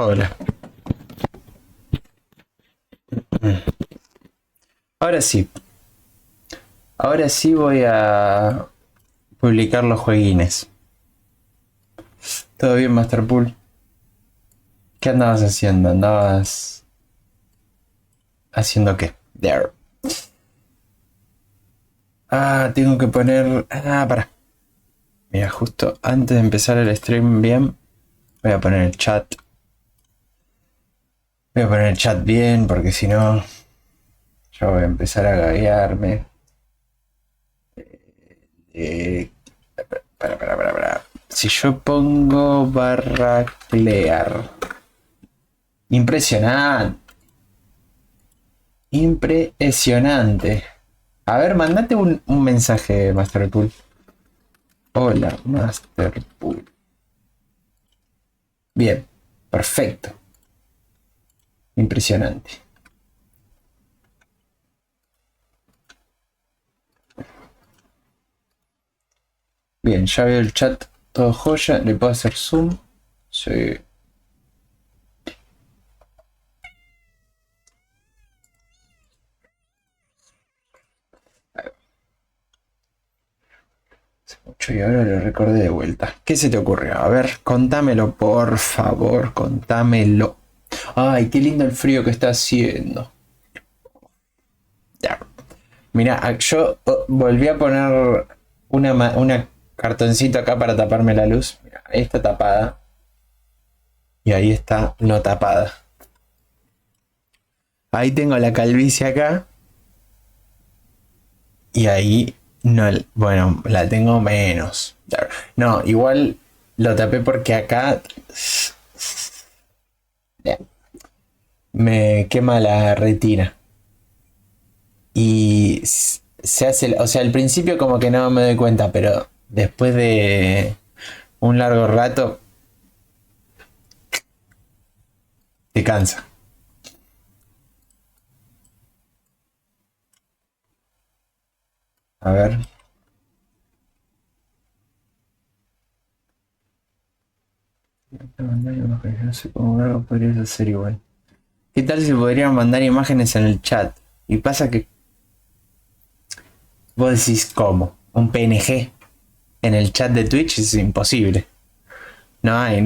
Hola. Ahora sí. Ahora sí voy a publicar los jueguines. ¿Todo bien, Masterpool? ¿Qué andabas haciendo? ¿Andabas haciendo qué? There. Tengo que poner... para. Mira, justo antes de empezar el stream bien, voy a poner el chat. Voy a poner el chat bien porque si no, ya voy a empezar a gaguearme. Eh, para. Si yo pongo barra clear. Impresionante. Impresionante. A ver, mandate un mensaje, Masterpool. Hola, Masterpool. Bien, perfecto. Impresionante. Bien, ya veo el chat todo joya. ¿Le puedo hacer zoom? Sí. Hace mucho y ahora lo recordé de vuelta. ¿Qué se te ocurrió? A ver, contámelo, por favor, contámelo. Ay, qué lindo el frío que está haciendo. Ya. Mira, yo volví a poner una cartoncito acá para taparme la luz. Mira, ahí está tapada. Y ahí está no tapada. Ahí tengo la calvicie acá. Y ahí no, bueno, la tengo menos. No, igual lo tapé porque acá me quema la retina. Y se hace, o sea, al principio como que no me doy cuenta, pero después de un largo rato te cansa. A ver. No sé cómo algo podrías hacer igual. ¿Qué tal si podrían mandar imágenes en el chat? Y pasa que vos decís cómo. Un PNG en el chat de Twitch es imposible. No hay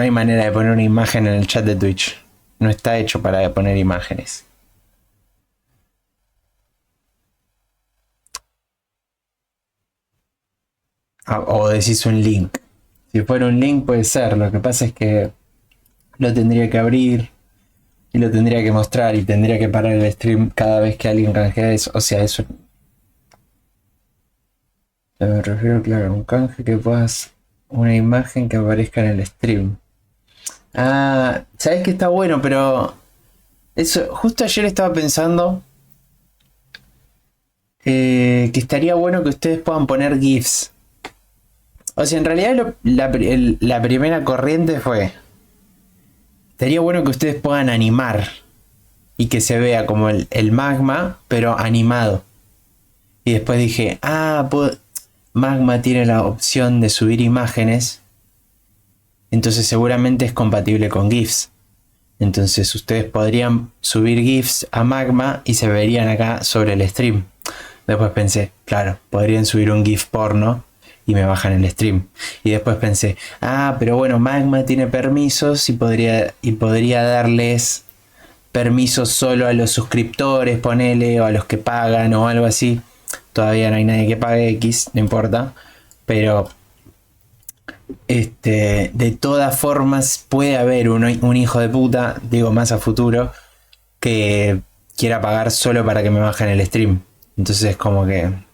manera de poner una imagen en el chat de Twitch. No está hecho para poner imágenes. O decís un link. Si fuera un link puede ser. Lo que pasa es que lo tendría que abrir y lo tendría que mostrar y tendría que parar el stream cada vez que alguien canjea eso. O sea, eso. Me refiero, claro, a un canje que puedas una imagen que aparezca en el stream. Sabes que está bueno, pero eso, justo ayer estaba pensando que estaría bueno que ustedes puedan poner GIFs. O sea, en realidad la primera corriente fue, estaría bueno que ustedes puedan animar y que se vea como el magma, pero animado. Y después dije, Magma tiene la opción de subir imágenes, entonces seguramente es compatible con GIFs. Entonces ustedes podrían subir GIFs a Magma y se verían acá sobre el stream. Después pensé, claro, podrían subir un GIF porno y me bajan el stream. Y después pensé, pero bueno, Magma tiene permisos y podría darles permisos solo a los suscriptores, ponele, o a los que pagan o algo así. Todavía no hay nadie que pague X, no importa. Pero de todas formas puede haber un hijo de puta, digo más a futuro, que quiera pagar solo para que me bajen el stream. Entonces como que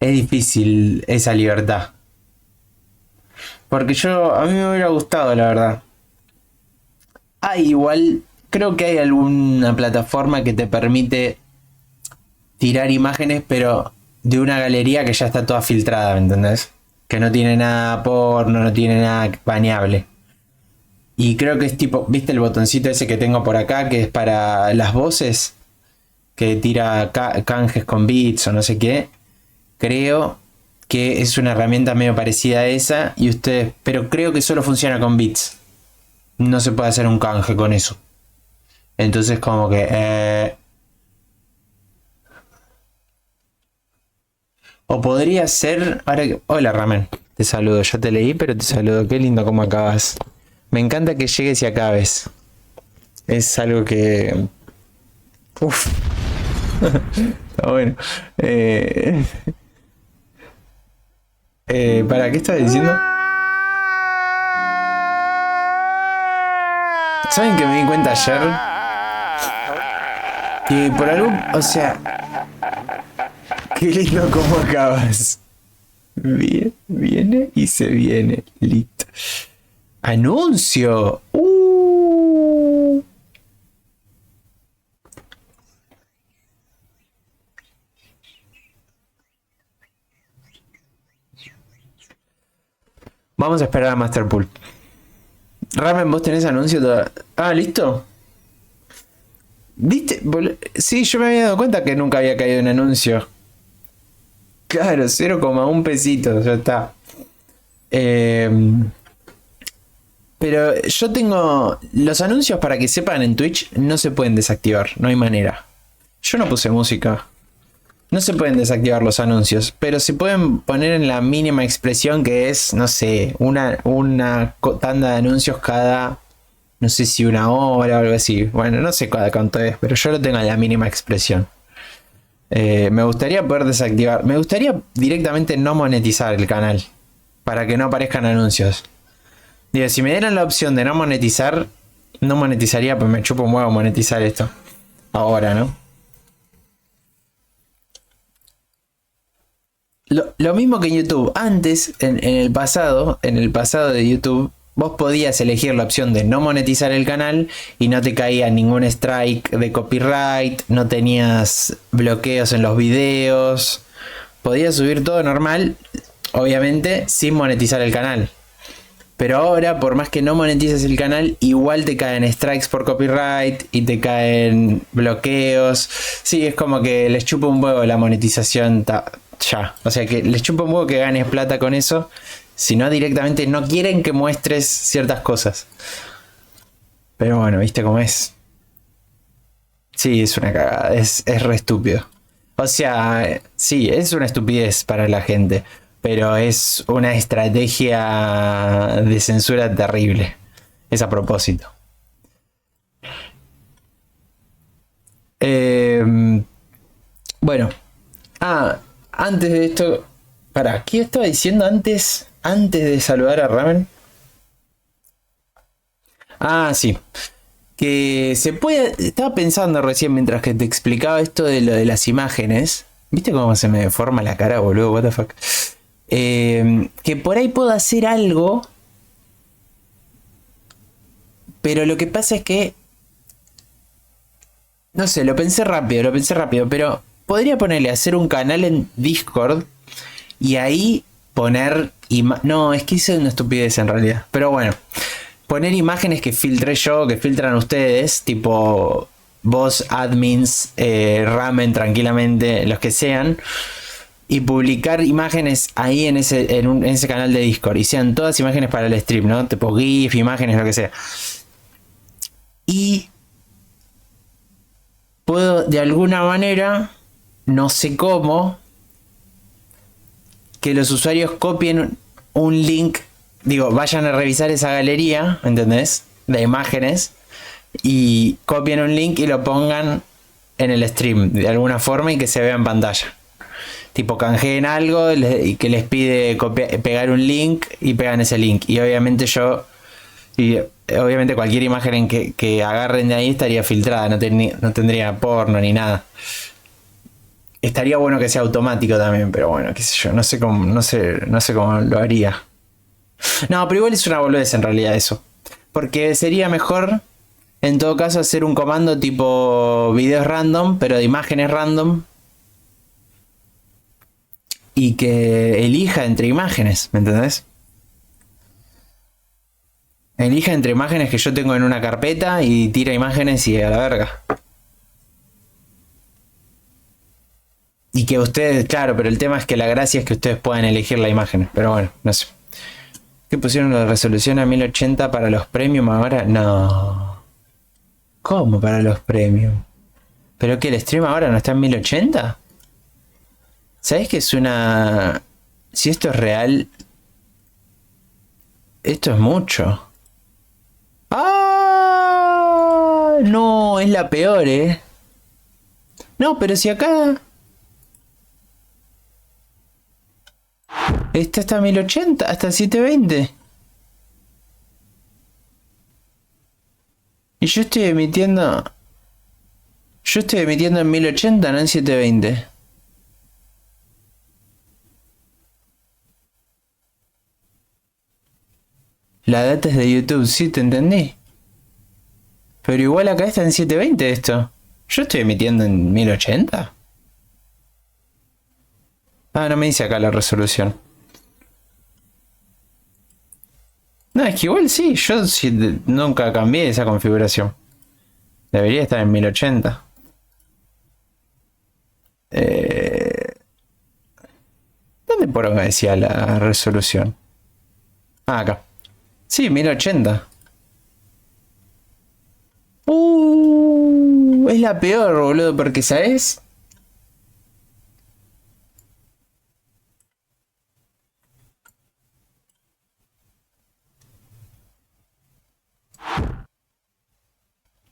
es difícil esa libertad. Porque a mí me hubiera gustado, la verdad. Igual, creo que hay alguna plataforma que te permite tirar imágenes, pero de una galería que ya está toda filtrada, ¿me entendés? Que no tiene nada porno, no tiene nada baneable. Y creo que es tipo, ¿viste el botoncito ese que tengo por acá? Que es para las voces, que tira canjes con bits o no sé qué. Creo que es una herramienta medio parecida a esa, pero creo que solo funciona con bits. no se puede hacer un canje con eso. Entonces como que... o podría ser... Ahora que... Hola Ramen, te saludo, ya te leí, pero te saludo. Qué lindo cómo acabas. Me encanta que llegues y acabes. Es algo que... Uf. Está bueno. ¿Para qué estás diciendo? ¿Saben que me di cuenta ayer? Que por algún... O sea... Qué lindo cómo acabas. Bien, viene y se viene. Listo. ¡Anuncio! Vamos a esperar a Masterpool. Ramen, ¿vos tenés anuncio todavía? Ah, ¿listo? ¿Viste? Sí, yo me había dado cuenta que nunca había caído un anuncio. Claro, 0,1 pesito, ya está. Pero yo tengo... Los anuncios, para que sepan, en Twitch no se pueden desactivar, no hay manera. Yo no puse música. No se pueden desactivar los anuncios, pero se pueden poner en la mínima expresión, que es, no sé, una tanda de anuncios cada, no sé si una hora o algo así. Bueno, no sé cuánto es, pero yo lo tengo en la mínima expresión. Me gustaría poder desactivar, me gustaría directamente no monetizar el canal, para que no aparezcan anuncios. Digo, si me dieran la opción de no monetizar, no monetizaría, pues me chupo un huevo monetizar esto. Ahora, ¿no? Lo mismo que en YouTube. Antes, en el pasado de YouTube, vos podías elegir la opción de no monetizar el canal y no te caía ningún strike de copyright, no tenías bloqueos en los videos, podías subir todo normal, obviamente sin monetizar el canal. Pero ahora, por más que no monetices el canal, igual te caen strikes por copyright y te caen bloqueos. Sí, es como que les chupa un huevo la monetización ya. O sea que les chupa un huevo que ganes plata con eso. Si no, directamente no quieren que muestres ciertas cosas. Pero bueno, ¿viste cómo es? Sí, es una cagada. Es re estúpido. O sea, sí, es una estupidez para la gente. Pero es una estrategia de censura terrible. Es a propósito. Bueno. Ah, antes de esto... Pará, ¿qué estaba diciendo antes de saludar a Ramen? Ah, sí. Que se puede... Estaba pensando recién mientras que te explicaba esto de lo de las imágenes. ¿Viste cómo se me deforma la cara, boludo? What the fuck. Que por ahí puedo hacer algo, pero lo que pasa es que, no sé, lo pensé rápido, pero podría ponerle a hacer un canal en Discord y ahí poner... No, es que hice una estupidez en realidad, pero bueno, poner imágenes que filtré yo, que filtran ustedes, tipo vos, admins, Ramen, tranquilamente, los que sean, y publicar imágenes ahí en ese canal de Discord. Y sean todas imágenes para el stream, ¿no? Tipo GIF, imágenes, lo que sea. Y puedo de alguna manera, no sé cómo, que los usuarios copien un link. Digo, vayan a revisar esa galería, ¿entendés? De imágenes. Y copien un link y lo pongan en el stream de alguna forma y que se vea en pantalla. Tipo, canjeen algo y que les pide pegar un link y pegan ese link. Y obviamente cualquier imagen que agarren de ahí estaría filtrada, no tendría porno ni nada. Estaría bueno que sea automático también, pero bueno, qué sé yo, no sé cómo lo haría. No, pero igual es una boludez en realidad eso. Porque sería mejor, en todo caso, hacer un comando tipo videos random, pero de imágenes random. Y que elija entre imágenes, ¿me entendés? Elija entre imágenes que yo tengo en una carpeta y tira imágenes y a la verga. Y que ustedes, claro, pero el tema es que la gracia es que ustedes puedan elegir la imagen. Pero bueno, no sé. ¿Qué pusieron la resolución a 1080 para los premium ahora? No. ¿Cómo para los premium? ¿Pero que el stream ahora no está en 1080? ¿Sabes que es una... Si esto es real... Esto es mucho. ¡Ah! No, es la peor, ¿eh? No, pero si acá... Esta está a 1080, hasta 720. Y yo estoy emitiendo... Yo estoy emitiendo en 1080, no en 720. La data es de YouTube, sí, te entendí. Pero igual acá está en 720 esto. Yo estoy emitiendo en 1080. Ah, no me dice acá la resolución. No, es que igual sí, yo sí, nunca cambié esa configuración. Debería estar en 1080. ¿Dónde por me decía la resolución? Ah, acá. Sí, 1080. Es la peor, boludo, porque ¿sabes?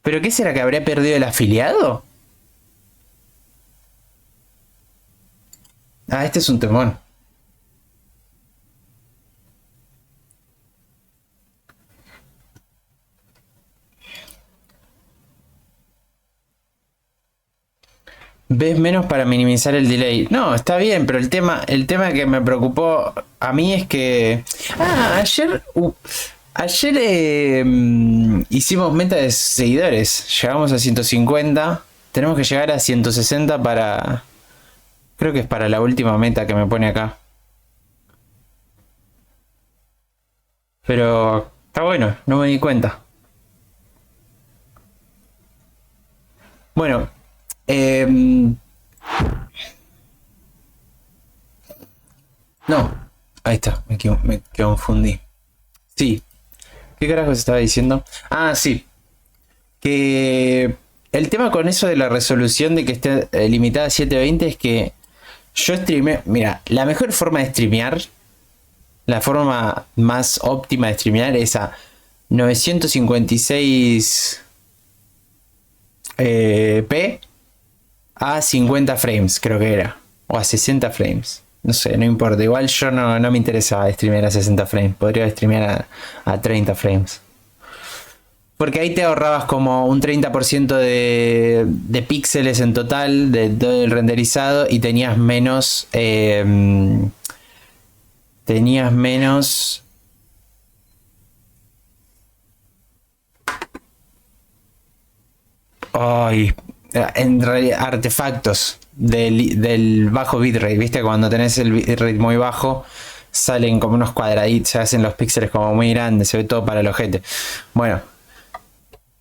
¿Pero qué será que habría perdido el afiliado? Ah, este es un temón. Ves menos para minimizar el delay. No, está bien, pero el tema que me preocupó a mí es que. Ah, ayer hicimos meta de seguidores. Llegamos a 150. Tenemos que llegar a 160 para. Creo que es para la última meta que me pone acá. Pero está bueno, no me di cuenta. Bueno, em, no, ahí está, me confundí. Sí, ¿qué carajo se estaba diciendo? Ah, sí, que el tema con eso de la resolución de que esté limitada a 720 es que yo streamé, mira, la mejor forma de streamear, la forma más óptima de streamear es a 956 p a 50 frames, creo que era, o a 60 frames. No sé, no importa. Igual yo no me interesa streamear a 60 frames. Podría streamear a 30 frames. Porque ahí te ahorrabas como un 30% de píxeles en total de todo el renderizado y tenías menos. Tenías menos. Ay, en realidad, artefactos del bajo bitrate. ¿Viste? Cuando tenés el bitrate muy bajo, salen como unos cuadraditos, se hacen los píxeles como muy grandes, se ve todo para el ojete. Bueno,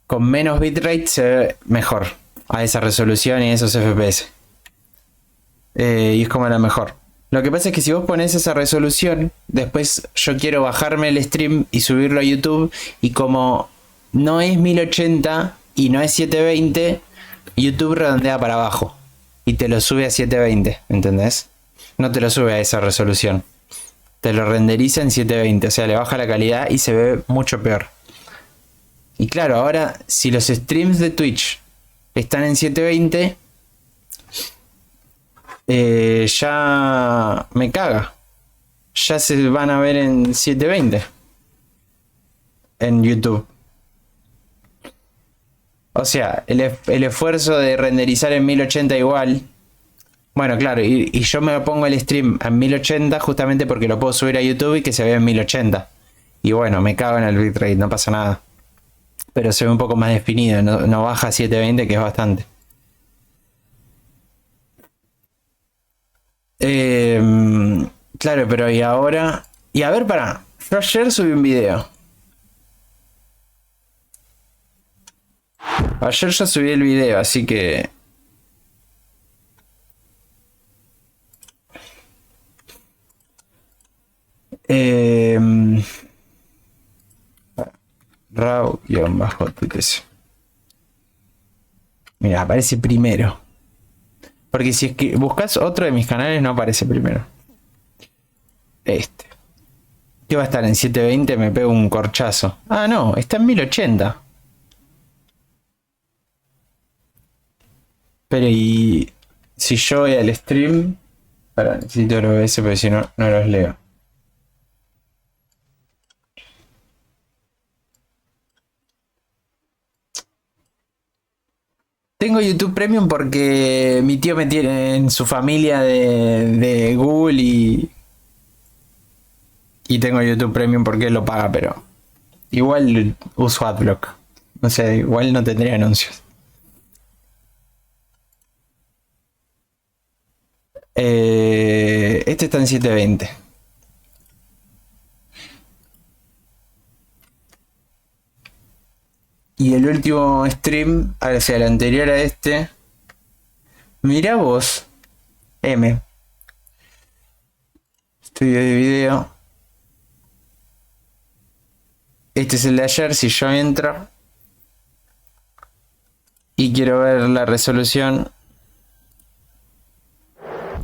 con menos bitrate se ve mejor a esa resolución y esos FPS. Y es como la mejor. Lo que pasa es que si vos pones esa resolución, después yo quiero bajarme el stream y subirlo a YouTube, y como no es 1080 y no es 720, YouTube redondea para abajo y te lo sube a 720, ¿entendés? No te lo sube a esa resolución. Te lo renderiza en 720, o sea, le baja la calidad y se ve mucho peor. Y claro, ahora si los streams de Twitch están en 720, ya me caga. Ya se van a ver en 720 en YouTube. O sea, el esfuerzo de renderizar en 1080 igual. Bueno, claro, y yo me pongo el stream en 1080 justamente porque lo puedo subir a YouTube y que se vea en 1080. Y bueno, me cago en el bitrate, no pasa nada. Pero se ve un poco más definido, no baja a 720, que es bastante. Claro, pero y ahora... Y a ver, para. Yo ayer subí un video. Ayer yo subí el video, así que... Alex-TTC. Mira, aparece primero. Porque si es que buscas otro de mis canales no aparece primero. Este. ¿Qué va a estar en 720? Me pego un corchazo. Ah, no, está en 1080. Pero y si yo voy al stream, para necesito los OBS porque si no, no los leo. Tengo YouTube Premium porque mi tío me tiene en su familia de Google y tengo YouTube Premium porque él lo paga, pero igual uso Adblock. O sea, igual no tendría anuncios. Este está en 720. Y el último stream, o sea, el anterior a este. Mirá vos. M. Estudio de video. Este es el de ayer. Si yo entro y quiero ver la resolución.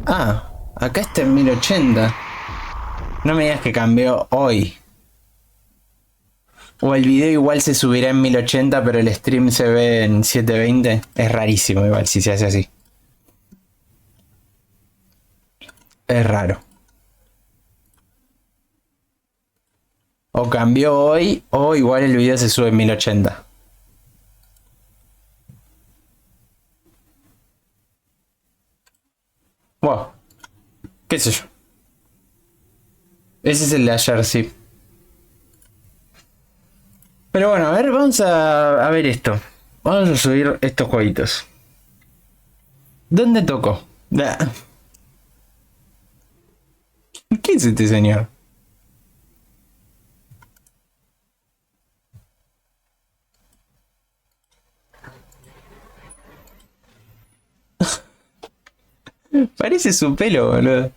Ah, acá está en 1080. No me digas que cambió hoy. O el video igual se subirá en 1080, pero el stream se ve en 720. Es rarísimo igual si se hace así. Es raro. O cambió hoy, o igual el video se sube en 1080. Wow. ¿Qué sé yo? Ese es el de ayer, sí. Pero bueno, a ver, vamos a ver esto. Vamos a subir estos jueguitos. ¿Dónde toco? ¿Qué es este señor? Parece su pelo, boludo.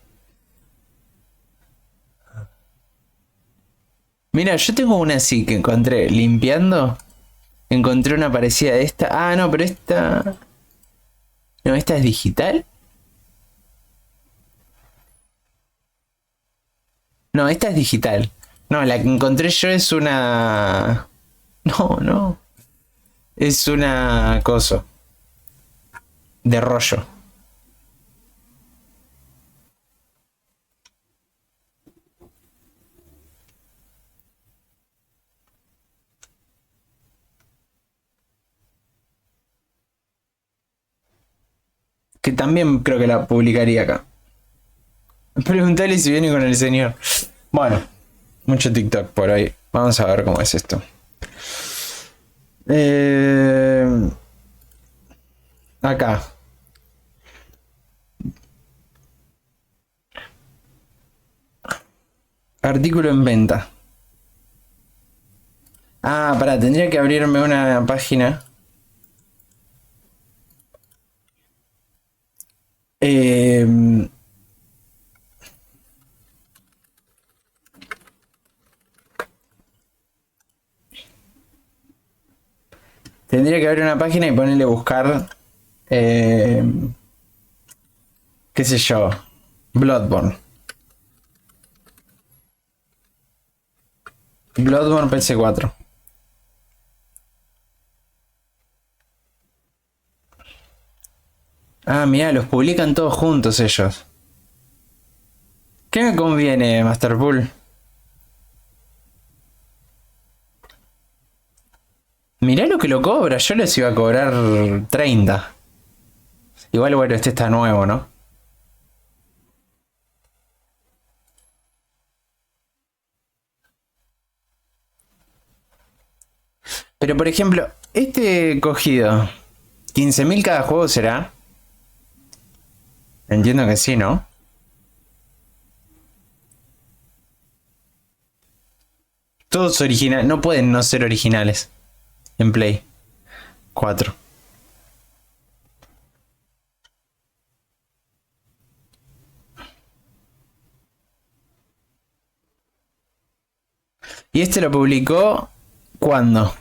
Mira, yo tengo una así que encontré limpiando. Encontré una parecida a esta. Ah, no, pero esta... No, esta es digital. No, esta es digital. No, la que encontré yo es una... No, no. Es una coso. De rollo. Que también creo que la publicaría acá. Preguntale si viene con el señor. Bueno, mucho TikTok por ahí. Vamos a ver cómo es esto. Acá. Artículo en venta. Ah, pará, tendría que abrirme una página. Tendría que abrir una página y ponerle buscar. Qué sé yo. Bloodborne. Bloodborne PS4. Ah, mira, los publican todos juntos ellos. ¿Qué me conviene, Masterpool? Mirá lo que lo cobra, yo les iba a cobrar 30. Igual, bueno, este está nuevo, ¿no? Pero por ejemplo, este cogido, 15.000 cada juego será. Entiendo que sí, ¿no? Todos originales, no pueden no ser originales en Play 4. ¿Y este lo publicó cuándo?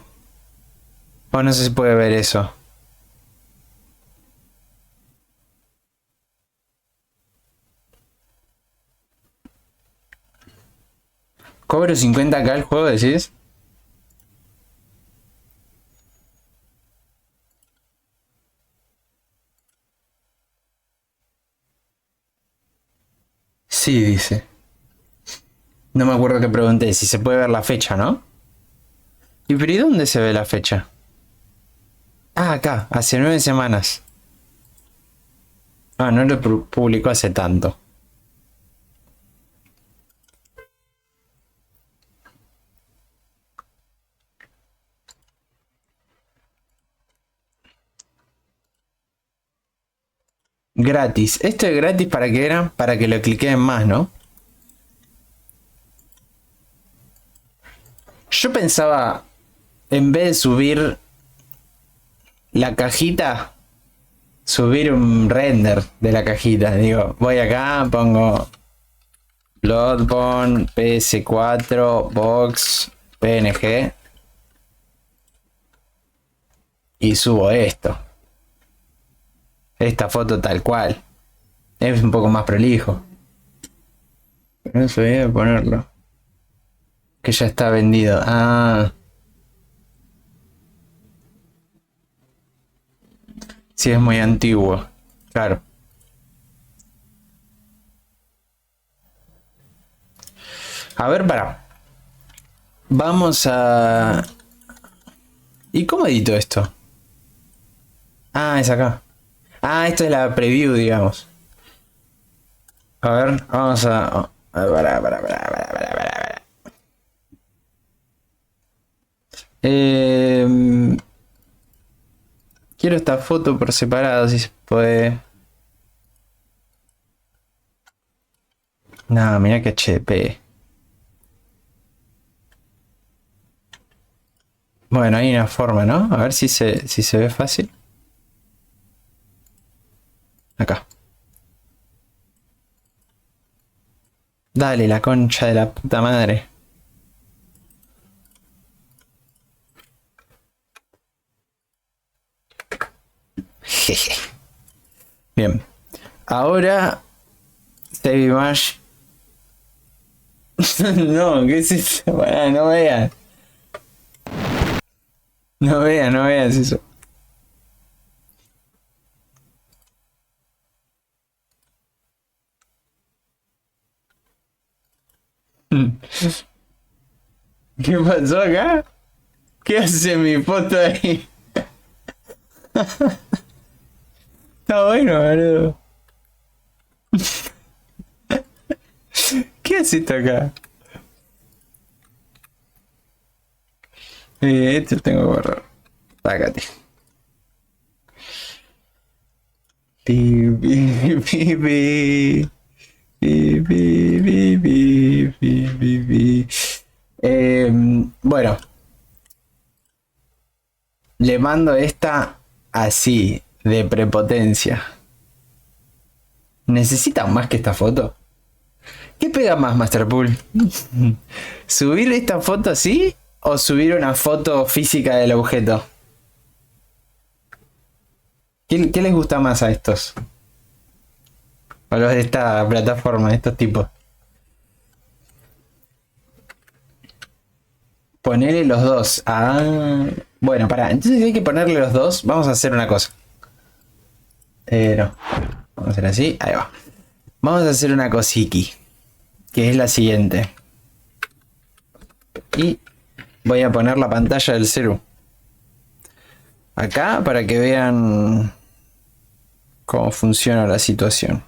O no sé si puede ver eso. ¿Cobro 50k el juego, decís? Sí, dice. No me acuerdo que pregunté si se puede ver la fecha, ¿no? ¿Y pero y dónde se ve la fecha? Ah, acá, hace 9 semanas. Ah, no lo publicó hace tanto. Gratis. Esto es gratis para que era, para que lo cliquen más, ¿no? Yo pensaba, en vez de subir la cajita, subir un render de la cajita. Digo, voy acá, pongo Bloodborne, PS4, Box, PNG y subo esto. Esta foto tal cual. Es un poco más prolijo. Pero no sabía ponerlo. Que ya está vendido. Ah, sí, es muy antiguo. Claro. A ver, para. Vamos a... ¿Y cómo edito esto? Ah, es acá. Ah, esto es la preview, digamos. A ver, vamos a... Para. Quiero esta foto por separado, si se puede. No, mira que HP. Bueno, hay una forma, ¿no? A ver si se ve fácil. Acá. Dale, la concha de la puta madre. Jeje. Bien. Ahora, Save Image. No, ¿qué es eso? Bueno, no veas. No veas eso. ¿Qué pasó acá? ¿Qué hace mi foto ahí? Está bueno, boludo. ¿Qué hace esto acá? Esto tengo que borrar. Sácate. Pi, pi, pi, pi. Pi, pi, pi, pi, pi, pi, pi. Bueno, le mando esta así, de prepotencia. ¿Necesitan más que esta foto? ¿Qué pega más, Masterpool? ¿Subir esta foto así o subir una foto física del objeto? ¿Qué les gusta más a estos? A los de esta plataforma, de estos tipos. Ponerle los dos. Ah, bueno, pará. Entonces hay que ponerle los dos. Vamos a hacer una cosa. No. Vamos a hacer así. Ahí va. Vamos a hacer una cosiki. Que es la siguiente. Y voy a poner la pantalla del celu. Acá para que vean cómo funciona la situación.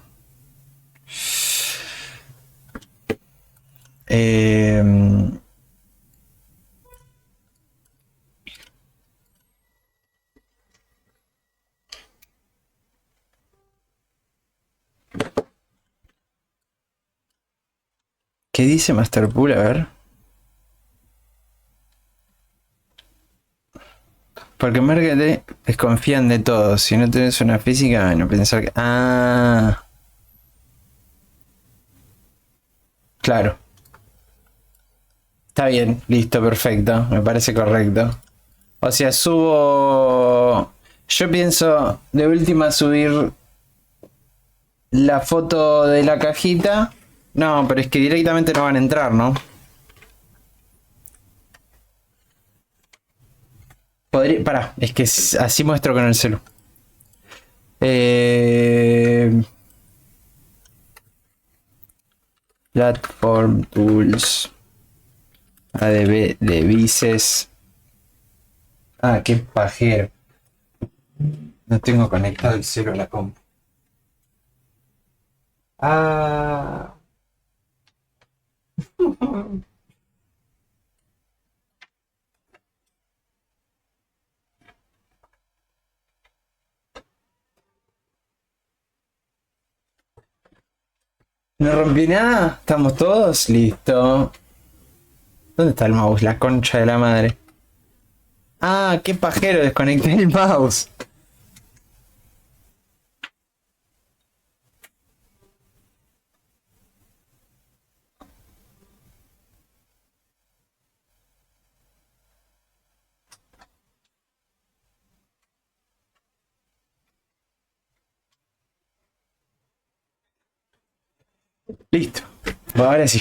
¿Qué dice Masterpool? A ver. Porque marketing desconfían de todo. Si no tenés una física, bueno, pensar que... Ah, claro. Está bien, listo, perfecto. Me parece correcto. O sea, subo... Yo pienso de última subir la foto de la cajita. No, pero es que directamente no van a entrar, ¿no? Podría... Pará, es que así muestro con el celu. Eh... Platform Tools. ADB de Vices. Ah, qué pajero. No tengo conectado el celu a la compu. Ah. No rompí nada. ¿Estamos todos? Listo. ¿Dónde está el mouse? La concha de la madre. Ah, qué pajero. Desconecté el mouse. Listo. Bueno, ahora sí.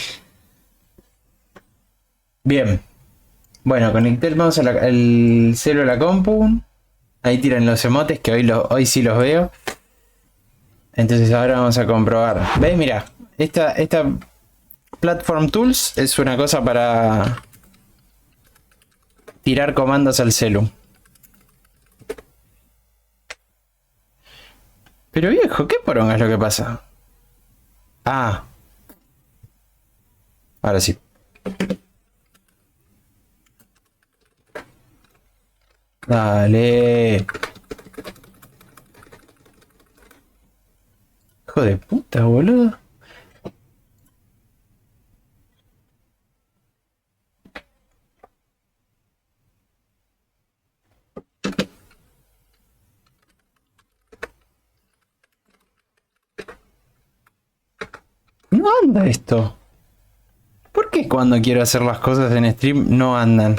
Bien. Bueno, conecté el mouse el celu a la compu. Ahí tiran los emotes que hoy sí los veo. Entonces ahora vamos a comprobar. ¿Ves? Mira. Esta Platform Tools es una cosa para tirar comandos al celu. Pero viejo, ¿qué poronga es lo que pasa? Ah, ahora sí. Dale. Hijo de puta, boludo. No anda esto. ¿Por qué cuando quiero hacer las cosas en stream no andan?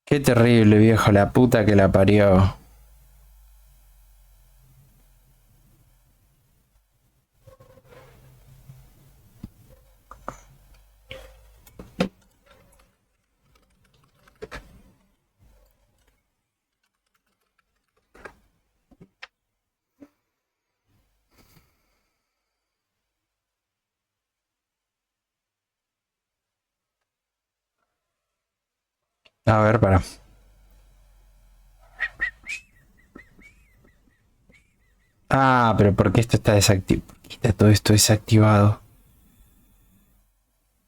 Qué terrible, viejo, la puta que la parió. A ver, para. Ah, pero ¿por qué esto está desactivado? ¿Por qué está todo esto desactivado?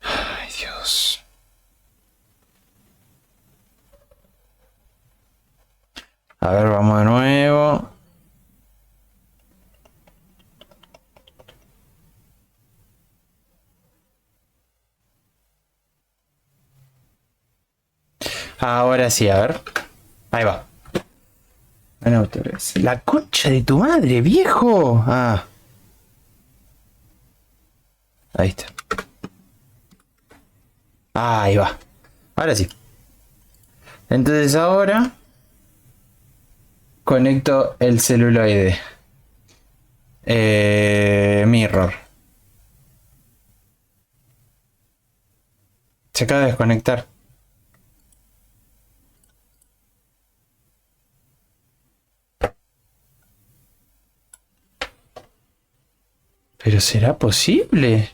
Ay, Dios. A ver, vamos de nuevo. Ahora sí, a ver. Ahí va. Bueno, otra vez. La concha de tu madre, viejo. Ah, ahí está. Ah, ahí va. Ahora sí. Entonces ahora conecto el celuloide. Mirror. Se acaba de desconectar. ¿Pero será posible?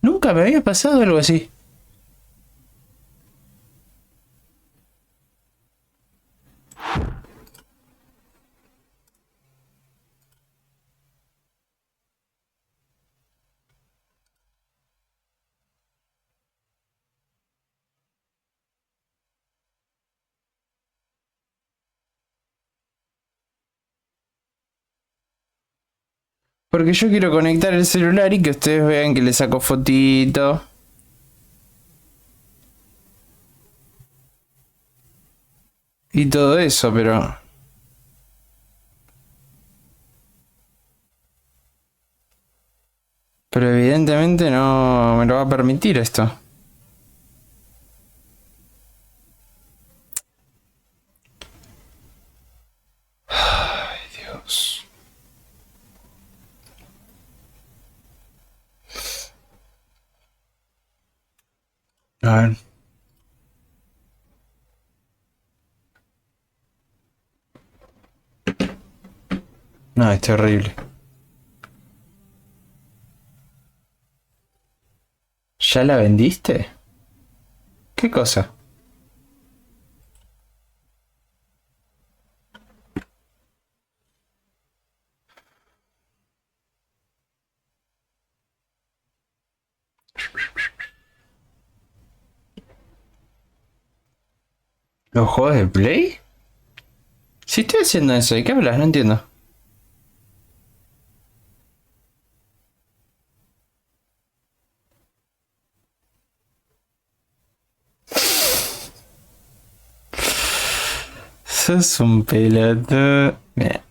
Nunca me había pasado algo así. Porque yo quiero conectar el celular y que ustedes vean que le saco fotito. Y todo eso, pero... Pero evidentemente no me lo va a permitir esto. Ay, Dios. A ver. No, es terrible. ¿Ya la vendiste? ¿Qué cosa? ¿Los juegos de Play? Si estoy haciendo eso, ¿de qué hablas? No entiendo. Sos un pelotudo. Mira.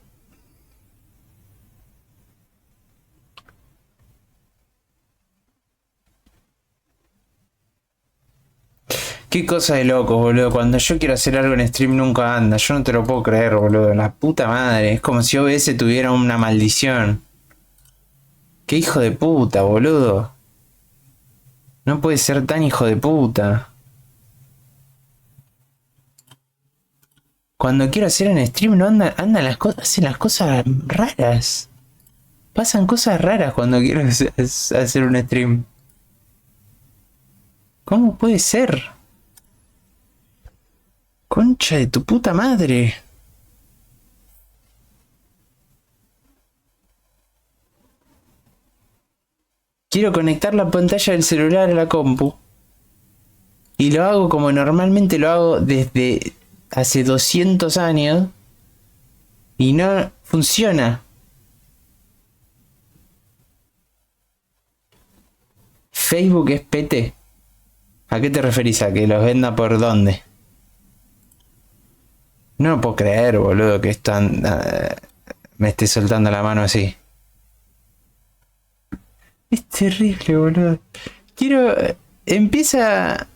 Qué cosa de loco, boludo. Cuando yo quiero hacer algo en stream nunca anda. Yo no te lo puedo creer, boludo. La puta madre. Es como si OBS tuviera una maldición. Qué hijo de puta, boludo. No puede ser tan hijo de puta. Cuando quiero hacer en stream no andan las cosas, hacen las cosas raras. Pasan cosas raras cuando quiero hacer un stream. ¿Cómo puede ser? Concha de tu puta madre. Quiero conectar la pantalla del celular a la compu. Y lo hago como normalmente lo hago desde hace 200 años. Y no funciona. Facebook es PT. ¿A qué te referís? ¿A que los venda por dónde? No lo puedo creer, boludo, que me esté soltando la mano así. Es terrible, boludo. Quiero... Empieza...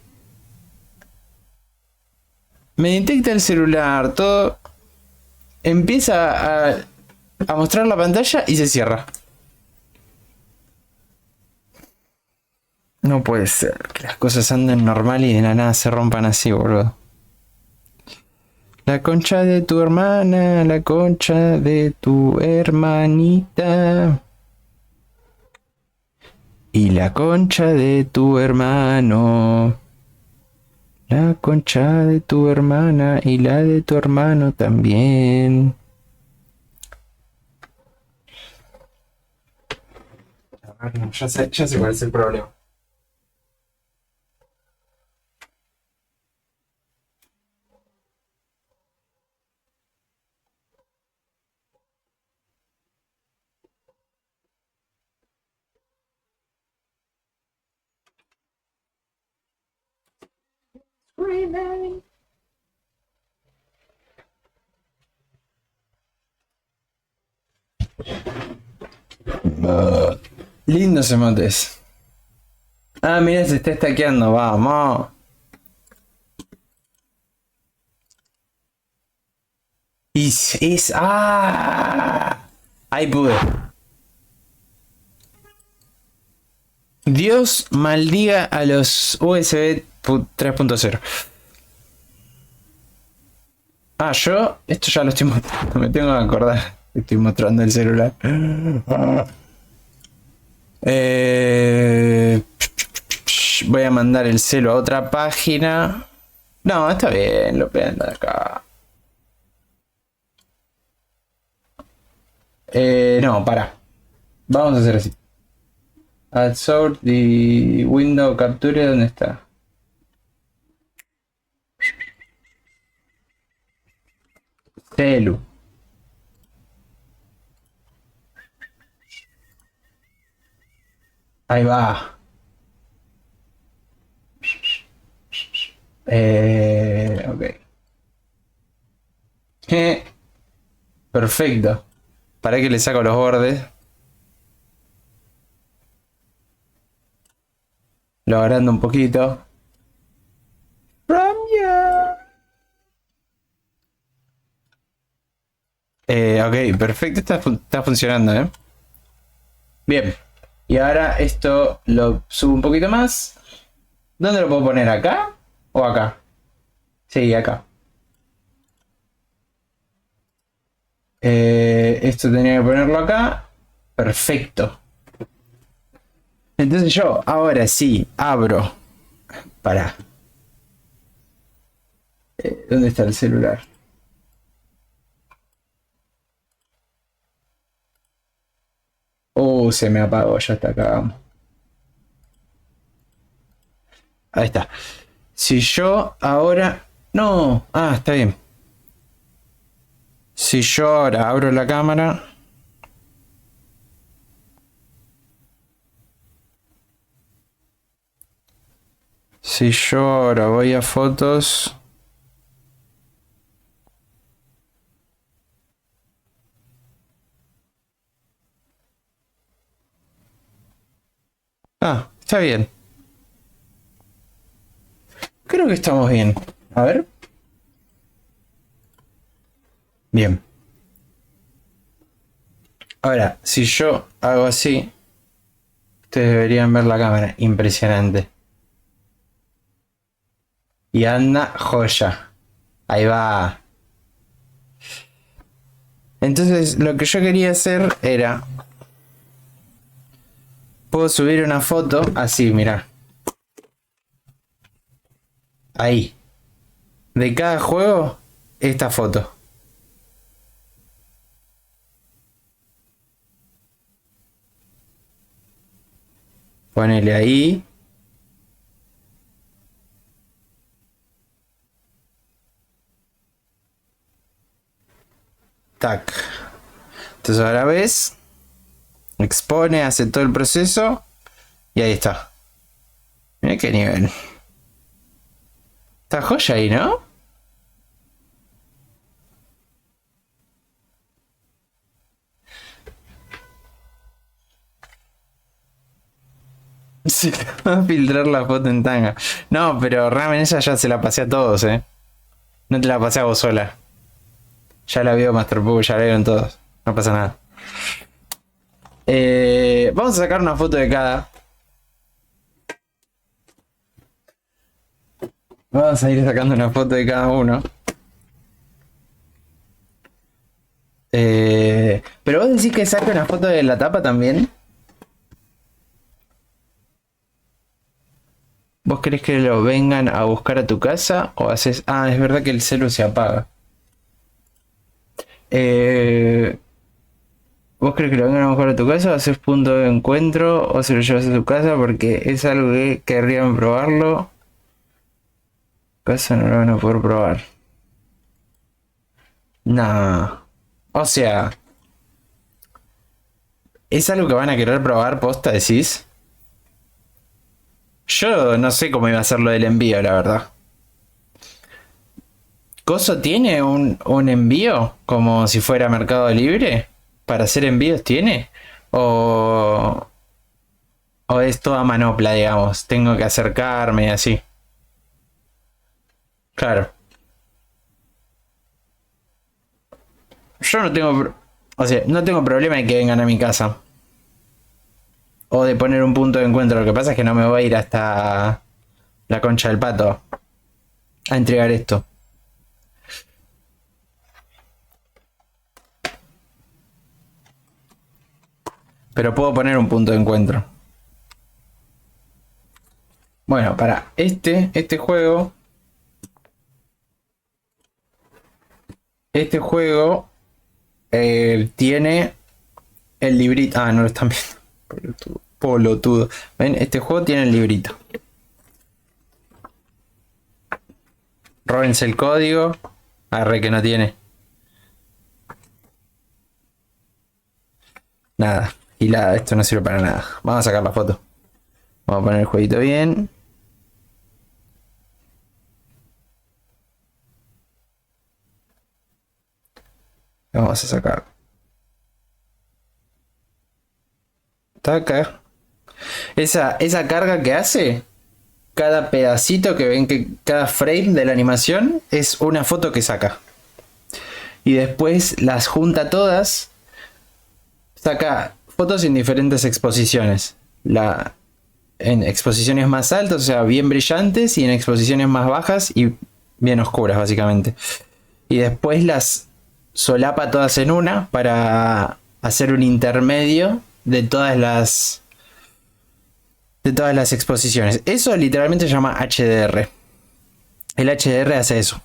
Me detecta el celular, todo... Empieza a mostrar la pantalla y se cierra. No puede ser que las cosas anden normal y de la nada se rompan así, boludo. La concha de tu hermana, la concha de tu hermanita. Y la concha de tu hermano. La concha de tu hermana y la de tu hermano también. No, ya sé cuál es el problema. Lindos emotes. Ah, mira, se está stackeando, vamos. ¡Ah! Ahí pude. Dios maldiga a los USB 3.0. Ah, yo esto ya lo estoy mostrando. Me tengo que acordar. Estoy mostrando el celular. Eh, Voy a mandar el celo a otra página. No, está bien, lo prendo de acá. No, para. Vamos a hacer así. Add source the window capture, ¿dónde está? Celu. Ahí va. Ok. Perfecto. Para que le saco los bordes. Lo agrando un poquito. From you. Ok, perfecto. Está funcionando, ¿eh? Bien. Y ahora esto lo subo un poquito más. ¿Dónde lo puedo poner? ¿Acá? ¿O acá? Sí, acá. Esto tenía que ponerlo acá. Perfecto. Entonces yo ahora sí abro. Para. ¿Dónde está el celular? Se me apagó, ya está acá. Ahí está. Si yo ahora... No. Ah, está bien. Si yo ahora abro la cámara... Si yo ahora voy a fotos... Ah, está bien. Creo que estamos bien. A ver. Bien. Ahora, si yo hago así... Ustedes deberían ver la cámara. Impresionante. Y anda joya. Ahí va. Entonces, lo que yo quería hacer era... Puedo subir una foto así, mirá. Ahí. De cada juego, esta foto. Ponele ahí. Tac. Entonces ahora ves. Expone, hace todo el proceso. Y ahí está. Mira qué nivel. Está joya ahí, ¿no? Se va a filtrar la foto en tanga. No, pero Ramen esa ya se la pasé a todos, ¿eh? No te la pasé a vos sola. Ya la vio Master Poo, ya la vieron todos. No pasa nada. Vamos a sacar una foto de cada. Vamos a ir sacando una foto de cada uno. Pero vos decís que saque una foto de la tapa también. ¿Vos querés que lo vengan a buscar a tu casa? O haces. Ah, es verdad que el celu se apaga. ¿Vos querés que lo vengan a buscar a tu casa? ¿O haces punto de encuentro? ¿O se lo llevas a tu casa? Porque es algo que querrían probarlo. Casa no lo van a poder probar. Nah. O sea. ¿Es algo que van a querer probar posta, decís? Yo no sé cómo iba a ser lo del envío, la verdad. ¿Coso tiene un envío? Como si fuera Mercado Libre. ¿Para hacer envíos tiene? ¿O, o es toda manopla, digamos? Tengo que acercarme y así. Claro. Yo no tengo... O sea, no tengo problema en que vengan a mi casa. O de poner un punto de encuentro. Lo que pasa es que no me voy a ir hasta la Concha del Pato a entregar esto. Pero puedo poner un punto de encuentro. Bueno, para este juego. Este juego tiene el librito. Ah, no lo están viendo. Polotudo. ¿Ven? Este juego tiene el librito. Róbense el código. Arre que no tiene. Nada. Y nada, esto no sirve para nada. Vamos a sacar la foto. Vamos a poner el jueguito bien. Vamos a sacar. Taca. Esa carga que hace, cada pedacito que ven, que cada frame de la animación es una foto que saca. Y después las junta todas. Saca fotos en diferentes exposiciones. En exposiciones más altas, o sea, bien brillantes, y en exposiciones más bajas y bien oscuras, básicamente. Y después las solapa todas en una para hacer un intermedio de todas las exposiciones. Eso literalmente se llama HDR. El HDR hace eso.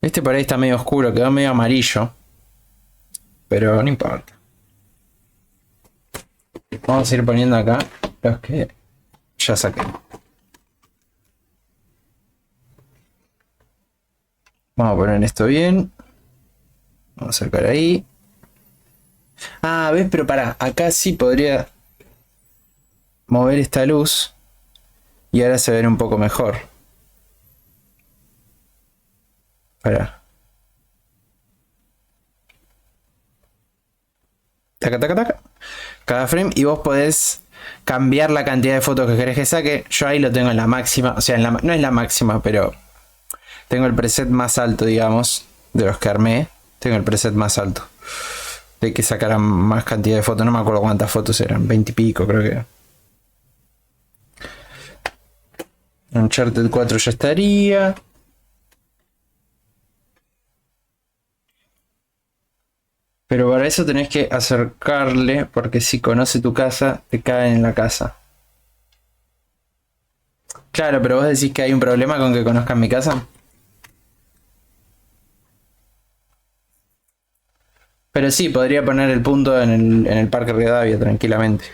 Este por ahí está medio oscuro, quedó medio amarillo. Pero no importa. Vamos a ir poniendo acá los que ya saqué. Vamos a poner esto bien. Vamos a acercar ahí. Ah, ¿ves? Pero pará, acá sí podría mover esta luz. Y ahora se ve un poco mejor. Pará. Taca, taca, taca. Cada frame, y vos podés cambiar la cantidad de fotos que querés que saque. Yo ahí lo tengo en la máxima. O sea, no es la máxima, pero tengo el preset más alto, digamos, de los que armé. Tengo el preset más alto. De que sacaran más cantidad de fotos. No me acuerdo cuántas fotos eran. 20 y pico, creo que. Uncharted 4 ya estaría. Pero para eso tenés que acercarle, porque si conoce tu casa, te caen en la casa. Claro, pero vos decís que hay un problema con que conozcan mi casa. Pero sí, podría poner el punto en el Parque Rivadavia tranquilamente.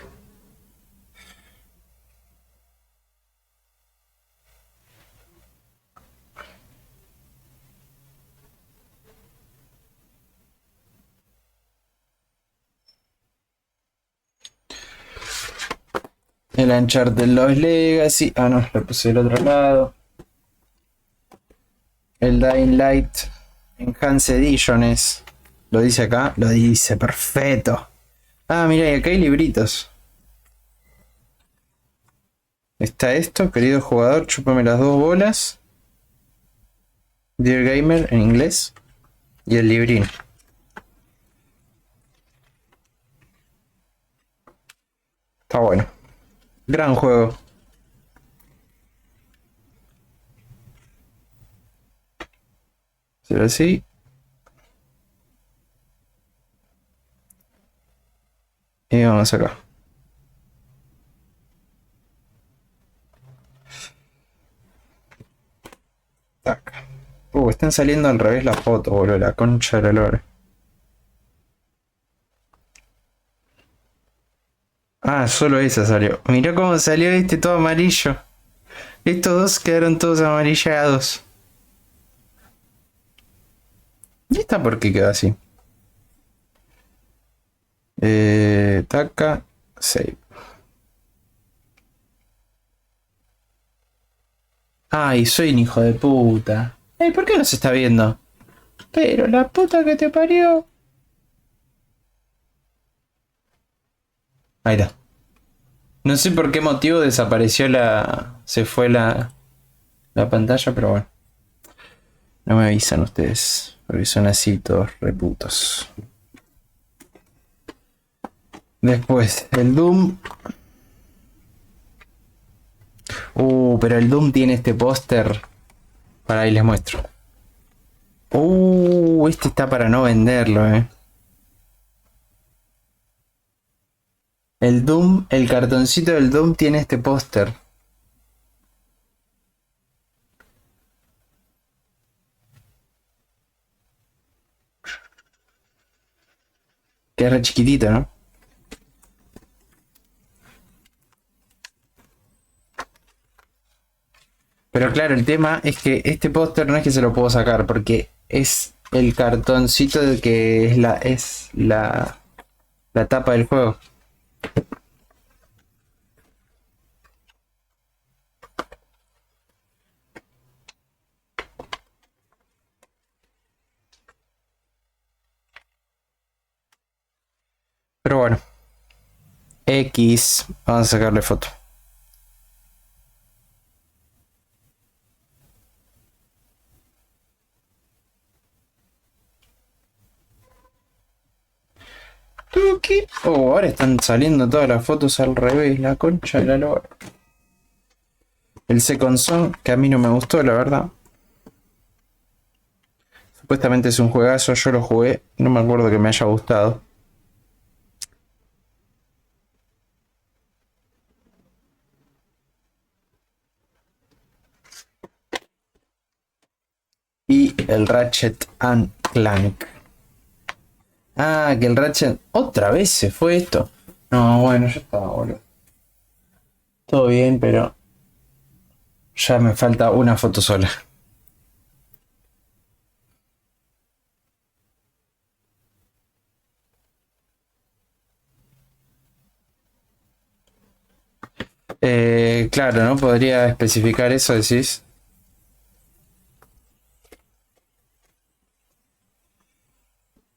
El Uncharted Lost Legacy. Ah, no, lo puse del otro lado. El Dying Light Enhanced Editions. Lo dice acá. Lo dice, perfecto. Ah, mira, y acá hay libritos. Está esto, querido jugador, chúpame las dos bolas. Dear Gamer en inglés. Y el librín. Está bueno. Gran juego. Será así. Y vamos acá. Tac. Están saliendo al revés las fotos, boludo. La concha de la lora. Ah, solo esa salió. Mirá cómo salió este todo amarillo. Estos dos quedaron todos amarillados. ¿Y esta por qué quedó así? Taca, save. Ay, soy un hijo de puta. Ay, ¿por qué no se está viendo? Pero la puta que te parió. Ahí está. No sé por qué motivo desapareció se fue la pantalla, pero bueno. No me avisan ustedes, porque son así todos reputos. Después, el Doom. Pero el Doom tiene este póster. Para ahí les muestro. Este está para no venderlo, El Doom, el cartoncito del Doom tiene este póster. Que es re chiquitito, ¿no? Pero claro, el tema es que este póster no es que se lo puedo sacar, porque es el cartoncito de que es la tapa del juego. Pero bueno. X. Vamos a sacarle foto. Tuki. Oh, ahora están saliendo todas las fotos al revés. La concha de la lora. El Second Son, que a mí no me gustó, la verdad. Supuestamente es un juegazo, yo lo jugué. No me acuerdo que me haya gustado. Y el Ratchet and Clank. Ah, que el Ratchet... ¿Otra vez se fue esto? No, bueno, ya estaba, boludo. Todo bien, pero... ya me falta una foto sola. Claro, ¿no? Podría especificar eso, decís.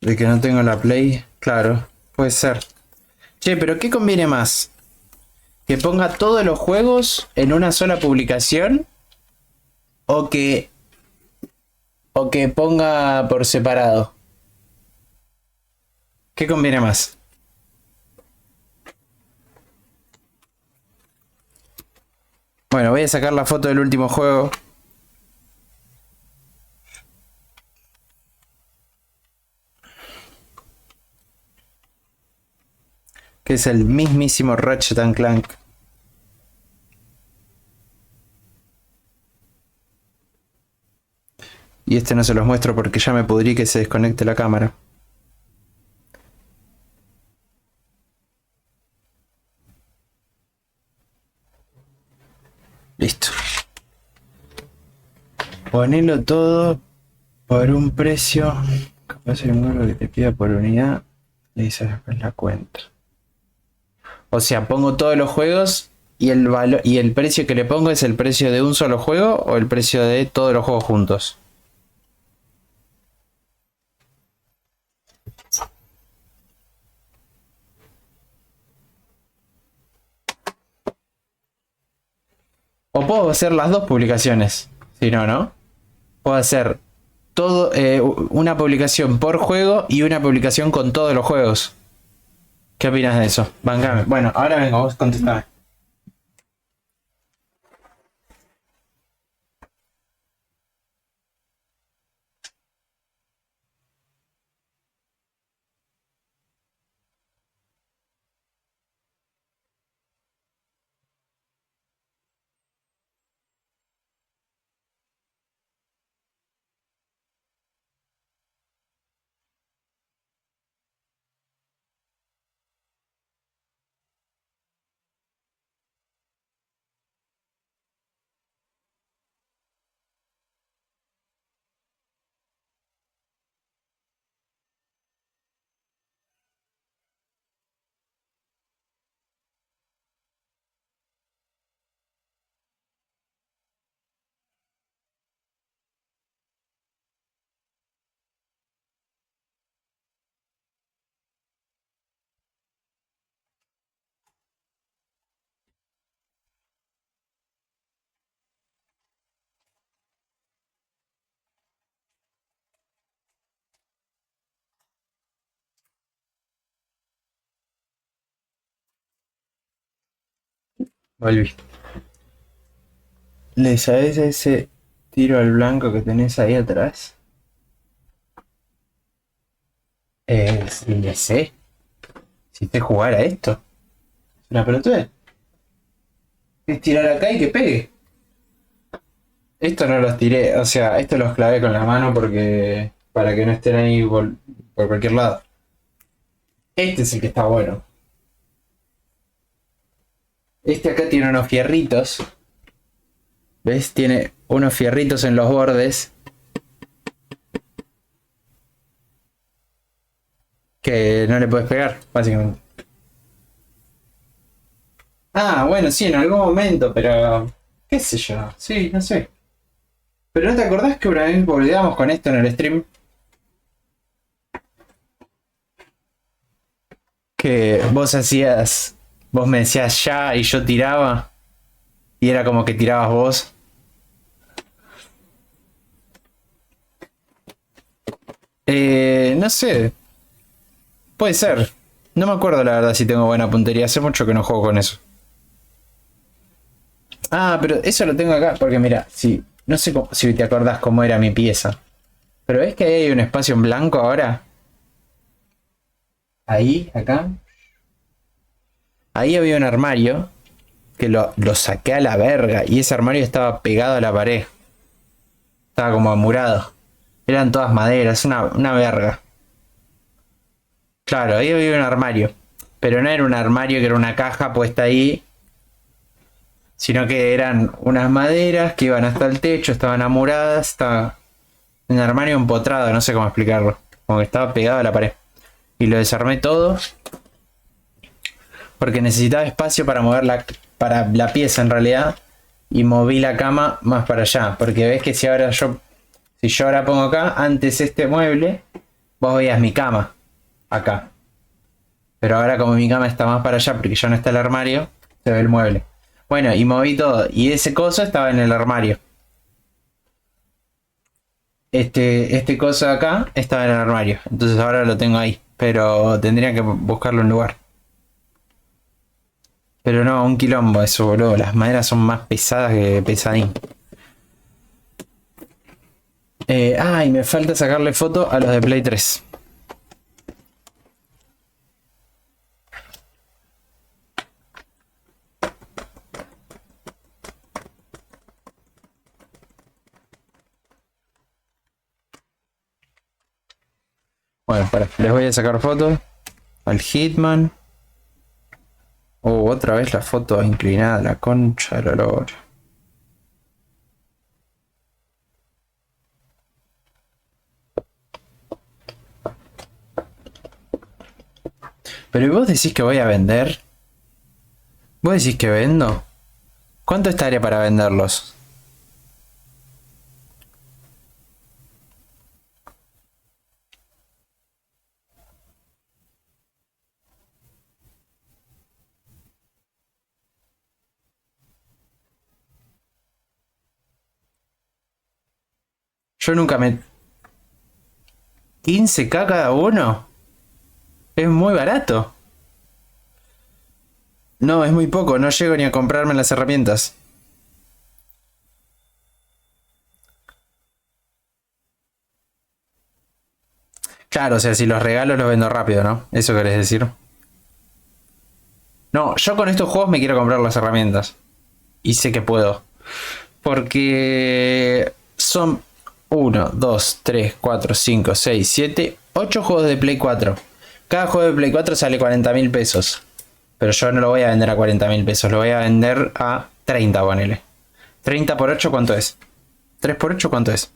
De que no tengo la Play. Claro, puede ser. Che, pero ¿qué conviene más? ¿Que ponga todos los juegos en una sola publicación? ¿O que, o que ponga por separado? ¿Qué conviene más? Bueno, voy a sacar la foto del último juego. Que es el mismísimo Ratchet and Clank. Y este no se los muestro porque ya me pudrí que se desconecte la cámara. Listo. Ponelo todo por un precio. Capaz hay un número que te pida por unidad. Y dice después la cuenta. O sea, pongo todos los juegos y el valor y el precio que le pongo es el precio de un solo juego o el precio de todos los juegos juntos. O puedo hacer las dos publicaciones. Si no, ¿no? Puedo hacer todo una publicación por juego y una publicación con todos los juegos. ¿Qué opinas de eso? Bancame. Bueno, ahora vengo, vos contestame. Volví. ¿Le sabes ese tiro al blanco que tenés ahí atrás? Sí, le sé. Si te jugar a esto. Es una pelotudez. Es tirar acá y que pegue. Esto no los tiré, o sea, esto los clavé con la mano porque para que no estén ahí por cualquier lado. Este es el que está bueno. Este acá tiene unos fierritos. ¿Ves? Tiene unos fierritos en los bordes que no le puedes pegar, básicamente. Ah, bueno, sí, en algún momento, pero qué sé yo. Sí, no sé. Pero ¿no te acordás que una vez volvíamos con esto en el stream? Que vos hacías, vos me decías ya y yo tiraba y era como que tirabas vos. No sé, puede ser. No me acuerdo la verdad si tengo buena puntería, hace mucho que no juego con eso. Ah, pero eso lo tengo acá porque mira, si no sé si te acordás cómo era mi pieza. Pero ves que ahí hay un espacio en blanco ahora. Ahí, acá. Ahí había un armario que lo saqué a la verga y ese armario estaba pegado a la pared. Estaba como amurado. Eran todas maderas, una verga. Claro, ahí había un armario. Pero no era un armario que era una caja puesta ahí, sino que eran unas maderas que iban hasta el techo, estaban amuradas, estaba un armario empotrado, no sé cómo explicarlo. Como que estaba pegado a la pared. Y lo desarmé todo porque necesitaba espacio para mover para la pieza en realidad. Y moví la cama más para allá. Porque ves que si yo ahora pongo acá, antes este mueble, vos veías mi cama acá. Pero ahora como mi cama está más para allá porque ya no está el armario, se ve el mueble. Bueno, y moví todo. Y ese coso estaba en el armario. Este coso de acá estaba en el armario. Entonces ahora lo tengo ahí. Pero tendría que buscarlo en lugar. Pero no, un quilombo eso, boludo. Las maderas son más pesadas que pesadín. Y me falta sacarle foto a los de Play 3. Bueno, les voy a sacar fotos al Hitman. Otra vez la foto inclinada, la concha del olor. Pero ¿y vos decís que voy a vender? ¿Vos decís que vendo? ¿Cuánto estaría para venderlos? Yo nunca me... 15K cada uno. Es muy barato. No, es muy poco. No llego ni a comprarme las herramientas. Claro, o sea, si los regalo los vendo rápido, ¿no? Eso querés decir. No, yo con estos juegos me quiero comprar las herramientas. Y sé que puedo. Porque son 1, 2, 3, 4, 5, 6, 7, 8 juegos de Play 4. Cada juego de Play 4 sale 40.000 pesos. Pero yo no lo voy a vender a 40.000 pesos. Lo voy a vender a 30, ponele. 30 por 8, ¿cuánto es? 3 por 8, ¿cuánto es?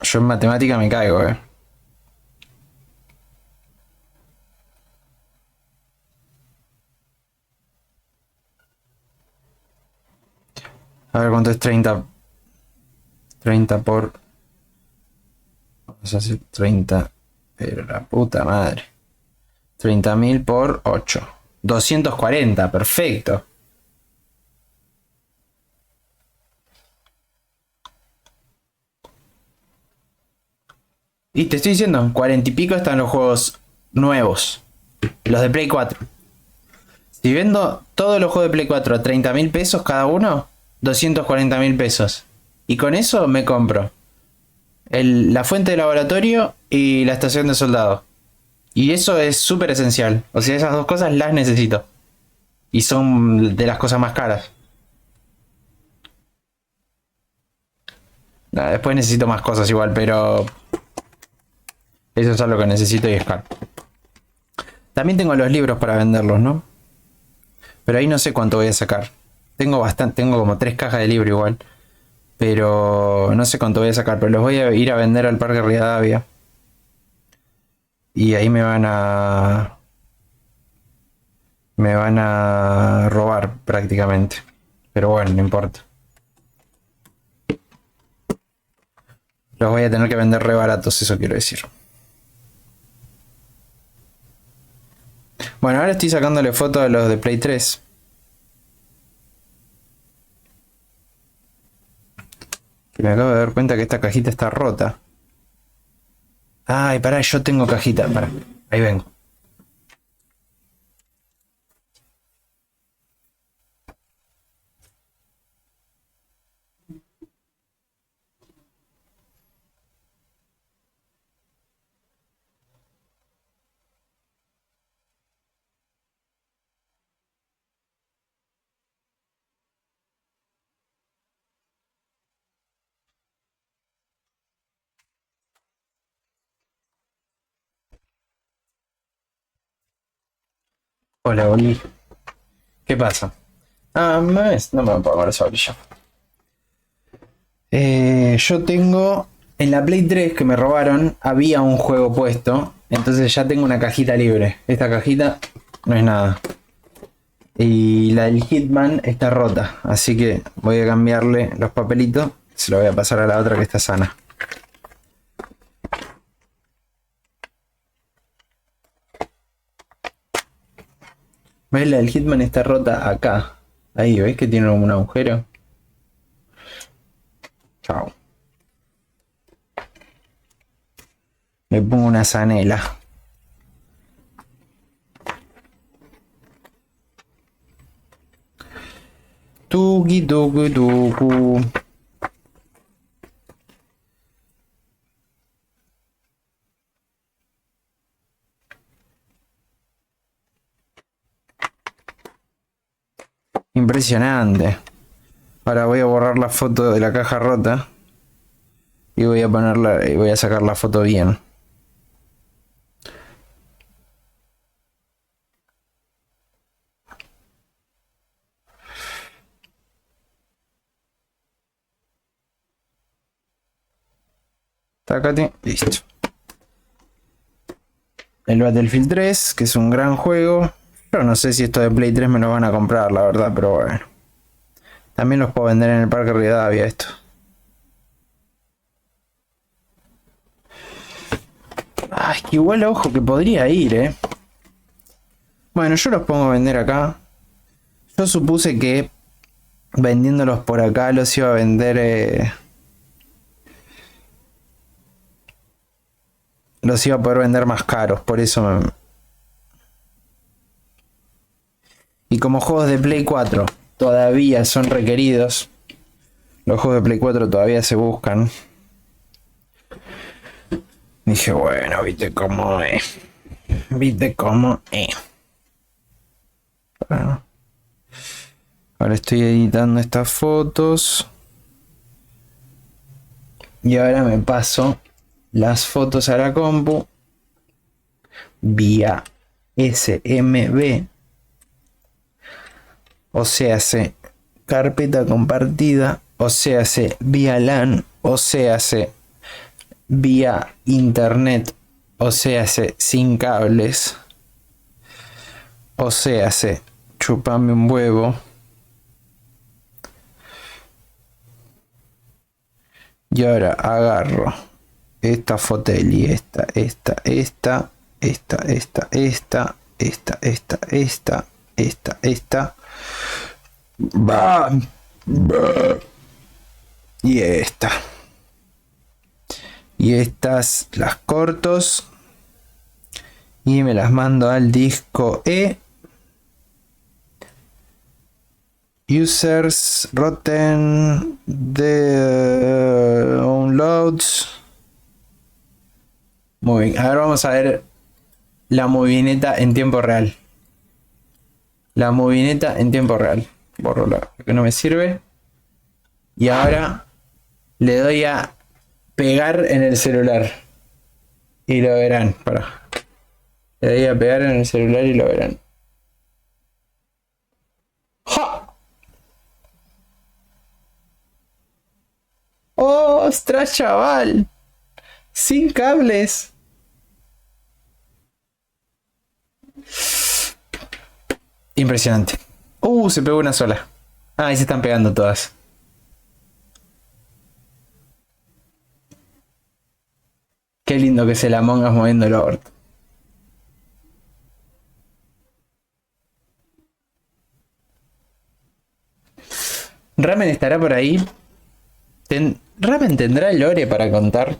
Yo en matemática me caigo, eh. A ver cuánto es 30. 30 por... Vamos a hacer 30. Pero la puta madre. 30.000 por 8. 240, perfecto. Y te estoy diciendo, 40 y pico están los juegos nuevos. Los de Play 4. Si vendo todos los juegos de Play 4 a 30.000 pesos cada uno, 240.000 pesos. Y con eso me compro la fuente de laboratorio y la estación de soldado. Y eso es súper esencial. O sea, esas dos cosas las necesito. Y son de las cosas más caras. Después necesito más cosas igual, pero eso es algo que necesito y es caro. También tengo los libros para venderlos, ¿no? Pero ahí no sé cuánto voy a sacar. Tengo bastante, tengo como 3 cajas de libro igual. Pero no sé cuánto voy a sacar, pero los voy a ir a vender al Parque Rivadavia. Y ahí me van a... Me van a robar prácticamente. Pero bueno, no importa. Los voy a tener que vender re baratos, eso quiero decir. Bueno, ahora estoy sacándole fotos a los de Play 3. Que me acabo de dar cuenta que esta cajita está rota. Ay, pará, yo tengo cajita, pará. Ahí vengo. Hola, Oli. ¿Qué pasa? Ah, no me puedo poner esa orilla. Yo tengo. En la Play 3 que me robaron, había un juego puesto. Entonces ya tengo una cajita libre. Esta cajita no es nada. Y la del Hitman está rota. Así que voy a cambiarle los papelitos. Se lo voy a pasar a la otra que está sana. ¿Ves? La del Hitman está rota acá. Ahí, ¿ves que tiene un agujero? Chao. Le pongo una zanela. Tuki tuku tuku. Impresionante. Ahora voy a borrar la foto de la caja rota. Y voy a ponerla. Y voy a sacar la foto bien. Tácate. Listo. El Battlefield 3, que es un gran juego. Yo no sé si esto de Play 3 me lo van a comprar, la verdad, pero bueno. También los puedo vender en el Parque Rivadavia esto. Ay, que igual ojo que podría ir, Bueno, yo los pongo a vender acá. Yo supuse que vendiéndolos por acá los iba a vender. Los iba a poder vender más caros, por eso me... Y como juegos de Play 4 todavía son requeridos, los juegos de Play 4 todavía se buscan. Dije, bueno, viste cómo es. Viste cómo es. Bueno. Ahora estoy editando estas fotos. Y ahora me paso las fotos a la compu vía SMB. O sea, carpeta compartida. O sea, vía LAN. O sea, vía internet. O sea, sin cables. O sea, chupame un huevo. Y ahora agarro esta fotel y esta. ¡Bam! ¡Bam! Y esta. Y estas las cortos. Y me las mando al disco E. Users, Rotten, downloads. Muy bien. Ahora vamos a ver la movineta en tiempo real. La movineta en tiempo real. Borro lo que no me sirve. Y ahora le doy a pegar en el celular. Y lo verán. Le doy a pegar en el celular y lo verán. ¡Ja! ¡Oh, ostras, chaval! Sin cables. Impresionante. Se pegó una sola. Ahí se están pegando todas. Qué lindo que se la mongas moviendo el orto. Ramen estará por ahí. Ramen tendrá lore para contar.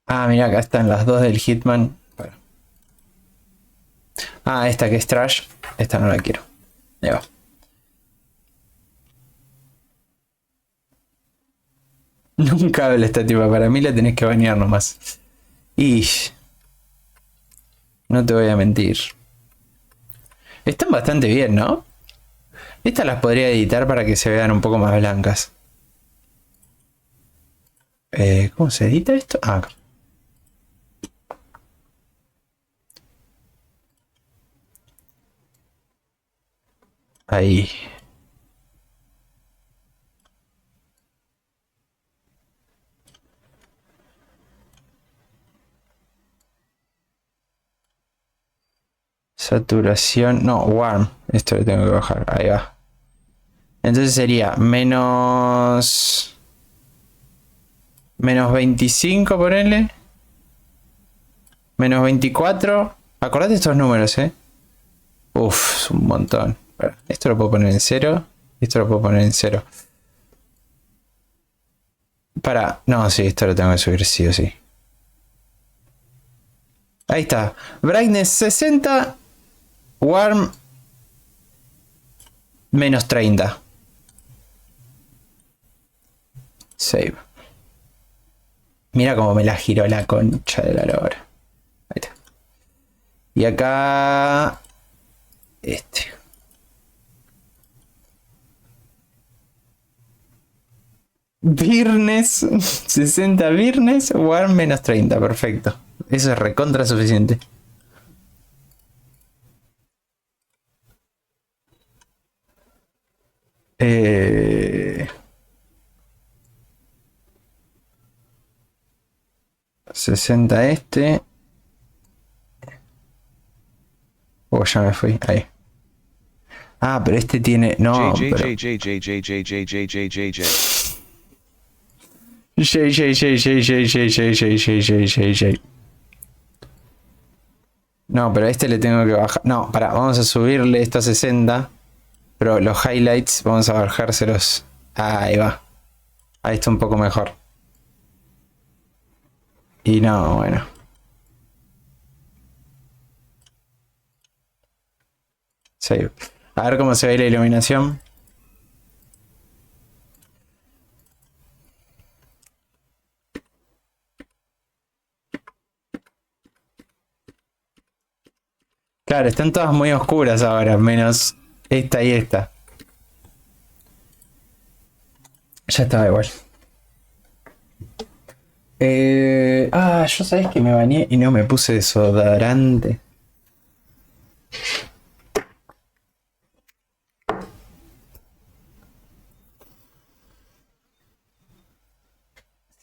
Ah, mira, acá están las dos del Hitman. Bueno. Ah, esta que es trash. Esta no la quiero. Ahí va. Nunca habla esta tipa. Para mí la tenés que bañar nomás. Y no te voy a mentir. Están bastante bien, ¿no? Estas las podría editar para que se vean un poco más blancas. ¿Cómo se edita esto? Ah, acá. Ahí. Saturación. No, warm. Esto lo tengo que bajar. Ahí va. Entonces sería menos 25, ponele. Menos 24. Acordate estos números, ¿eh? Uf, es un montón. Esto lo puedo poner en 0. Esto lo puedo poner en 0. No, sí, esto lo tengo que subir sí o sí. Ahí está. Brightness 60. Warm menos 30. Save. Mira cómo me la giró la concha de la lora. Ahí está. Y acá... Este. Viernes 60 viernes, warm menos 30, perfecto. Eso es recontra suficiente. Eh... 60 este. Oh, ya me fui. Ahí. Ah, pero este tiene. No, pero. No, pero a este le tengo que bajar. No, vamos a subirle esto a 60. Pero los highlights vamos a bajárselos. Ahí va. Ahí está un poco mejor. Y no, bueno. Save. A ver cómo se ve la iluminación. Claro, están todas muy oscuras ahora, menos esta y esta. Ya estaba igual. Yo sabés que me bañé y no me puse desodorante.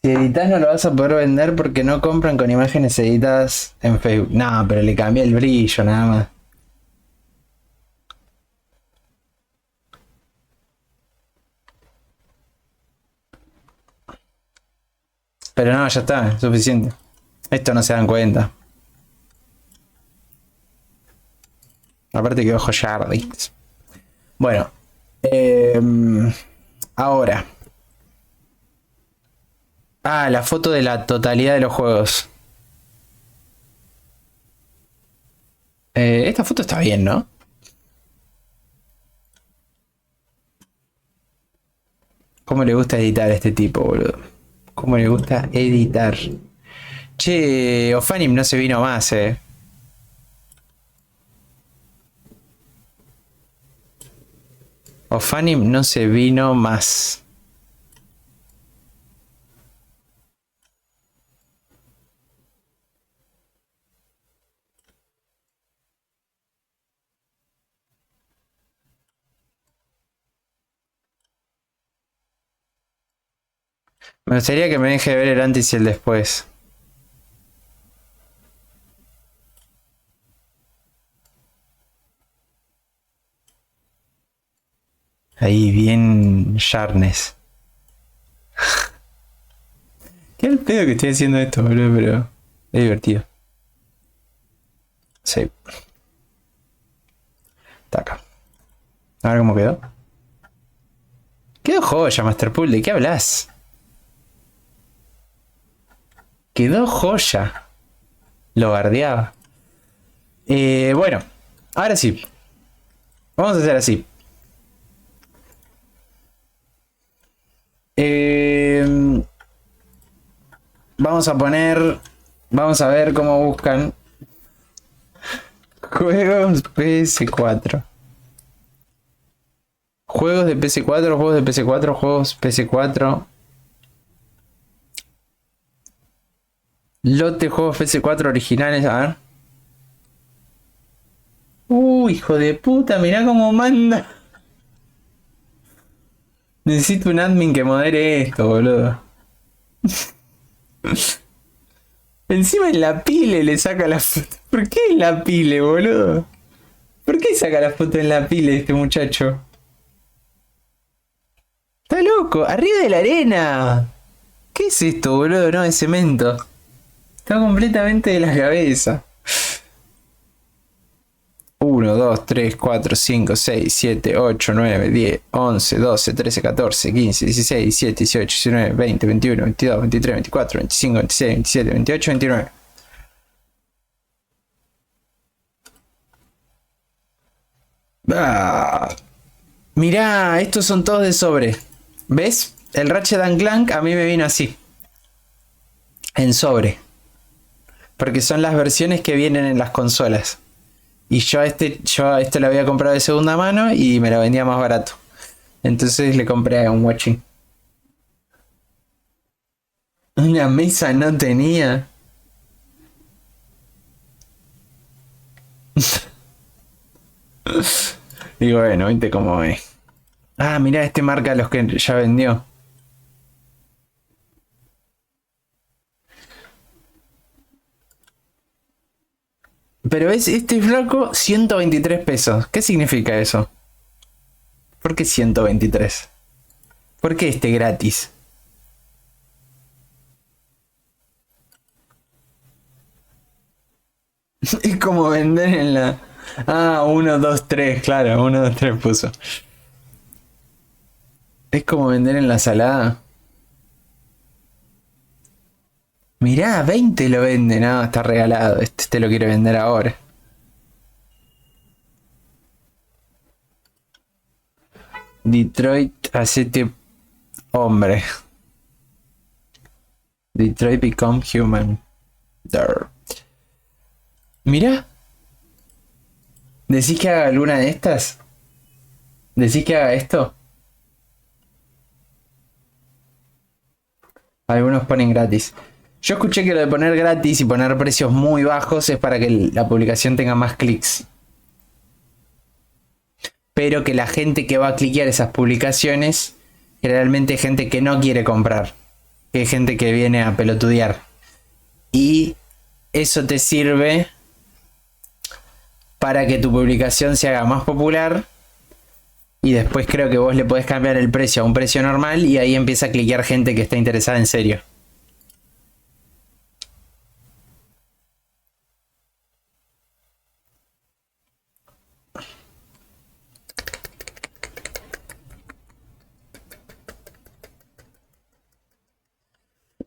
Si editas no lo vas a poder vender porque no compran con imágenes editadas en Facebook. No, pero le cambié el brillo nada más. Pero no, ya está, es suficiente. Esto no se dan cuenta. Aparte que ojo Jardins. Bueno. Ahora. Ah, la foto de la totalidad de los juegos. Esta foto está bien, ¿no? ¿Cómo le gusta editar a este tipo, boludo? ¿Cómo le gusta editar? Che, Ofanim no se vino más, eh. Ofanim no se vino más. Me gustaría que me deje ver el antes y el después. Ahí, bien sharpness. Qué al pedo que estoy haciendo esto, boludo, pero es divertido. Sí. Taca. A ver cómo quedó. Quedó joya, Masterpool. ¿De qué hablas? Quedó joya. Lo bardeaba. Bueno, ahora sí. Vamos a hacer así. Vamos a poner. Vamos a ver cómo buscan. Juegos PS4. Juegos de PS4, juegos de PS4, juegos PS4. Lote juegos PS4 originales, a ver. Hijo de puta, mirá cómo manda. Necesito un admin que modere esto, boludo. Encima en la pile le saca la foto. ¿Por qué en la pile, boludo? ¿Por qué saca la foto en la pile este muchacho? Está loco, arriba de la arena. ¿Qué es esto, boludo? No, es cemento. Está completamente de la cabeza. 1, 2, 3, 4, 5, 6, 7, 8, 9, 10, 11, 12, 13, 14, 15, 16, 17, 18, 19, 20, 21, 22, 23, 24, 25, 26, 27, 28, 29. Mirá, estos son todos de sobre. ¿Ves? El Ratchet & Clank a mí me vino así. En sobre. Porque son las versiones que vienen en las consolas. Y yo a este lo había comprado de segunda mano y me lo vendía más barato. Entonces le compré a un watching. Una mesa no tenía. Digo, bueno, viste cómo es. Ah, mirá, este marca los que ya vendió. Pero ves, este flaco, 123 pesos. ¿Qué significa eso? ¿Por qué 123? ¿Por qué este gratis? Es como vender en la... Ah, 1, 2, 3, claro, 1, 2, 3 puso. Es como vender en la salada. Mirá, 20 lo vende, no, está regalado. Este te lo quiere vender ahora. Detroit, hacete hombre. Detroit become human. Durr. Mirá. ¿Decís que haga alguna de estas? ¿Decís que haga esto? Algunos ponen gratis. Yo escuché que lo de poner gratis y poner precios muy bajos es para que la publicación tenga más clics. Pero que la gente que va a cliquear esas publicaciones, generalmente es gente que no quiere comprar. Que es gente que viene a pelotudear. Y eso te sirve para que tu publicación se haga más popular. Y después creo que vos le podés cambiar el precio a un precio normal y ahí empieza a cliquear gente que está interesada en serio.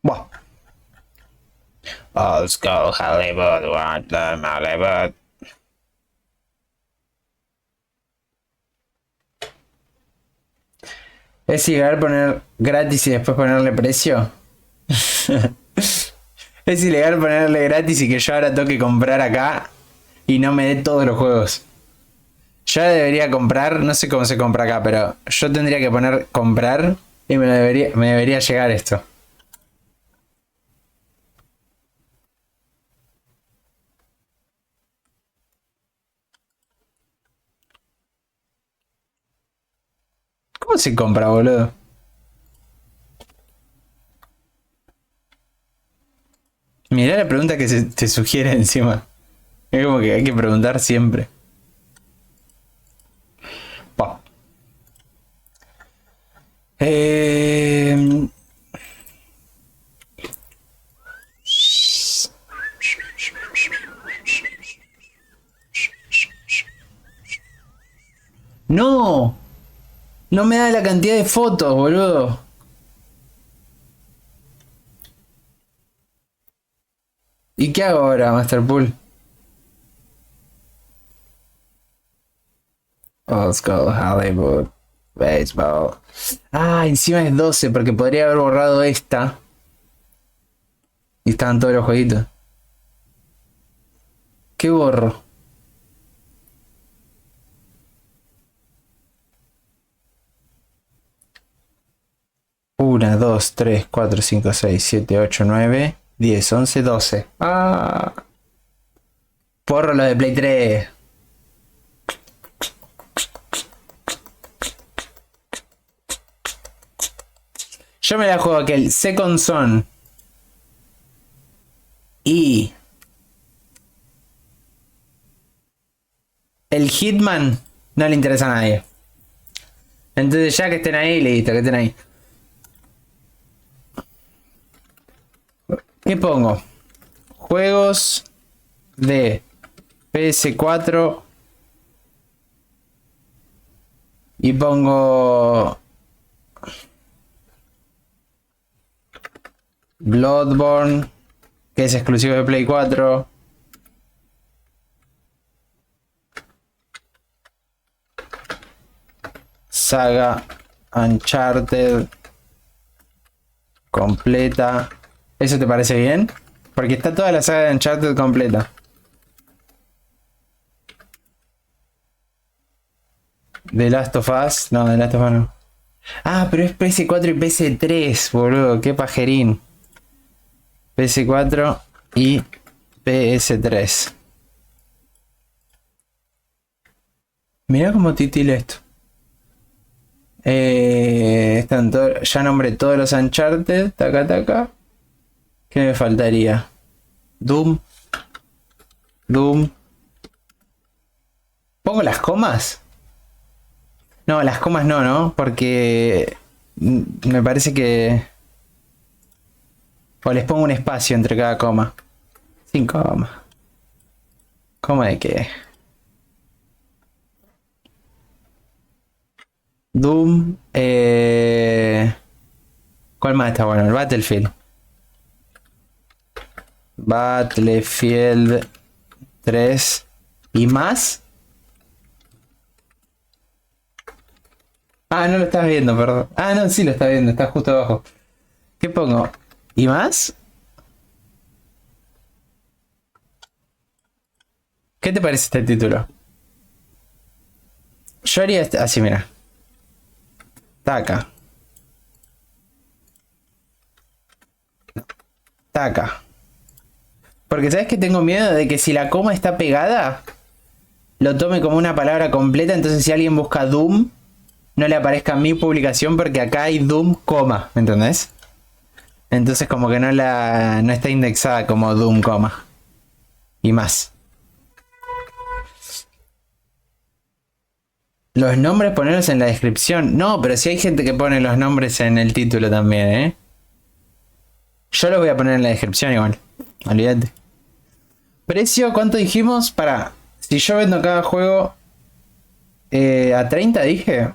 Buah. Oh, let's go Hollywood, what the Hollywood. ¿Es ilegal poner gratis y después ponerle precio? Es ilegal ponerle gratis y que yo ahora toque comprar acá y no me dé todos los juegos. Yo debería comprar, no sé cómo se compra acá, pero yo tendría que poner comprar y me debería llegar esto. ¿Cómo se compra, boludo? Mirá la pregunta que te sugiere encima. Es como que hay que preguntar siempre. Pa. No, no me da la cantidad de fotos, boludo. ¿Y qué hago ahora, Masterpool? Let's go Hollywood Baseball. Ah, encima es 12 porque podría haber borrado esta. Y estaban todos los jueguitos. ¿Qué borro? Una, 2, 3, 4, 5, 6, 7, 8, 9, 10, 11, 12. Ah. Porro lo de Play 3. Yo me la juego aquel Second Son. Y el Hitman no le interesa a nadie. Entonces ya que estén ahí, listo, que estén ahí. ¿Qué pongo? Juegos de PS4. Y pongo Bloodborne, que es exclusivo de Play 4. Saga Uncharted completa. ¿Eso te parece bien? Porque está toda la saga de Uncharted completa. The Last of Us. No, The Last of Us no. Ah, pero es PS4 y PS3, boludo. Qué pajerín. PS4 y PS3. Mirá cómo titila esto. Ya nombré todos los Uncharted. Taca, taca. ¿Qué me faltaría? Doom. Doom. ¿Pongo las comas? No, las comas no, ¿no? Porque me parece que... O les pongo un espacio entre cada coma. Sin coma. ¿Coma de qué? Doom. ¿Cuál más está bueno? El Battlefield. Battlefield 3 y más. Ah, no lo estás viendo, perdón. Ah, no, sí lo estás viendo, está justo abajo. ¿Qué pongo? ¿Y más? ¿Qué te parece este título? Yo haría así, mira. Taca. Taca. Porque sabes que tengo miedo de que si la coma está pegada, lo tome como una palabra completa. Entonces si alguien busca Doom, no le aparezca mi publicación porque acá hay Doom, coma, ¿me entendés? Entonces como que no está indexada como Doom, coma. Y más. Los nombres ponerlos en la descripción. No, pero si hay gente que pone los nombres en el título también, ¿eh? Yo los voy a poner en la descripción igual. Olvídate. Precio, ¿cuánto dijimos? Para, si yo vendo cada juego a 30 dije.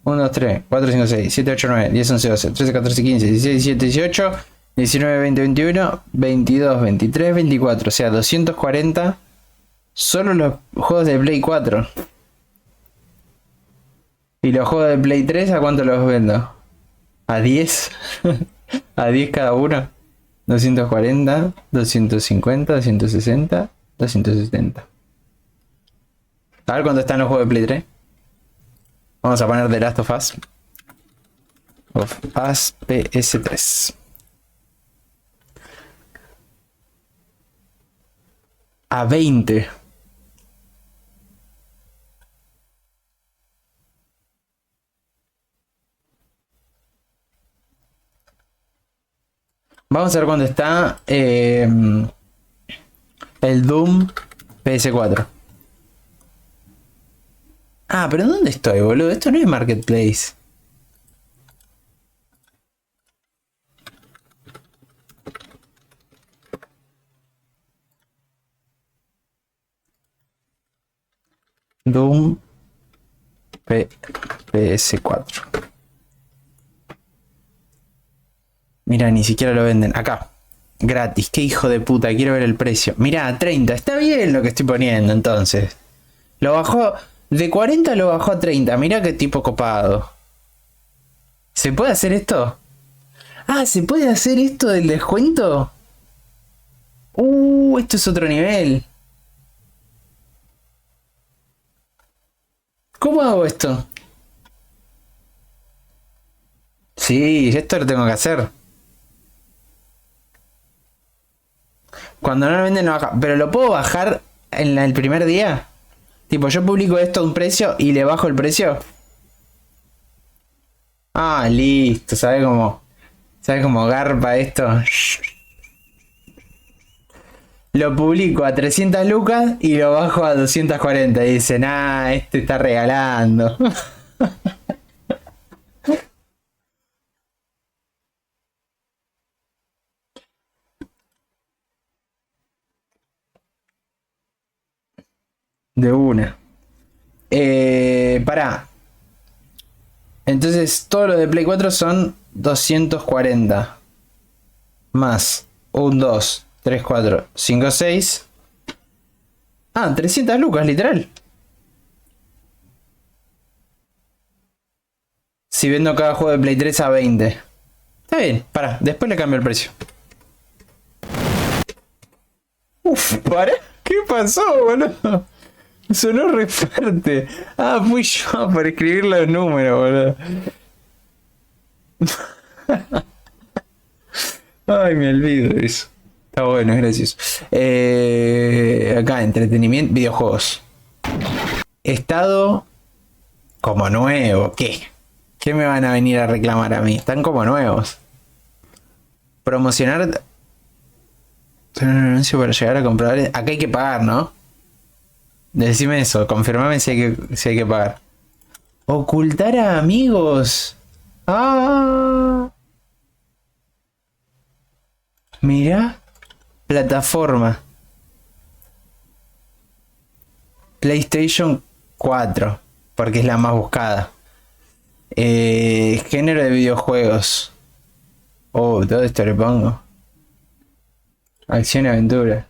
1, 2, 3, 4, 5, 6, 7, 8, 9, 10, 11, 12, 13, 14, 15, 16, 17, 18, 19, 20, 21, 22, 23, 24. O sea, 240 solo los juegos de Play 4. ¿Y los juegos de Play 3 a cuánto los vendo? ¿A 10? ¿A 10 cada uno? 240, 250, 260, 270. A ver cuánto están los juegos de Play 3. Vamos a poner The Last of Us. Of Us PS3. A 20. Vamos a ver cuándo está el Doom PS4. Ah, pero ¿dónde estoy, boludo? Esto no es Marketplace. Doom PS4. Mira, ni siquiera lo venden. Acá. Gratis. Qué hijo de puta. Quiero ver el precio. Mira, 30. Está bien lo que estoy poniendo entonces. Lo bajó. De 40 lo bajó a 30. Mira qué tipo copado. ¿Se puede hacer esto? Ah, ¿se puede hacer esto del descuento? Esto es otro nivel. ¿Cómo hago esto? Sí, esto lo tengo que hacer. Cuando no lo venden, no baja. Pero lo puedo bajar en el primer día. Tipo, yo publico esto a un precio y le bajo el precio. Ah, listo. ¿Sabe cómo? ¿Sabe cómo garpa esto? Lo publico a 300 lucas y lo bajo a 240. Y dicen, ah, este está regalando. De una. Pará. Entonces, todos los de Play 4 son 240. Más 1, 2, 3, 4, 5, 6. Ah, 300 lucas, literal. Si vendo cada juego de Play 3 a 20. Está bien, pará, después le cambio el precio. Uf, pará. ¿Qué pasó, boludo? Sonó re fuerte. Ah, fui yo por escribir los números, boludo. Ay, me olvido de eso. Está bueno, es gracioso. Acá, entretenimiento, videojuegos. Estado como nuevo. ¿Qué? ¿Qué me van a venir a reclamar a mí? Están como nuevos. Promocionar. Tener un anuncio para llegar a comprar. Acá hay que pagar, ¿no? Decime eso, confirmame si hay que pagar. Ocultar a amigos. Ah. Mira. Plataforma. PlayStation 4. Porque es la más buscada. Género de videojuegos. Oh, todo esto le pongo. Acción y aventura.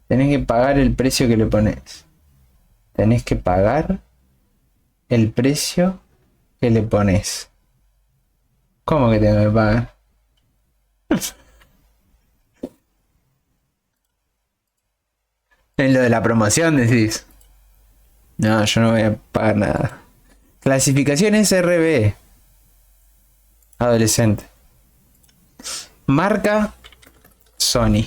Tenés que pagar el precio que le pones. Tenés que pagar el precio que le pones. ¿Cómo que tengo que pagar? En lo de la promoción decís. No, yo no voy a pagar nada. Clasificación SRB. Adolescente. Marca Sony.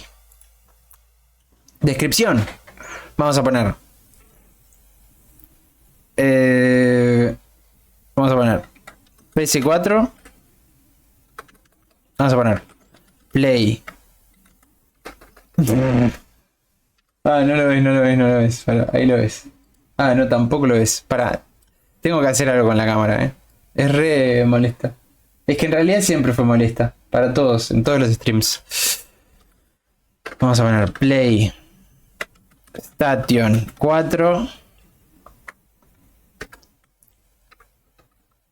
Descripción. Vamos a poner. Vamos a poner PS4. Vamos a poner Play. Ah, no lo ves, no lo ves, no lo ves. Para, ahí lo ves. Ah, no, tampoco lo ves. Para. Tengo que hacer algo con la cámara, Es re molesta. Es que en realidad siempre fue molesta. Para todos, en todos los streams. Vamos a poner Play Station 4.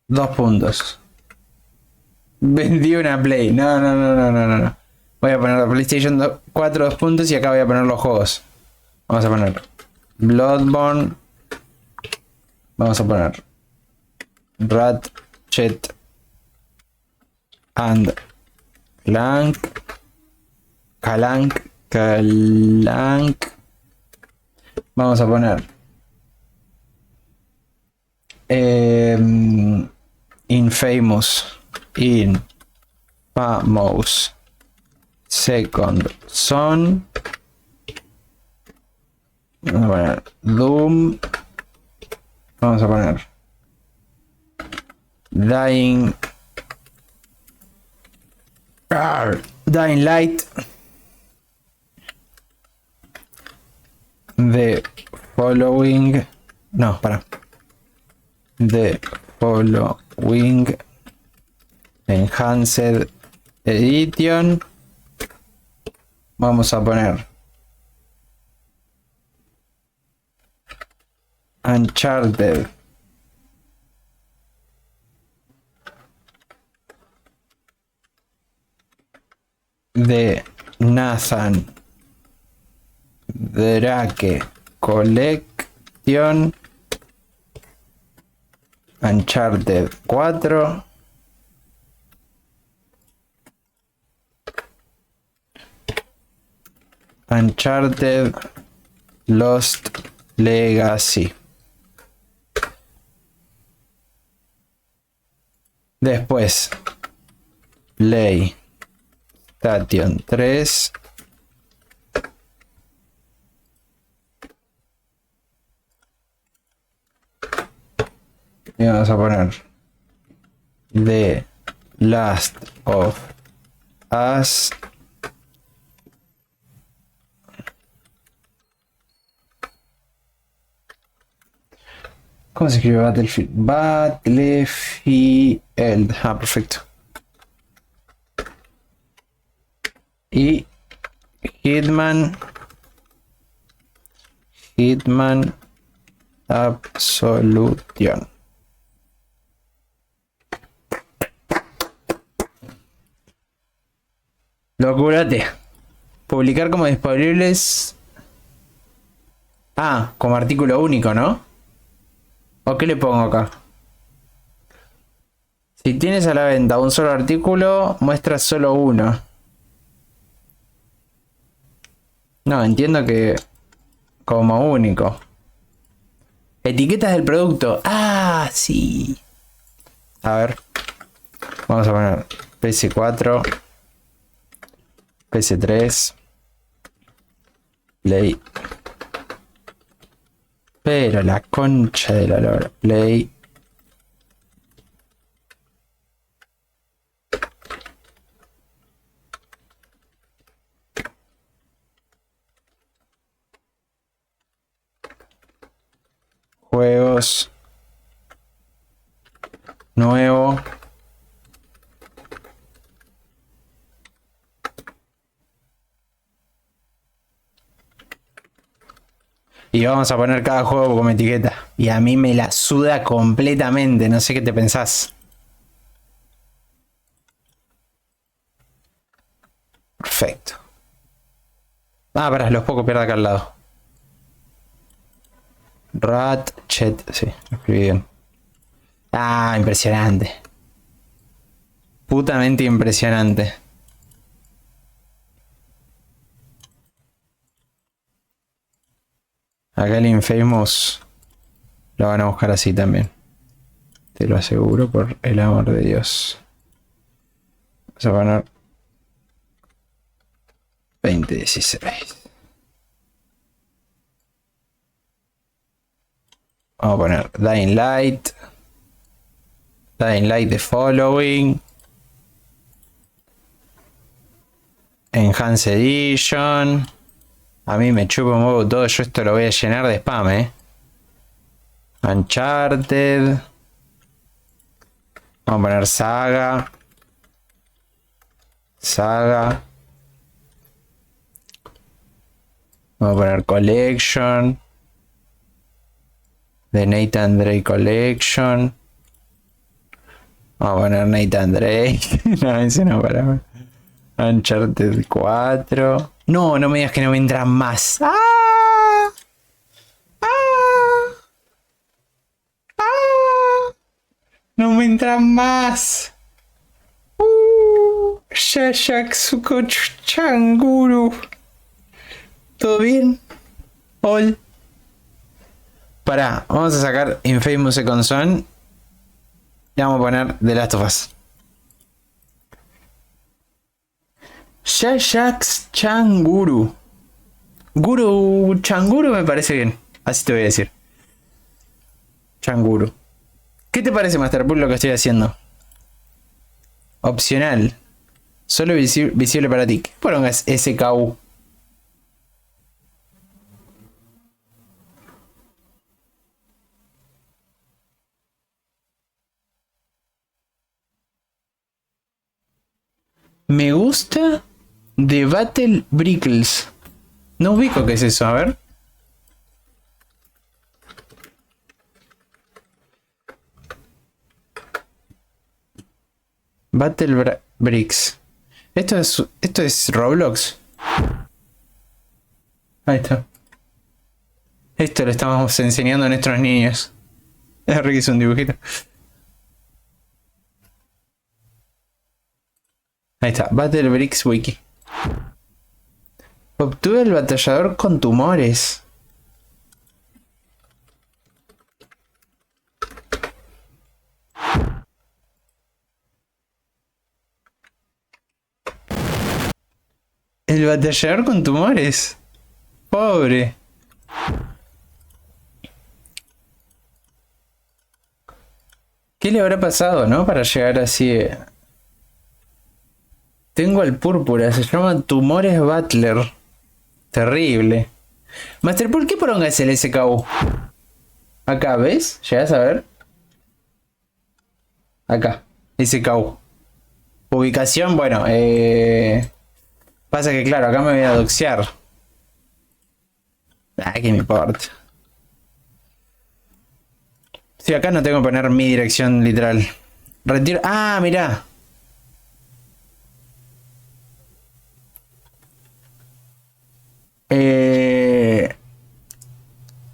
2 puntos. Vendí una Play. No, no, no, no, no, no. Voy a poner la PlayStation 4 2 puntos y acá voy a poner los juegos. Vamos a poner Bloodborne. Vamos a poner Ratchet and Clank. Clank. Vamos a poner Infamous Second Son. Vamos a poner Doom. Vamos a poner Dying Light. The following. No, para. The following Enhanced Edition. Vamos a poner Uncharted de Nathan Drake Collection Uncharted 4 Uncharted Lost Legacy. Después PlayStation 3 y vamos a poner The Last of Us ¿cómo se escribe Battlefield? Battlefield. Ah, perfecto. Y Hitman Absolution. Locurate. Publicar como disponibles. Ah, como artículo único, ¿no? ¿O qué le pongo acá? Si tienes a la venta un solo artículo, muestra solo uno. No, entiendo que como único. Etiquetas del producto. Ah, sí. A ver. Vamos a poner PS4, PS3, Play. Pero la concha de la lora. Play. Juegos. Nuevo. Y vamos a poner cada juego como etiqueta. Y a mí me la suda completamente. No sé qué te pensás. Perfecto. Ah, pará, los puedo copiar de acá al lado. Ratchet, sí, lo escribí bien. Ah, impresionante. Putamente impresionante. Acá el Infamous lo van a buscar así también. Te lo aseguro por el amor de Dios. Vamos a poner 2016. Vamos a poner Dying Light. Dying Light The Following. Enhanced Edition. A mí me chupa un huevo todo. Yo esto lo voy a llenar de spam, Uncharted. Vamos a poner Saga. Vamos a poner Collection. The Nathan Drake Collection. Vamos a poner Nathan Drake. No, ese no para mí. Uncharted 4. No, no me digas que no me entran más. ¡Ah! ¡Ah! ¡Ah! No me entran más. Shashaksuko Changuru. ¿Todo bien? Ol. Pará, vamos a sacar Infamous Second Son. Y vamos a poner The Last of Us. Shashax Changuru. Guru Changuru me parece bien. Así te voy a decir. Changuru. ¿Qué te parece, Masterpool, lo que estoy haciendo? Opcional. Solo visible para ti. ¿Qué pongas SKU? Me gusta de Battle Brickles. No ubico qué es eso, a ver. Battle Bricks. Esto es Roblox. Ahí está. Esto lo estamos enseñando a nuestros niños. Es re que es un dibujito. Ahí está, Battle Bricks Wiki. Obtuve el batallador con tumores. El batallador con tumores. Pobre. ¿Qué le habrá pasado, no? Para llegar así. Tengo el púrpura, se llama Tumores Butler. Terrible. Master, ¿por qué poronga es el SKU? Acá, ¿ves? ¿Llegas a ver? Acá, SKU. Ubicación, bueno, pasa que claro, acá me voy a doxear. Ah, que me importa. Sí, acá no tengo que poner mi dirección literal. Retiro. Ah, mirá.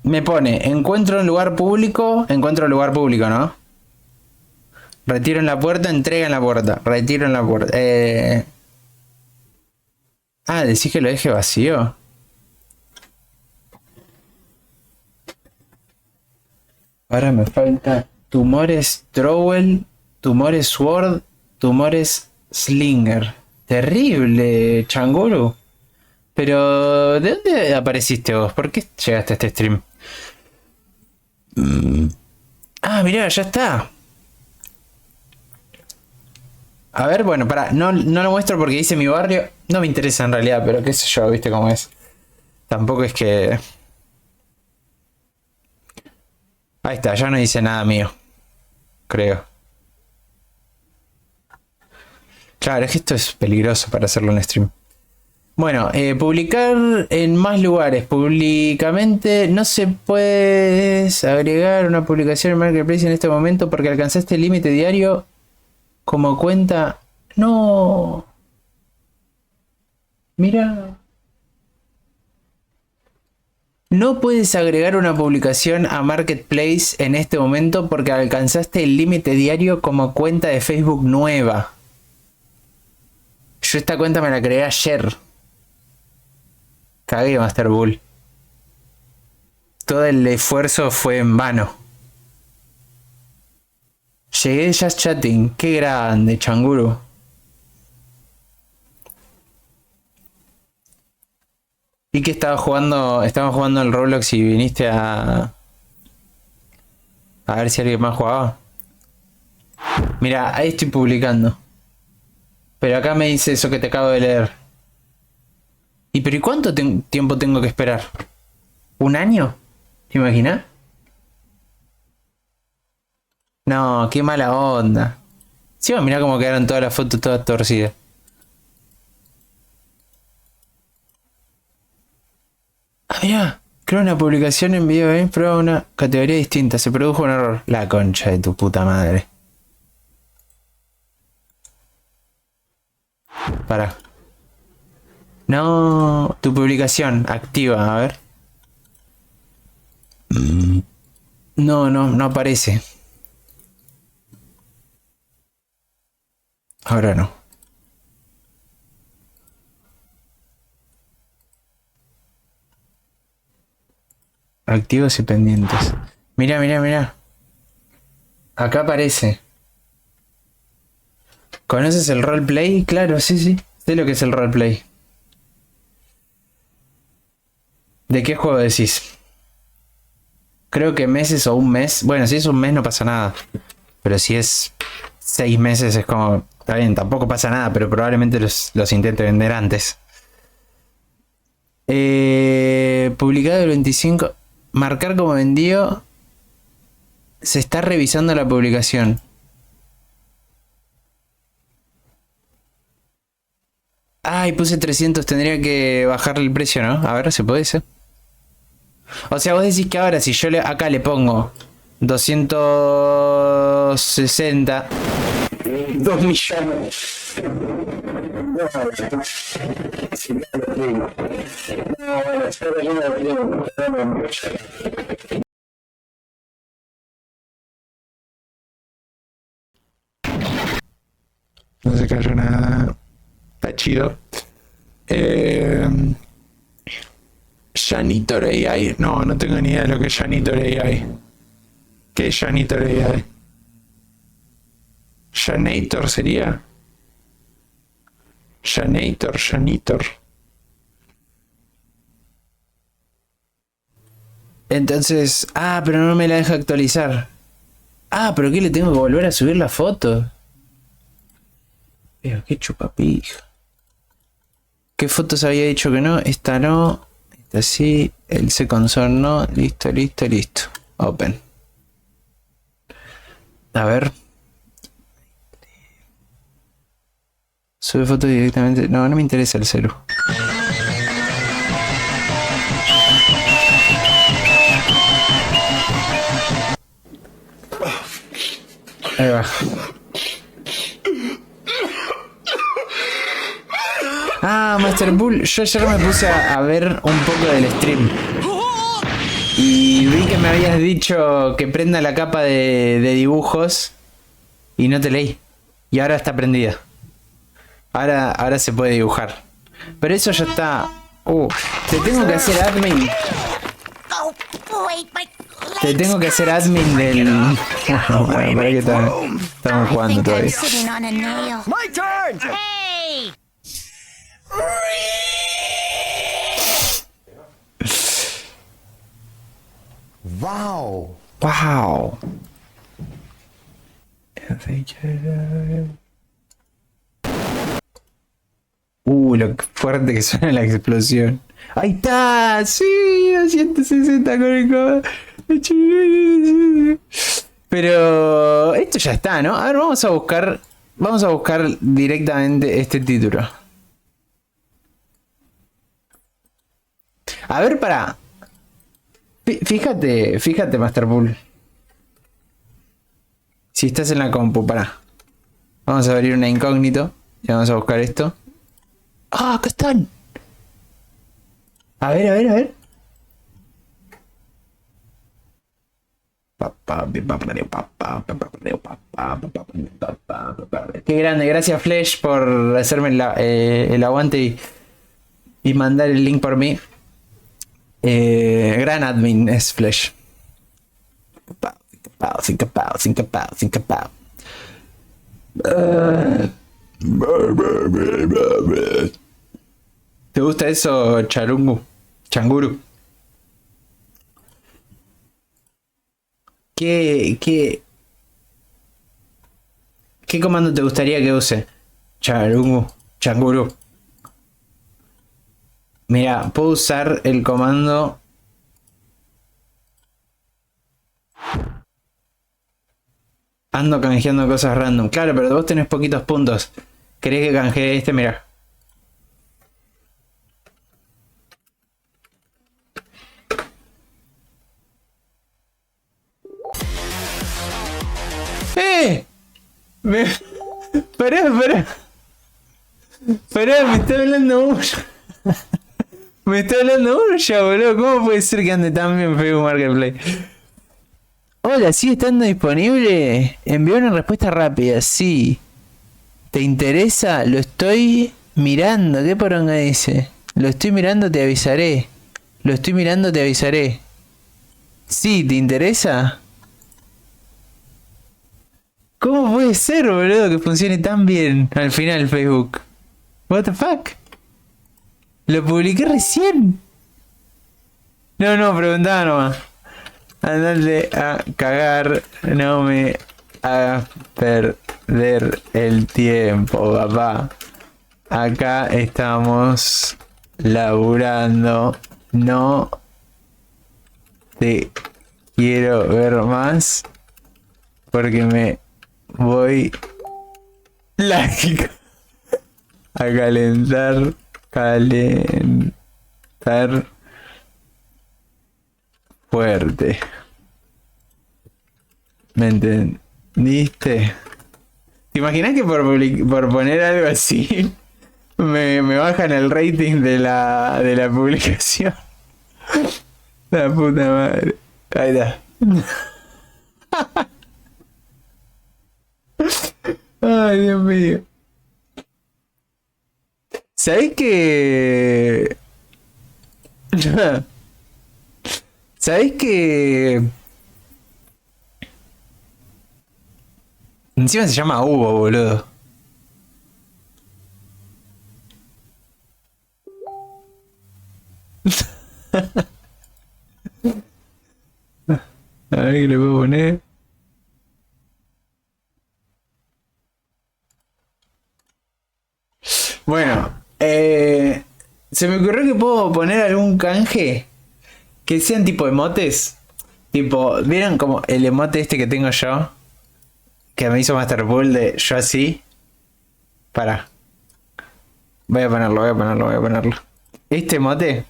Me pone, encuentro un lugar público, ¿no? Retiro en la puerta, entrega en la puerta. Retiro en la puerta. Ah, decís que lo deje vacío. Ahora me falta tumores Trowel, tumores Sword, tumores Slinger. Terrible, Changuru. Pero, ¿de dónde apareciste vos? ¿Por qué llegaste a este stream? Ah, mirá, ya está. A ver, bueno, pará, no lo muestro porque dice mi barrio. No me interesa en realidad, pero qué sé yo, viste cómo es. Tampoco es que... Ahí está, ya no dice nada mío. Creo. Claro, es que esto es peligroso para hacerlo en stream. Bueno, publicar en más lugares. Públicamente no se puede agregar una publicación en Marketplace en este momento porque alcanzaste el límite diario como cuenta. No. Mira. No puedes agregar una publicación a Marketplace en este momento porque alcanzaste el límite diario como cuenta de Facebook nueva. Yo esta cuenta me la creé ayer. Cagué, Master Bull. Todo el esfuerzo fue en vano. Llegué Just Chatting. Qué grande, Changuru. Y que estaba jugando el Roblox y viniste a ver si alguien más jugaba. Mira, ahí estoy publicando. Pero acá me dice eso que te acabo de leer. ¿Y cuánto tiempo tengo que esperar? ¿Un año? ¿Te imaginas? No, qué mala onda. Sí, mirá cómo quedaron todas las fotos todas torcidas. Ah, mirá. Creo una publicación en video game, prueba una categoría distinta. Se produjo un error. La concha de tu puta madre. Para. No, tu publicación activa, a ver. No aparece. Ahora no. Activos y pendientes. Mira. Acá aparece. ¿Conoces el roleplay? Claro, sí. Sé lo que es el roleplay. ¿De qué juego decís? Creo que meses o un mes. Bueno, si es un mes no pasa nada. Pero si es 6 meses es como... Está bien, tampoco pasa nada, pero probablemente los intente vender antes. Publicado el 25... Marcar como vendido. Se está revisando la publicación. Ay, puse 300, tendría que bajarle el precio, ¿no? A ver, ¿se puede ser? O sea, vos decís que ahora si yo acá le pongo 260... 2 millones. No se cayó nada. Está chido. Janitor AI. No, no tengo ni idea de lo que es Janitor AI. ¿Qué es Janitor AI? Janitor sería. Janitor. Entonces. Ah, pero no me la deja actualizar. Ah, pero ¿qué le tengo que volver a subir la foto? Pero qué chupapija. ¿Qué fotos había dicho que no? Esta no. Esta sí. El Seconsor no. Listo. Open. A ver. Sube fotos directamente. No, no me interesa el celu. Ahí va. Ah, Master Bull, yo ayer me puse a ver un poco del stream. Y vi que me habías dicho que prenda la capa de dibujos. Y no te leí. Y ahora está prendida. Ahora se puede dibujar. Pero eso ya está. Te tengo que hacer admin. Te tengo que hacer admin del. Bueno, para que estamos jugando todavía. Wow. Lo fuerte que suena la explosión. Ahí está, sí, 160 con el codo. Pero esto ya está, ¿no? A ver, vamos a buscar directamente este título. A ver, para. Fíjate, Master Bull. Si estás en la compu, para. Vamos a abrir una incógnito y vamos a buscar esto. ¡Ah, acá están! A ver. Qué grande, gracias Flash por hacerme el aguante y mandar el link por mí. Gran admin es Flash. Think about. ¿Te gusta eso, Changuru? ¿Qué comando te gustaría que use? Changuru. Mira, puedo usar el comando. Ando canjeando cosas random. Claro, pero vos tenés poquitos puntos. ¿Querés que canjee este? Mira. Pará, me está hablando uno. Me está hablando uno ya, boludo. ¿Cómo puede ser que ande tan bien Facebook Marketplace? Hola, ¿sigue estando disponible? Envió una respuesta rápida, sí. ¿Te interesa? Lo estoy mirando. ¿Qué poronga dice? Lo estoy mirando, te avisaré. Sí, ¿te interesa? ¿Cómo puede ser, boludo, que funcione tan bien al final Facebook? What the fuck? Lo publiqué recién. No, preguntaba nomás. Andate a cagar, no me hagas perder el tiempo, papá. Acá estamos laburando. No te quiero ver más porque me voy a calentar fuerte. ¿Me entendiste? ¿Te imaginas que por poner algo así me bajan el rating de la publicación. La puta madre. Ahí está. Ay, Dios mío. ¿Sabés que... ¿Sabés que... Encima se llama Hugo, boludo. A ver qué le puedo poner. Bueno, se me ocurrió que puedo poner algún canje que sean tipo emotes. Tipo, ¿vieron como el emote este que tengo yo? Que me hizo Master Pool de yo así. Para. Voy a ponerlo, voy a ponerlo, voy a ponerlo. Este emote.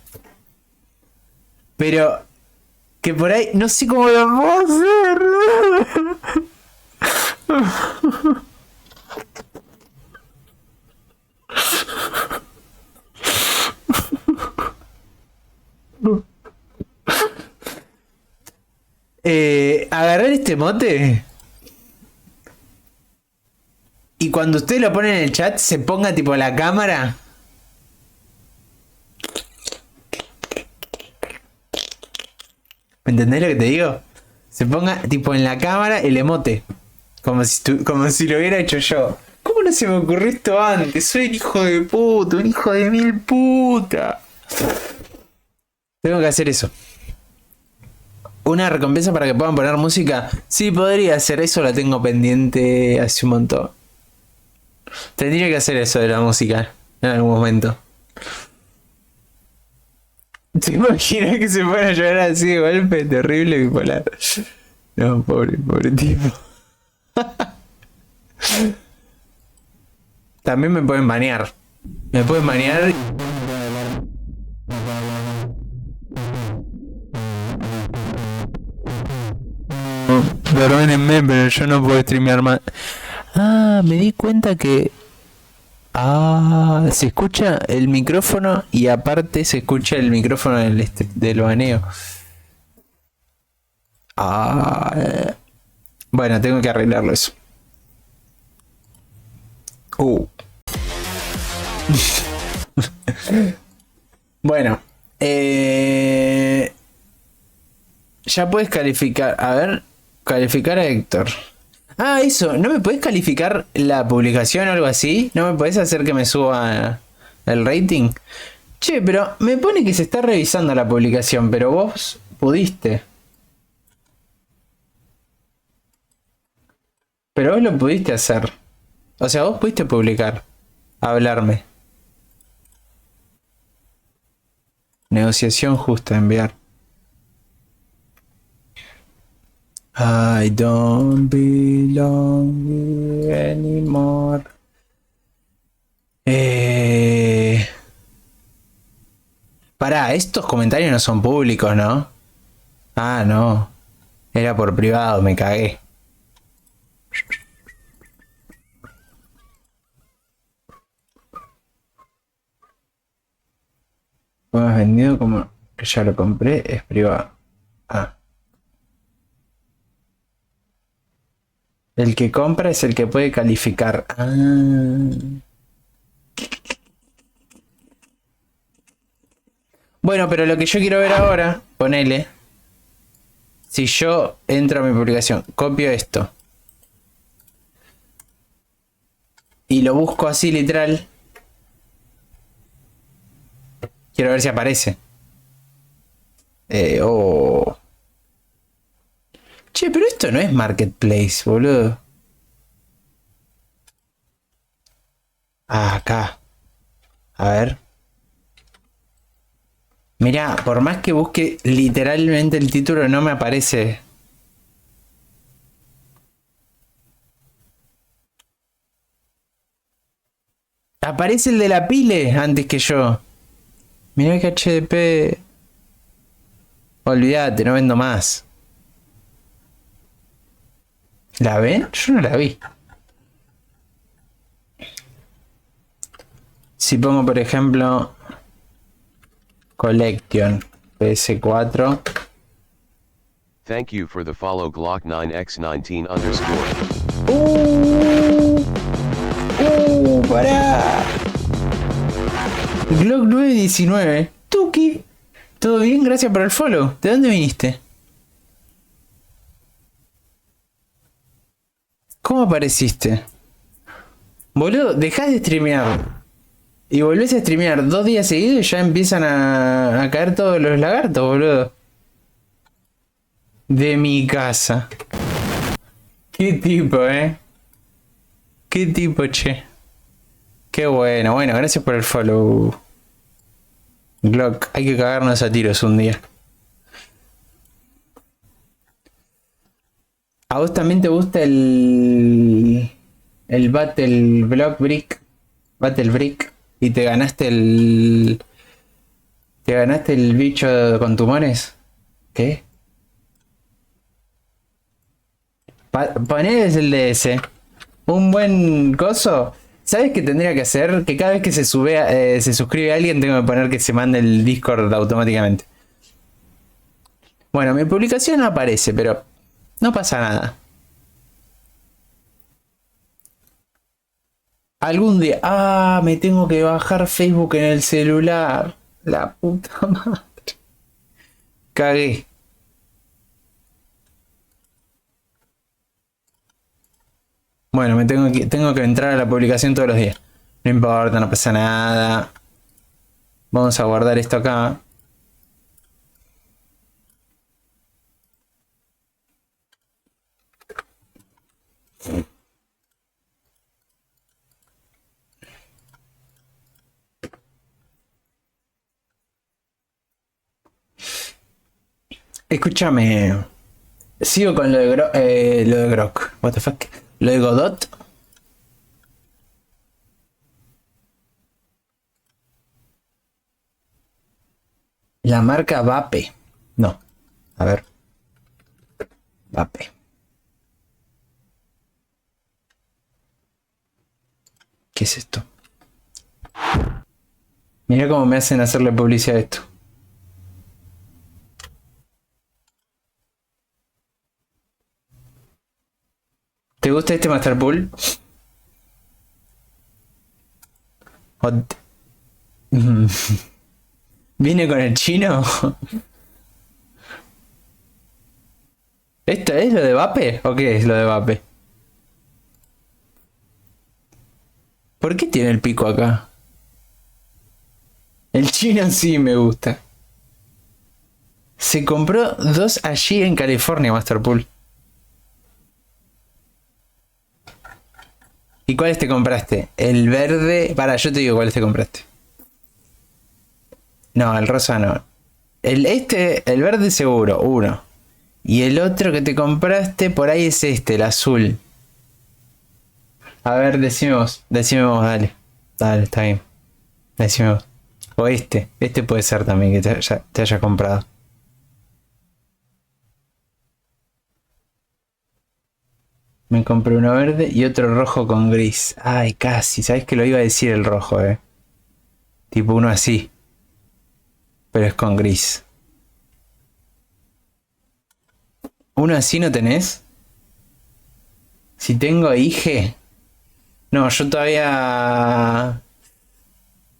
Pero que por ahí no sé cómo lo puedo hacer. Agarrar este mote y cuando usted lo pone en el chat se ponga tipo la cámara. ¿Me entendés lo que te digo? Se ponga tipo en la cámara el emote. Como si lo hubiera hecho yo. ¿Cómo no se me ocurrió esto antes? Soy un hijo de puta, un hijo de mil puta. Tengo que hacer eso. ¿Una recompensa para que puedan poner música? Sí, podría hacer eso, la tengo pendiente hace un montón. Tendría que hacer eso de la música en algún momento. ¿Te imaginas que se fuera a llorar así de golpe? Terrible bipolar. No, pobre, pobre tipo. También me pueden banear. Me pueden banear. Perdónenme, pero yo no puedo streamear más. Ah, me di cuenta que... Ah, se escucha el micrófono y aparte se escucha el micrófono del baneo. Ah, bueno, tengo que arreglarlo eso. Bueno, ya puedes calificar. A ver, calificar a Héctor. Ah, eso, ¿no me podés calificar la publicación o algo así? ¿No me podés hacer que me suba el rating? Che, pero me pone que se está revisando la publicación, pero vos pudiste. Pero vos lo pudiste hacer. O sea, vos pudiste publicar. Hablarme. Negociación justa, enviar. I don't belong here anymore. Pará, estos comentarios no son públicos, ¿no? Ah, no. Era por privado, me cagué. Lo has vendido como que ya lo compré, es privado. Ah. El que compra es el que puede calificar. Ah. Bueno, pero lo que yo quiero ver ahora, ponele. Si yo entro a mi publicación, copio esto. Y lo busco así literal. Quiero ver si aparece. Oh. Che, pero esto no es Marketplace, boludo. Ah, acá. A ver. Mira, por más que busque literalmente el título, no me aparece. Aparece el de la pile antes que yo. Mirá que HDP. Olvídate, no vendo más. ¿La ven? Yo no la vi. Si pongo, por ejemplo, Collection PS4. Thank you for the follow Glock 9x19 underscore. Pará. Glock 919. Tuki. ¿Todo bien? Gracias por el follow. ¿De dónde viniste? ¿Cómo apareciste? Boludo, dejás de streamear. Y volvés a streamear 2 días seguidos y ya empiezan a caer todos los lagartos, boludo. De mi casa. Qué tipo, Qué tipo, che. Qué bueno, bueno, gracias por el follow. Glock, hay que cagarnos a tiros un día. ¿A vos también te gusta el Battle Block Brick? Battle Brick. Y te ganaste el... ¿Te ganaste el bicho con tumones? ¿Qué? Poné el DS. Un buen coso. ¿Sabes qué tendría que hacer? Que cada vez que se suscribe a alguien tengo que poner que se mande el Discord automáticamente. Bueno, mi publicación no aparece, pero no pasa nada. Algún día... Ah, me tengo que bajar Facebook en el celular. La puta madre. Cagué. Bueno, tengo que entrar a la publicación todos los días. No importa, no pasa nada. Vamos a guardar esto acá. Escúchame. Sigo con lo de Grok. What the fuck. Lo de Godot. La marca Vape. No. A ver. Vape. ¿Qué es esto? Mira cómo me hacen hacerle publicidad a esto. ¿Te gusta este Master Pool? ¿Viene con el chino? ¿Esto es lo de Vape? ¿O qué es lo de Vape? ¿Por qué tiene el pico acá? El chino sí me gusta. Se compró 2 allí en California, Masterpool. ¿Y cuáles te compraste? El verde... Para, yo te digo cuáles te compraste. No, el rosa no. El verde seguro, uno. Y el otro que te compraste por ahí es este, el azul. A ver, decime vos, dale. Dale, está bien. Decime vos. O este puede ser también que te haya comprado. Me compré uno verde y otro rojo con gris. Ay, casi, sabes que lo iba a decir el rojo, Tipo uno así. Pero es con gris. ¿Uno así no tenés? Si tengo IG. No, yo todavía...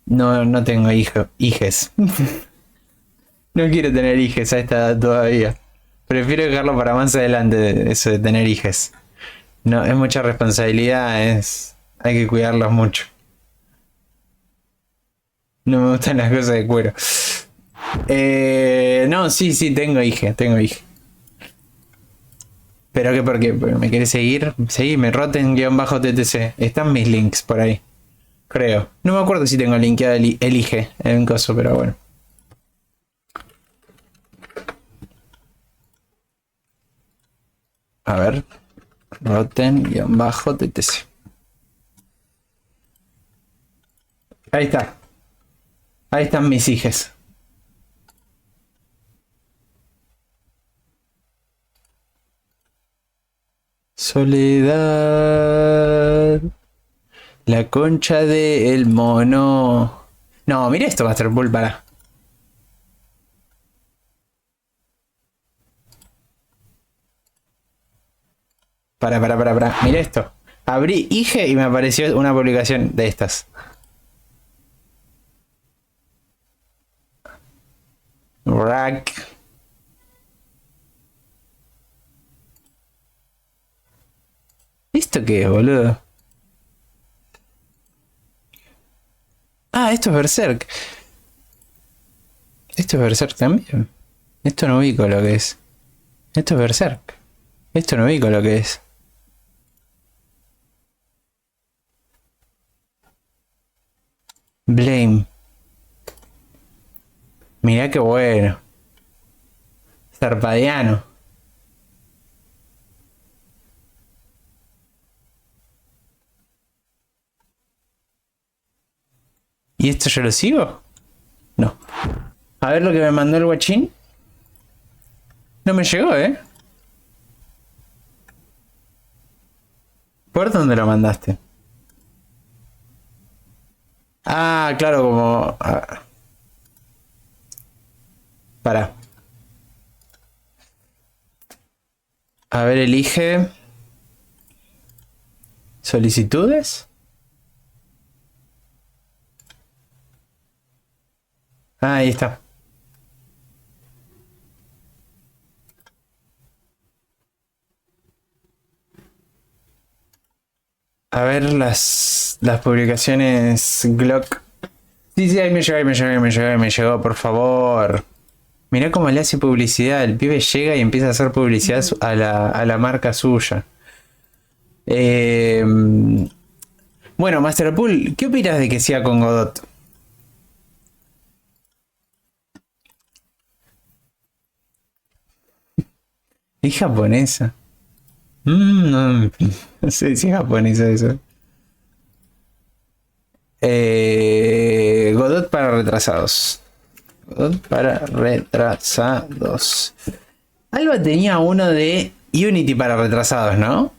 No tengo hijes. No quiero tener hijes a esta edad todavía. Prefiero dejarlo para más adelante, eso de tener hijes. No, es mucha responsabilidad, hay que cuidarlos mucho. No me gustan las cosas de cuero. No, sí, tengo hija. ¿Pero qué? ¿Por qué? ¿Me querés seguir? Seguime, roten-ttc. Están mis links por ahí. Creo. No me acuerdo si tengo linkeado el IG en un caso, pero bueno. A ver. Roten-ttc. Ahí está. Ahí están mis hijes. Soledad. La concha de el mono. No, mira esto, Master Bull, para. Para. Mira esto. Abrí IGE y me apareció una publicación de estas. Rack. ¿Esto qué es, boludo? Ah, esto es Berserk. Esto es Berserk también. Esto no ubico lo que es. Esto es Berserk. Esto no ubico lo que es. Blame. Mirá qué bueno. Zarpadiano. ¿Y esto yo lo sigo? No. A ver lo que me mandó el guachín. No me llegó, ¿eh? ¿Por dónde lo mandaste? Ah, claro, como... Para. A ver, elige... ¿Solicitudes? Ah, ahí está. A ver las publicaciones Glock. Sí, ahí me llegó, por favor. Mirá cómo le hace publicidad. El pibe llega y empieza a hacer publicidad a la marca suya. Bueno, Master Pool, ¿qué opinas de que sea con Godot? Es japonesa. No sé si es japonesa eso. Godot para retrasados. Godot para retrasados. Alba tenía uno de Unity para retrasados, ¿no?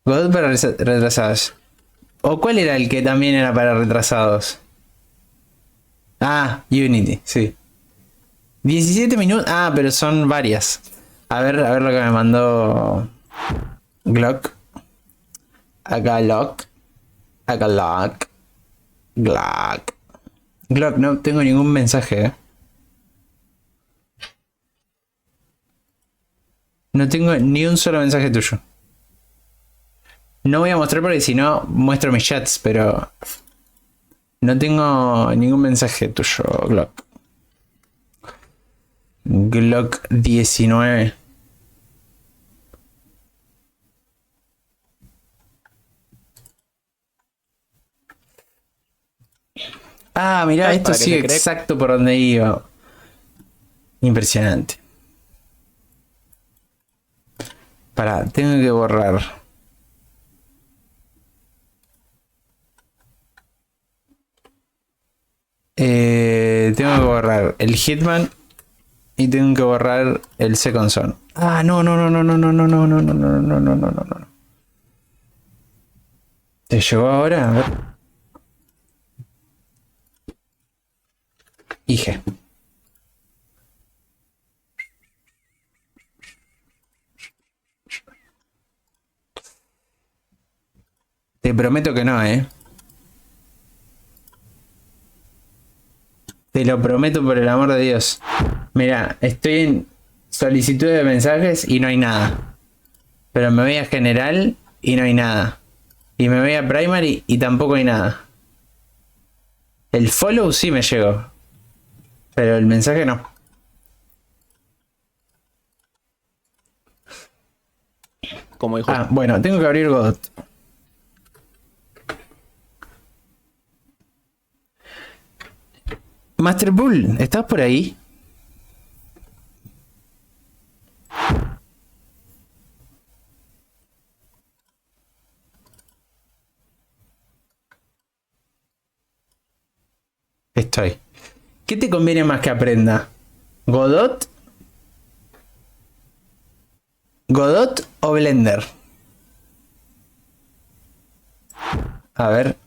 Godot para retrasados. ¿O cuál era el que también era para retrasados? Ah, Unity, sí. 17 minutos. Ah, pero son varias. A ver lo que me mandó Glock. Acá Lock. Acá Lock. Glock. Glock, no tengo ningún mensaje, ¿eh? No tengo ni un solo mensaje tuyo. No voy a mostrar porque si no muestro mis chats, pero no tengo ningún mensaje tuyo, Glock. Glock 19. Ah, mirá, esto sigue exacto por donde iba. Impresionante. Pará, tengo que borrar. Tengo que borrar el Hitman y tengo que borrar el Second Son. Ah, no. ¿Te llegó ahora? A ver. Ige. Te prometo que no, ¿eh? Te lo prometo por el amor de Dios. Mira, estoy en solicitud de mensajes y no hay nada. Pero me voy a general y no hay nada. Y me voy a primary y tampoco hay nada. El follow sí me llegó. Pero el mensaje no. Como dijo. Ah, bueno, tengo que abrir Godot. Master Bull, ¿estás por ahí? Estoy. ¿Qué te conviene más que aprenda? ¿Godot ¿Godot o Blender? A ver.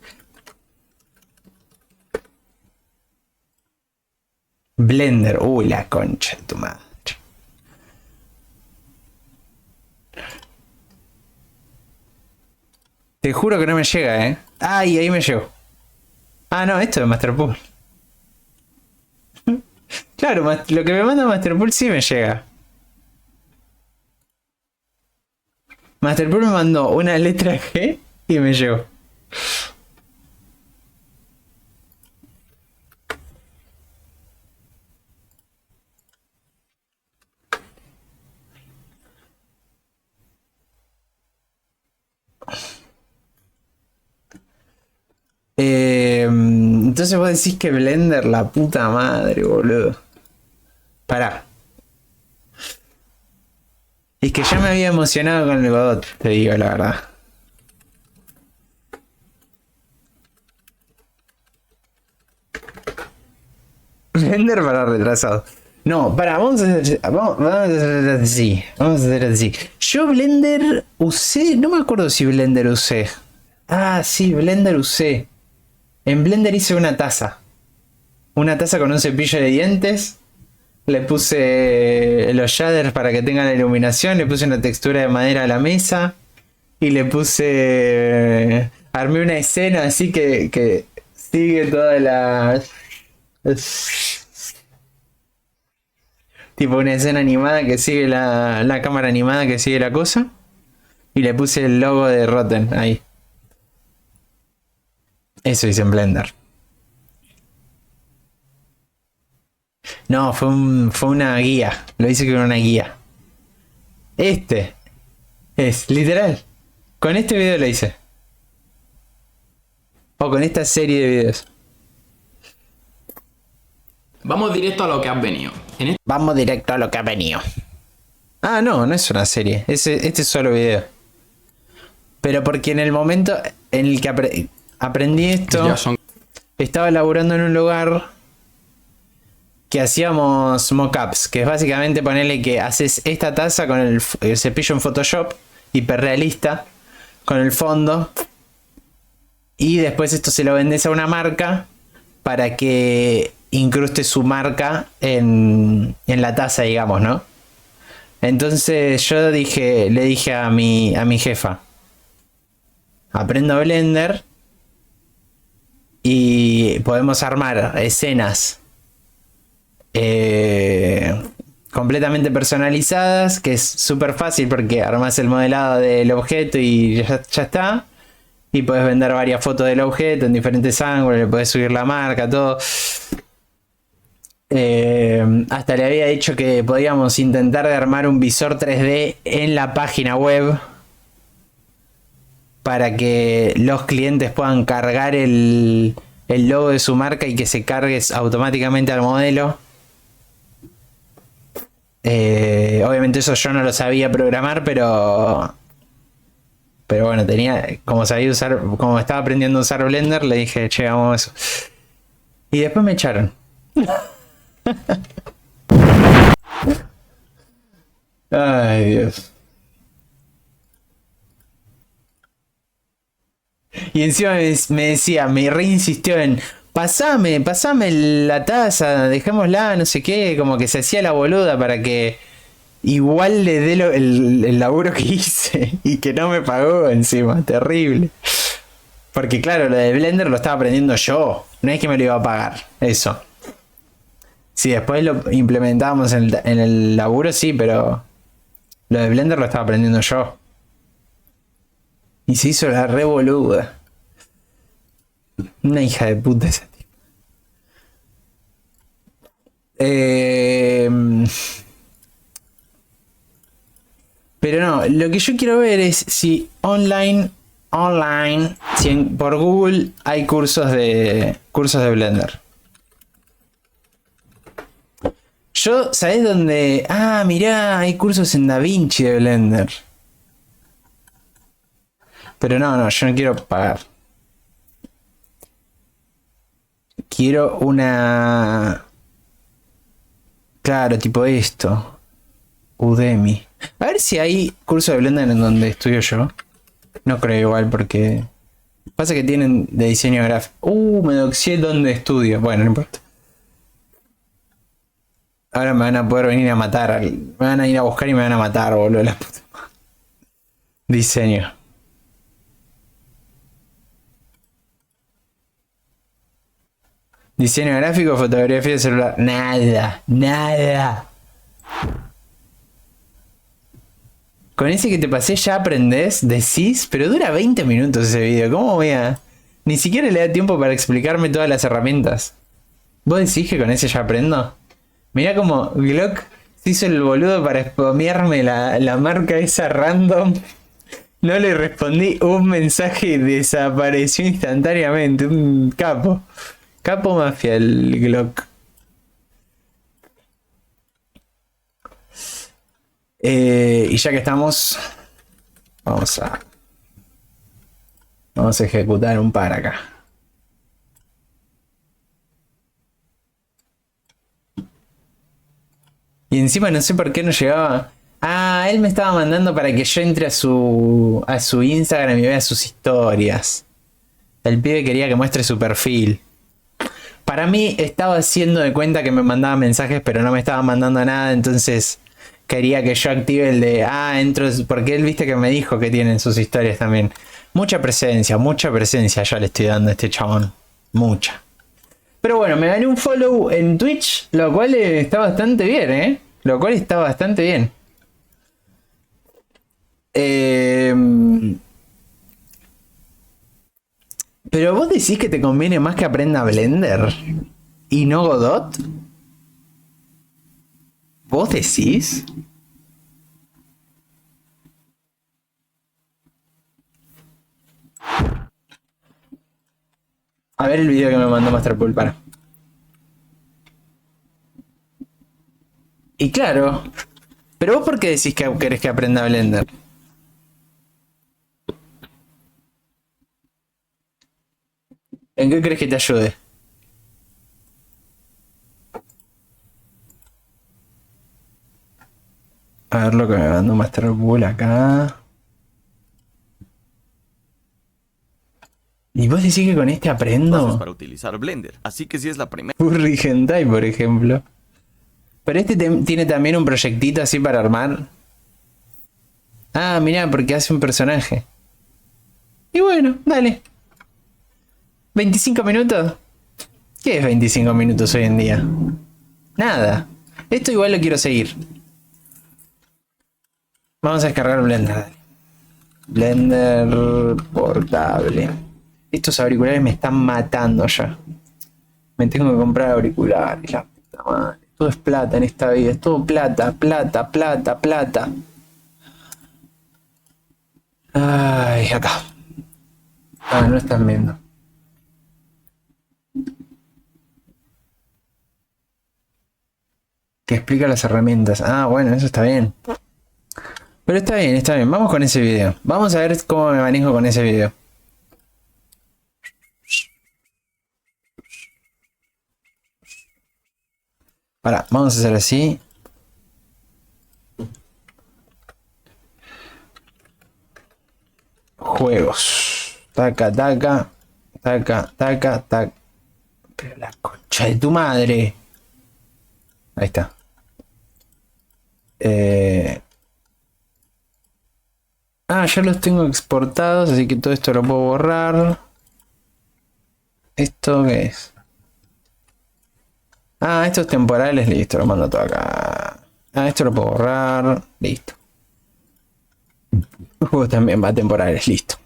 Blender. Uy, la concha de tu madre. Te juro que no me llega, ¿eh? Ah, y ahí me llegó. Ah, no, esto es Masterpool. Claro, lo que me manda Masterpool sí me llega. Masterpool me mandó una letra G y me llegó. Entonces vos decís que Blender, la puta madre, boludo. Pará. Es que ya me había emocionado con el Godot, te digo la verdad. Blender para retrasado. No, para, vamos a hacer así. Vamos a hacer así. Yo Blender usé, no me acuerdo si Blender usé. Ah, sí, Blender usé. En Blender hice una taza. Una taza con un cepillo de dientes. Le puse los shaders para que tengan la iluminación. Le puse una textura de madera a la mesa. Y le puse... Armé una escena así que sigue toda la... Tipo una escena animada que sigue la cámara animada que sigue la cosa. Y le puse el logo de Rotten ahí. Eso hice en Blender. No, fue una guía. Lo hice con una guía. Este es literal. Con este video lo hice. O con esta serie de videos. Vamos directo a lo que has venido. Vamos directo a lo que ha venido. Ah, no, no es una serie. Este es solo video. Pero porque en el momento en el que aprendí esto, Ya son... estaba laburando en un lugar que hacíamos mockups, que es básicamente ponerle que haces esta taza con el cepillo en Photoshop, hiperrealista, con el fondo, y después esto se lo vendes a una marca para que incruste su marca en la taza, digamos, ¿no? Entonces yo le dije a mi jefa, aprendo Blender y podemos armar escenas completamente personalizadas, que es súper fácil porque armas el modelado del objeto y ya está. Y puedes vender varias fotos del objeto en diferentes ángulos, le puedes subir la marca, todo. Hasta le había dicho que podíamos intentar de armar un visor 3D en la página web para que los clientes puedan cargar el logo de su marca y que se cargue automáticamente al modelo. Obviamente eso yo no lo sabía programar, pero bueno, como sabía usar, como estaba aprendiendo a usar Blender, le dije, che, vamos a eso. Y después me echaron. Ay, Dios. Y encima me decía, me reinsistió en pasame la taza, dejémosla, no sé qué, como que se hacía la boluda para que igual le dé el laburo que hice y que no me pagó encima, terrible. Porque claro, lo de Blender lo estaba aprendiendo yo, no es que me lo iba a pagar, eso. Si después lo implementábamos en el laburo, sí, pero lo de Blender lo estaba aprendiendo yo. Y se hizo la re boluda. Una hija de puta esa tipo. Pero no, lo que yo quiero ver es si si por Google hay cursos de Blender. Yo, ¿sabés dónde? Ah, mirá, hay cursos en DaVinci de Blender. Pero no, yo no quiero pagar. Quiero una... Claro, tipo esto. Udemy. A ver si hay curso de Blender en donde estudio yo. No creo igual porque... Pasa que tienen de diseño gráfico. Me doxié donde estudio. Bueno, no importa. Ahora me van a poder venir a matar. Me van a ir a buscar y me van a matar, boludo. La puta. Diseño. Diseño gráfico, fotografía de celular. Nada. Nada. Con ese que te pasé ya aprendés, decís, pero dura 20 minutos ese video. ¿Cómo voy a...? Ni siquiera le da tiempo para explicarme todas las herramientas. ¿Vos decís que con ese ya aprendo? Mirá como Glock se hizo el boludo para spamearme la marca esa random. No le respondí un mensaje y desapareció instantáneamente. Un capo. Capo mafia el Glock. Y ya que estamos, vamos a ejecutar un par acá. Y encima no sé por qué no llegaba. Ah, él me estaba mandando para que yo entre a su Instagram y vea sus historias. El pibe quería que muestre su perfil. Para mí estaba haciendo de cuenta que me mandaba mensajes, pero no me estaba mandando nada, entonces quería que yo active el de, entro, porque él viste que me dijo que tienen sus historias también. Mucha presencia ya le estoy dando a este chabón. Mucha. Pero bueno, me gané un follow en Twitch, lo cual está bastante bien, ¿eh? Lo cual está bastante bien. Pero vos decís que te conviene más que aprenda Blender y no Godot. ¿Vos decís? A ver el video que me mandó Masterpool, para. Y claro. Pero vos por qué decís que querés que aprenda Blender? ¿En qué crees que te ayude? A ver lo que me mandó Masterpool acá. ¿Y vos decís que con este aprendo? Para utilizar Blender, así que si es la primera. Furry Hentai, por ejemplo. Pero este tiene también un proyectito así para armar. Ah, mirá, porque hace un personaje. Y bueno, dale. 25 minutos. ¿Qué es 25 minutos hoy en día? Nada. Esto igual lo quiero seguir. Vamos a descargar Blender. Dale. Blender portable. Estos auriculares me están matando ya. Me tengo que comprar auriculares. La puta madre. Todo es plata en esta vida. Es todo plata, plata, plata, plata. Ay, acá. No están viendo. Que explica las herramientas. Ah, bueno, eso está bien. Pero está bien, está bien. Vamos con ese video. Vamos a ver cómo me manejo con ese video. Ahora, vamos a hacer así. Juegos. Taca, taca. Taca, taca, taca. Pero la concha de tu madre. Ahí está. Ya los tengo exportados, así que todo esto lo puedo borrar. ¿Esto qué es? Estos temporales, listo, lo mando todo acá. Esto lo puedo borrar, listo. El juego también va a temporales, listo.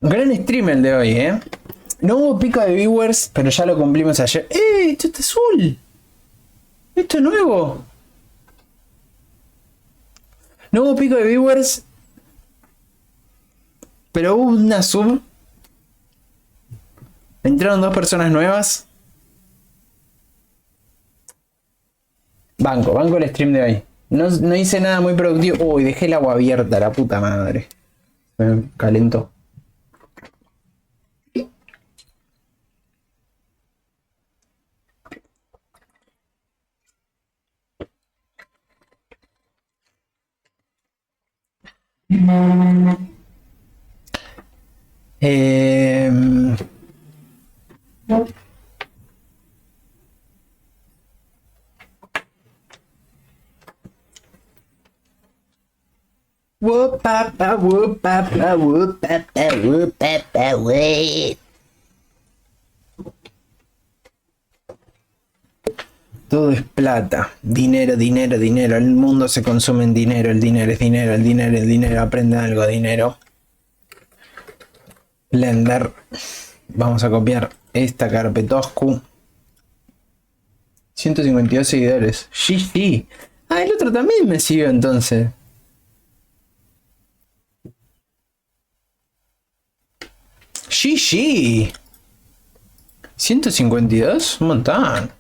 Gran stream el de hoy, ¿eh? No hubo pico de viewers, pero ya lo cumplimos ayer. Esto está azul. Esto es nuevo. No hubo pico de viewers, pero hubo una sub. Entraron 2 personas nuevas. Banco el stream de hoy. No hice nada muy productivo. Uy, dejé el agua abierta, la puta madre. Calentó. Eh, Whoop-a-pa, whoop-a-pa, whoop-a-pa, whoop-a-pa, wey. Todo es plata, dinero, dinero, dinero. El mundo se consume en dinero, el dinero es dinero, el dinero es dinero. Aprende algo, dinero. Blender. Vamos a copiar esta carpetoscu. 152 seguidores. Sí. Ah, el otro también me siguió entonces. Sí. 152, un montón.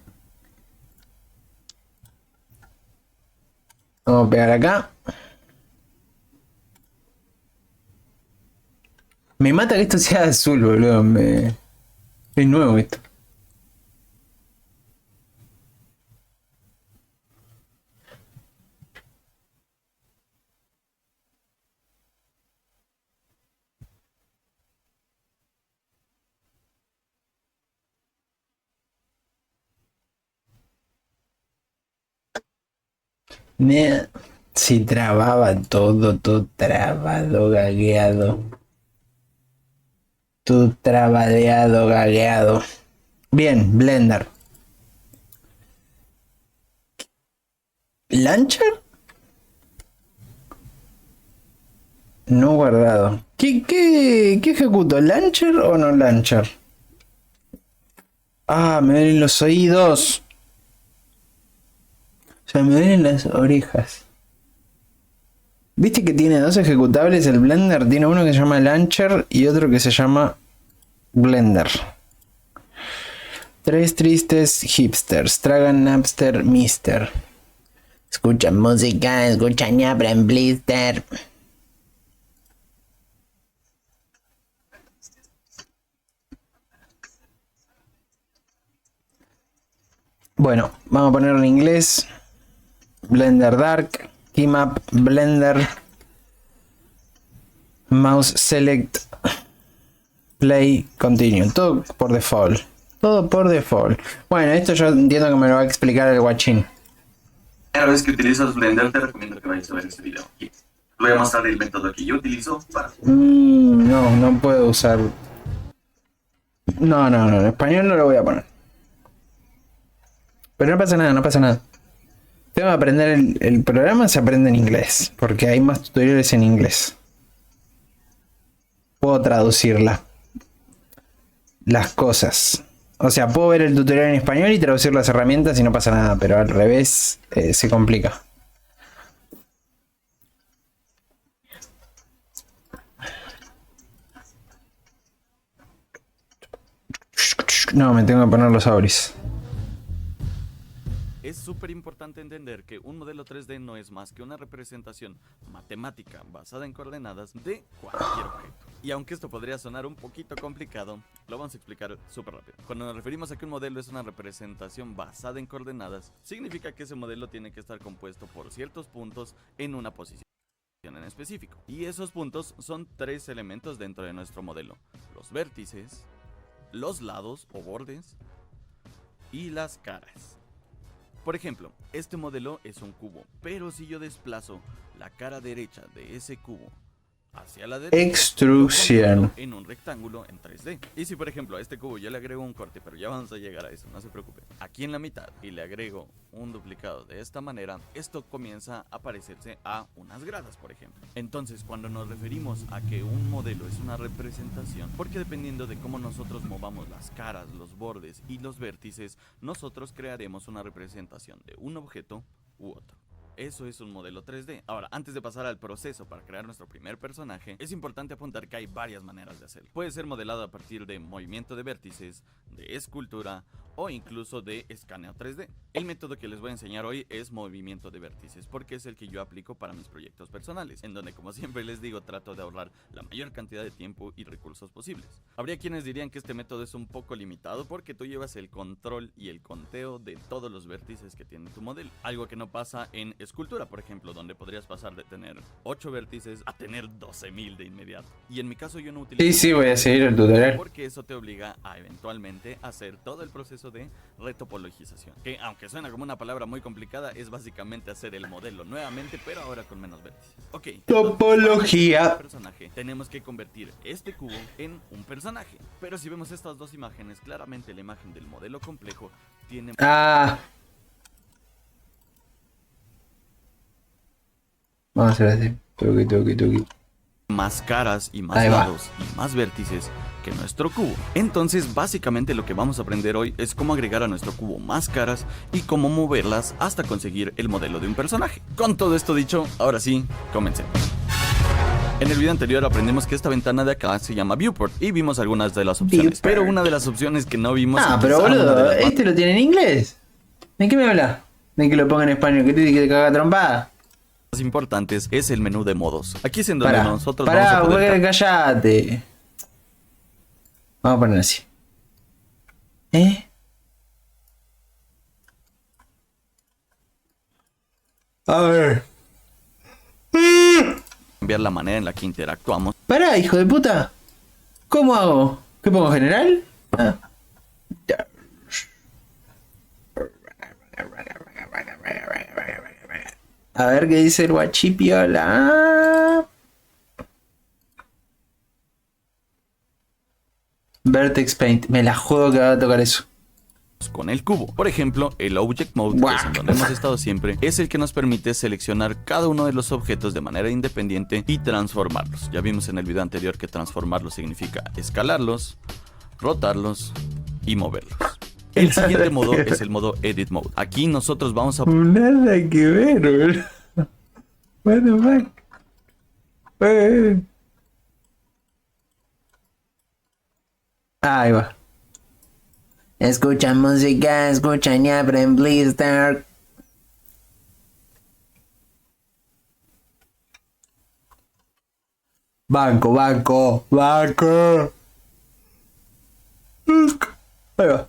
Vamos a pegar acá. Me mata que esto sea azul, boludo. Es nuevo esto. Si trababa todo trabado, gagueado. Todo trabadeado, gagueado. Bien, Blender. ¿Launcher? No guardado. ¿Qué ejecuto? ¿Launcher o no launcher? Ah, me duelen los oídos. O sea, me duelen las orejas. ¿Viste que tiene dos ejecutables el Blender? Tiene uno que se llama Launcher y otro que se llama Blender. Tres tristes hipsters. Tragan Napster Mister. Escuchan música, escuchan y abren blister. Bueno, vamos a ponerlo en inglés. Blender Dark, Keymap, Blender, Mouse Select, Play, Continue. Todo por default. Todo por default. Bueno, esto yo entiendo que me lo va a explicar el guachín. Cada vez que utilizas Blender te recomiendo que vayas a ver este video. Y voy a mostrar el método que yo utilizo para... No puedo usar... No, en español no lo voy a poner. Pero no pasa nada. Tengo que aprender el programa, se aprende en inglés, porque hay más tutoriales en inglés. Puedo traducirla. Las cosas. O sea, puedo ver el tutorial en español y traducir las herramientas y no pasa nada, pero al revés se complica. No, me tengo que poner los auris. Es súper importante entender que un modelo 3D no es más que una representación matemática basada en coordenadas de cualquier objeto. Y aunque esto podría sonar un poquito complicado, lo vamos a explicar súper rápido. Cuando nos referimos a que un modelo es una representación basada en coordenadas, significa que ese modelo tiene que estar compuesto por ciertos puntos en una posición en específico. Y esos puntos son tres elementos dentro de nuestro modelo: los vértices, los lados o bordes y las caras. Por ejemplo, este modelo es un cubo, pero si yo desplazo la cara derecha de ese cubo hacia la derecha, Extrusión. en un rectángulo en 3D. Y si por ejemplo a este cubo yo le agrego un corte, pero ya vamos a llegar a eso, no se preocupe, aquí en la mitad, y le agrego un duplicado de esta manera, esto comienza a parecerse a unas gradas, por ejemplo. Entonces, cuando nos referimos a que un modelo es una representación, porque dependiendo de cómo nosotros movamos las caras, los bordes y los vértices, nosotros crearemos una representación de un objeto u otro. Eso es un modelo 3D. Ahora, antes de pasar al proceso para crear nuestro primer personaje, es importante apuntar que hay varias maneras de hacerlo. Puede ser modelado a partir de movimiento de vértices, de escultura o incluso de escaneo 3D. El método que les voy a enseñar hoy es movimiento de vértices, porque es el que yo aplico para mis proyectos personales, en donde, como siempre les digo, trato de ahorrar la mayor cantidad de tiempo y recursos posibles. Habría quienes dirían que este método es un poco limitado porque tú llevas el control y el conteo de todos los vértices que tiene tu modelo, algo que no pasa en escultura, por ejemplo, donde podrías pasar de tener 8 vértices a tener 12.000 de inmediato. Y en mi caso yo no utilizo... Sí, voy a seguir el tutorial. Porque eso te obliga a eventualmente hacer todo el proceso de retopologización, que aunque suena como una palabra muy complicada, es básicamente hacer el modelo nuevamente, pero ahora con menos vértices. Ok, Topología. Personaje, tenemos que convertir este cubo en un personaje, pero si vemos estas dos imágenes, claramente la imagen del modelo complejo tiene... Vamos a hacer así. Toki. más caras y más Ahí va. lados y más vértices que nuestro cubo. Entonces básicamente lo que vamos a aprender hoy es cómo agregar a nuestro cubo más caras y cómo moverlas hasta conseguir el modelo de un personaje. Con todo esto dicho, ahora sí, comencemos. En el video anterior aprendimos que esta ventana de acá se llama Viewport y vimos algunas de las opciones, Viewport. pero una de las opciones que no vimos... Pero quizá una de boludo, las más ¿este lo tiene en inglés? ¿De qué me habla? ¿De que lo ponga en español? ¿Que te caga trompada? más importantes es el menú de modos. Aquí es en donde nosotros vamos Pará, a poder... güey, callate. Vamos a poner así. A ver. cambiar la manera en la que interactuamos. Pará, hijo de puta. ¿Cómo hago? ¿Qué pongo, general? A ver qué dice el guachipiola. Vertex Paint. Me la juego que va a tocar eso. Con el cubo. Por ejemplo, el Object Mode, que es en donde hemos estado siempre, es el que nos permite seleccionar cada uno de los objetos de manera independiente y transformarlos. Ya vimos en el video anterior que transformarlos significa escalarlos, rotarlos y moverlos. El siguiente modo es el modo Edit Mode. Aquí nosotros vamos a... Nada que ver, boludo. What the fuck? Ahí va. Escucha música, escucha ñabra en Blizzard. Banco. Ahí va.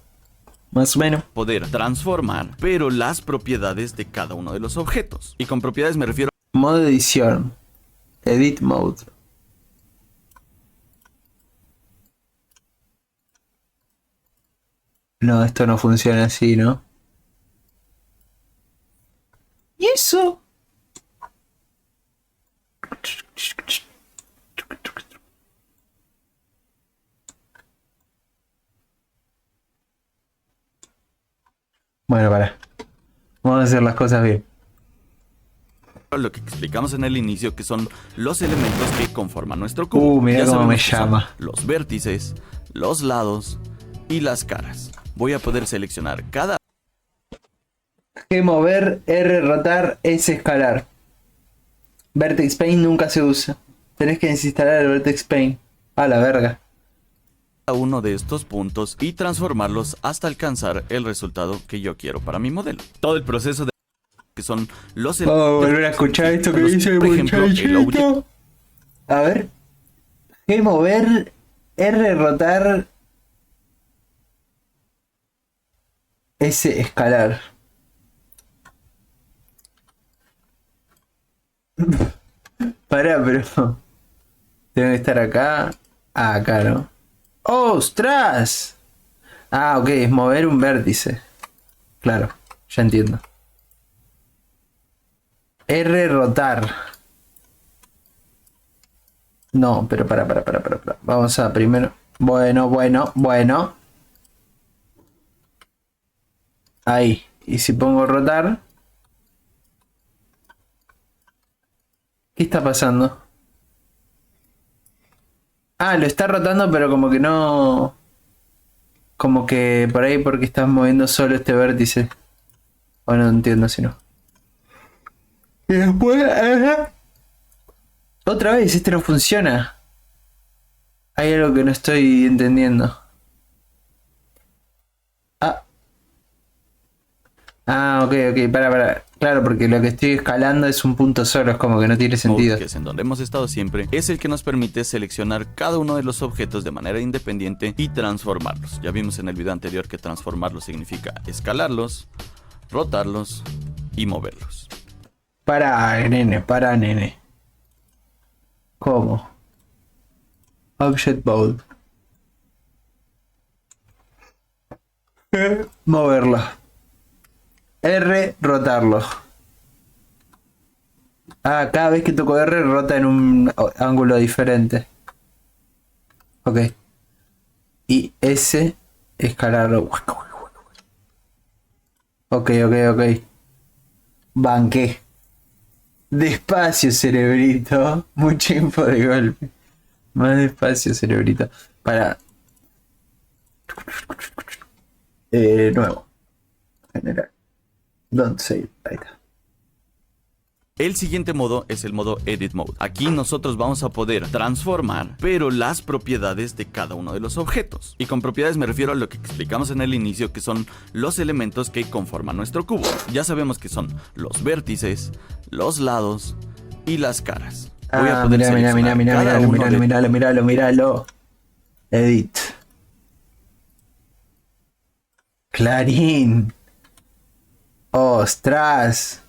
Más o menos. poder transformar, pero las propiedades de cada uno de los objetos. Y con propiedades me refiero Modo edición. Edit mode. No, esto no funciona así, ¿no? ¿Y eso? Bueno, para. Vamos a hacer las cosas bien. lo que explicamos en el inicio, que son los elementos que conforman nuestro cubo. Mira Ya cómo sabemos me que son llama. los vértices, los lados y las caras. Voy a poder seleccionar cada G mover, R rotar, S escalar. Vertex Paint nunca se usa. Tenés que desinstalar el Vertex Paint. A la verga. uno de estos puntos y transformarlos hasta alcanzar el resultado que yo quiero para mi modelo. Todo el proceso de que son los Vamos a volver a escuchar esto que dice el por ejemplo, el object muchachito. A ver. G mover, R rotar, S escalar. Pará, pero tengo que estar acá. Ah, acá, ¿no? ¡Ostras! Ah, ok, es mover un vértice. Claro, ya entiendo. R rotar. No, pero para. Vamos a primero. Bueno. Ahí. Y si pongo rotar. ¿Qué está pasando? Ah, lo está rotando, pero como que no. Como que por ahí porque estás moviendo solo este vértice. O no entiendo si no. Y después. Otra vez, este no funciona. Hay algo que no estoy entendiendo. Ah, Ah, ok, ok, para. Claro, porque lo que estoy escalando es un punto solo, es como que no tiene sentido. Que es en donde hemos estado siempre, es el que nos permite seleccionar cada uno de los objetos de manera independiente y transformarlos. Ya vimos en el video anterior que transformarlos significa escalarlos, rotarlos y moverlos. Para, nene. ¿Cómo? Object Bold. Moverlo. R, rotarlo. Ah, cada vez que toco R rota en un ángulo diferente. Ok. Y S, escalarlo. Ok. Banqué. Despacio, cerebrito. Mucha info de golpe. Más despacio, cerebrito. Para. Nuevo. General. Don't save. Ahí está. El siguiente modo es el modo Edit Mode. Aquí nosotros vamos a poder transformar, pero las propiedades de cada uno de los objetos. Y con propiedades me refiero a lo que explicamos en el inicio, que son los elementos que conforman nuestro cubo. Ya sabemos que son los vértices, los lados y las caras. Voy a poder seleccionar cada uno de- Míralo. Edit. Clarín. Ostras.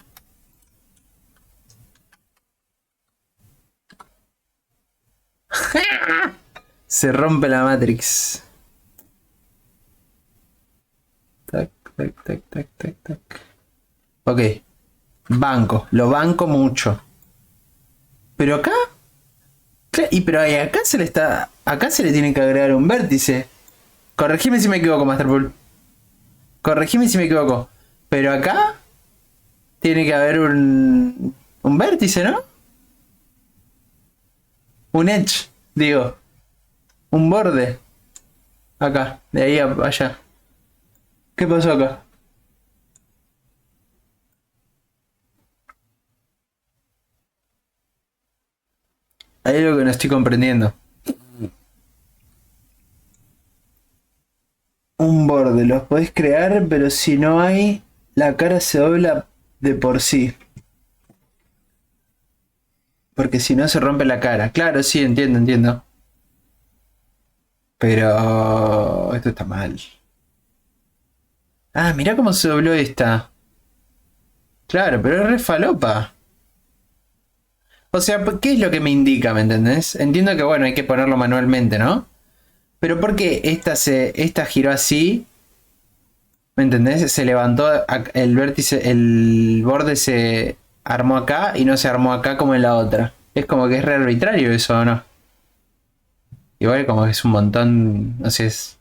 Se rompe la Matrix. Tac. Ok. Lo banco mucho. Pero acá. Pero ahí acá se le está. Acá se le tiene que agregar un vértice. Corregime si me equivoco, Masterpool. Corregime si me equivoco. Pero acá. Tiene que haber un vértice, ¿no? Un edge, digo. Un borde. Acá, de ahí a allá. ¿Qué pasó acá? Hay algo que no estoy comprendiendo. Un borde, los podés crear, pero si no hay, la cara se dobla de por sí. Porque si no se rompe la cara. Claro, sí, entiendo. Pero esto está mal. Ah, mirá cómo se dobló esta. Claro, pero es re falopa. O sea, ¿qué es lo que me indica, me entendés? Entiendo que bueno, hay que ponerlo manualmente, ¿no? Pero ¿por qué esta giró así? ¿Me entendés? Se levantó el vértice, el borde se armó acá y no se armó acá como en la otra. Es como que es re arbitrario eso, ¿o no? Igual como que es un montón, no sé, es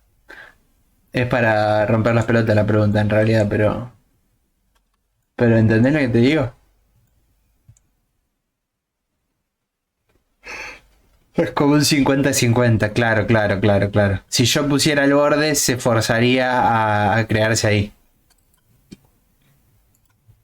para romper las pelotas la pregunta en realidad, pero ¿entendés lo que te digo? Es como un 50-50, claro. Si yo pusiera el borde, se forzaría a crearse ahí.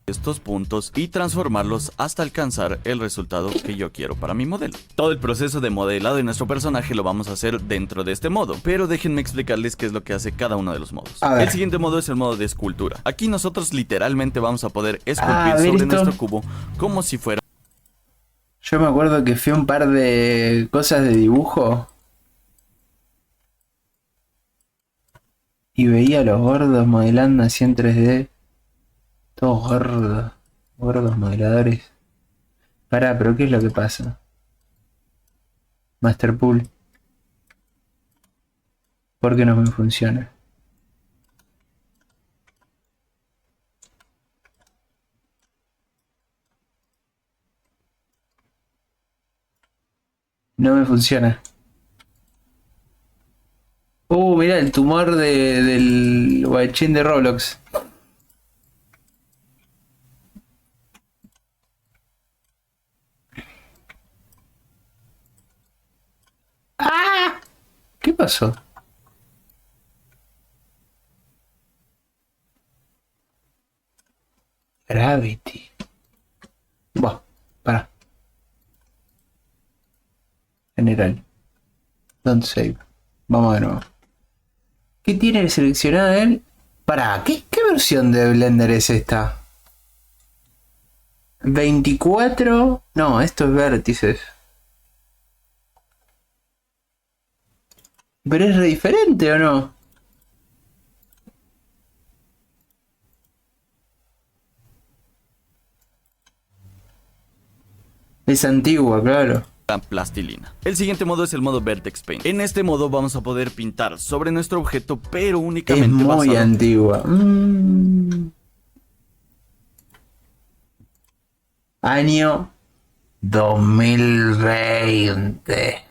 estos puntos y transformarlos hasta alcanzar el resultado que yo quiero para mi modelo. Todo el proceso de modelado de nuestro personaje lo vamos a hacer dentro de este modo, pero déjenme explicarles qué es lo que hace cada uno de los modos. El siguiente modo es el modo de escultura. Aquí nosotros literalmente vamos a poder esculpir sobre nuestro cubo como si fuera... Yo me acuerdo que fui a un par de cosas de dibujo y veía a los gordos modelando así en 3D. Todos gordos modeladores. Pará, pero ¿qué es lo que pasa? Masterpool. ¿Por qué no me funciona? No me funciona. Mira el tumor del guachín de Roblox. ¡Ah! ¿Qué pasó? Gravity. Buah, para. General. Don't save. Vamos de nuevo. ¿Qué tiene seleccionado él? ¿Para qué? ¿Qué versión de Blender es esta? 24... No, esto es vértices. ¿Pero es re diferente o no? Es antigua, claro. La plastilina. El siguiente modo es el modo Vertex Paint. En este modo vamos a poder pintar sobre nuestro objeto, pero Es únicamente muy basado antigua. Año 2020.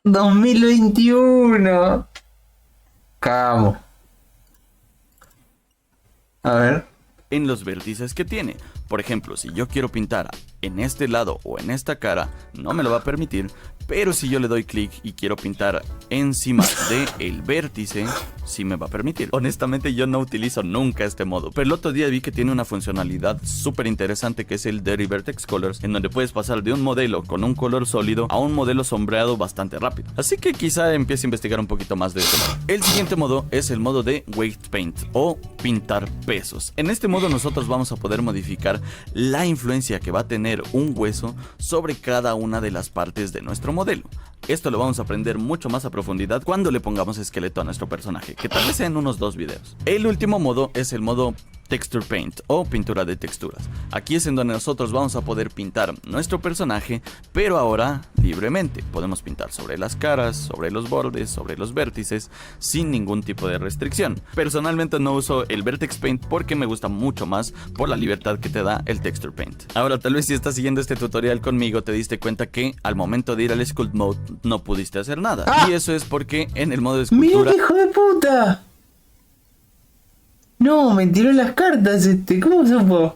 ¡2021! Cagamos. A ver. en los vértices que tiene. Por ejemplo, si yo quiero pintar en este lado o en esta cara, no me lo va a permitir, pero si yo le doy clic y quiero pintar encima del vértice, sí me va a permitir. Honestamente yo no utilizo nunca este modo, pero el otro día vi que tiene una funcionalidad súper interesante que es el Dirty Vertex Colors, en donde puedes pasar de un modelo con un color sólido a un modelo sombreado bastante rápido. Así que quizá empiece a investigar un poquito más de este modo. El siguiente modo es el modo de Weight Paint o pintar pesos. En este modo nosotros vamos a poder modificar la influencia que va a tener un hueso sobre cada una de las partes de nuestro modelo. Esto lo vamos a aprender mucho más a profundidad cuando le pongamos esqueleto a nuestro personaje, que tal vez sea en unos 2 videos. El último modo es el modo Texture Paint o pintura de texturas. Aquí es en donde nosotros vamos a poder pintar nuestro personaje, pero ahora libremente. Podemos pintar sobre las caras, sobre los bordes, sobre los vértices, sin ningún tipo de restricción. Personalmente no uso el Vertex Paint porque me gusta mucho más por la libertad que te da el Texture Paint. Ahora, tal vez si estás siguiendo este tutorial conmigo te diste cuenta que al momento de ir al Sculpt Mode no pudiste hacer nada. Y eso es porque en el modo de escultura... ¡Mira qué hijo de puta! No, me tiró las cartas este. ¿Cómo supo?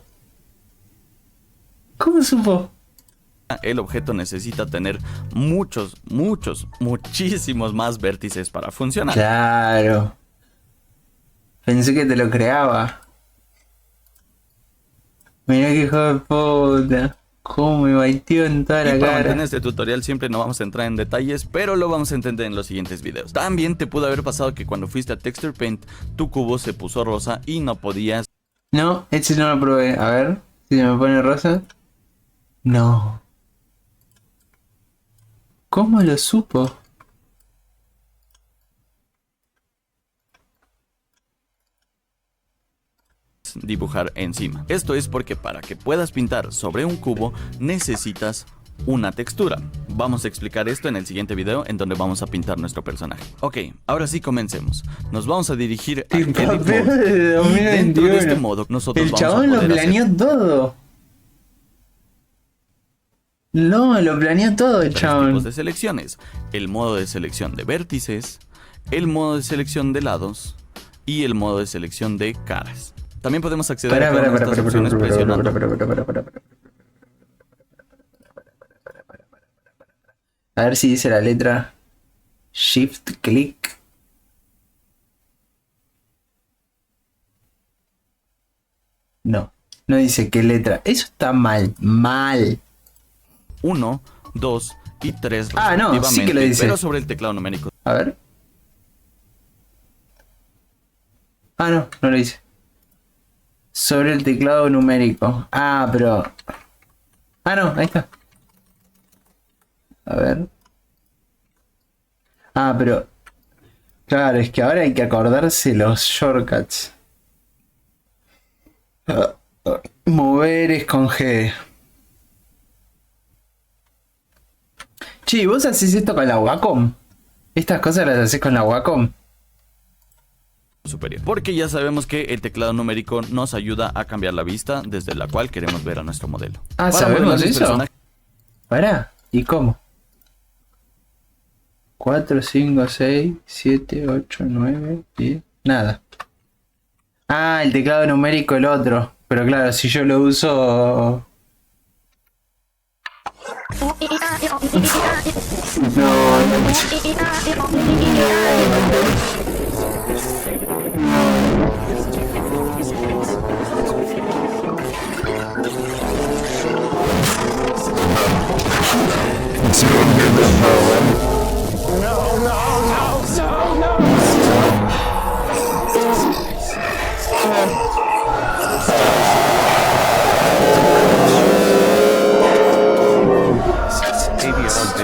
¿Cómo supo? El objeto necesita tener muchísimos más vértices para funcionar. Claro. Pensé que te lo creaba. Mira qué hijo de puta. Cómo me baiteó en toda la Y para cara. mantener este tutorial siempre no vamos a entrar en detalles, pero lo vamos a entender en los siguientes videos. También te pudo haber pasado que cuando fuiste a Texture Paint, tu cubo se puso rosa y no podías No, este no lo probé. A ver, si se me pone rosa. No. ¿Cómo lo supo? dibujar encima. Esto es porque para que puedas pintar sobre un cubo necesitas una textura. Vamos a explicar esto en el siguiente video en donde vamos a pintar nuestro personaje. Ok, ahora sí comencemos. Nos vamos a dirigir a Edit Mode. Y dentro de este modo nosotros El vamos a chabón lo poder planeó hacer todo. No, lo planeó todo el 3 chabón. tipos de selecciones: el modo de selección de vértices, el modo de selección de lados y el modo de selección de caras. También podemos acceder a cada una de estas opciones presionando. A ver si dice la letra Shift Click. No, no dice qué letra. Eso está mal, mal. 1, 2 y 3 Ah, no, sí que respectivamente, lo dice. pero sobre el teclado numérico. A ver. Ah, no, no lo dice. Sobre el teclado numérico. Ah, pero... Ah, no, ahí está. A ver. Ah, pero... Claro, es que ahora hay que acordarse los shortcuts. Mover es con G. Che, ¿vos haces esto con la Wacom? ¿Estas cosas las haces con la Wacom? Superior. Porque ya sabemos que el teclado numérico nos ayuda a cambiar la vista desde la cual queremos ver a nuestro modelo. Ah, Para ¿sabemos modelar el eso? personaje, Pará, ¿y cómo? 4, 5, 6, 7, 8, 9, 10, nada. Ah, el teclado numérico el otro. Pero claro, si yo lo uso...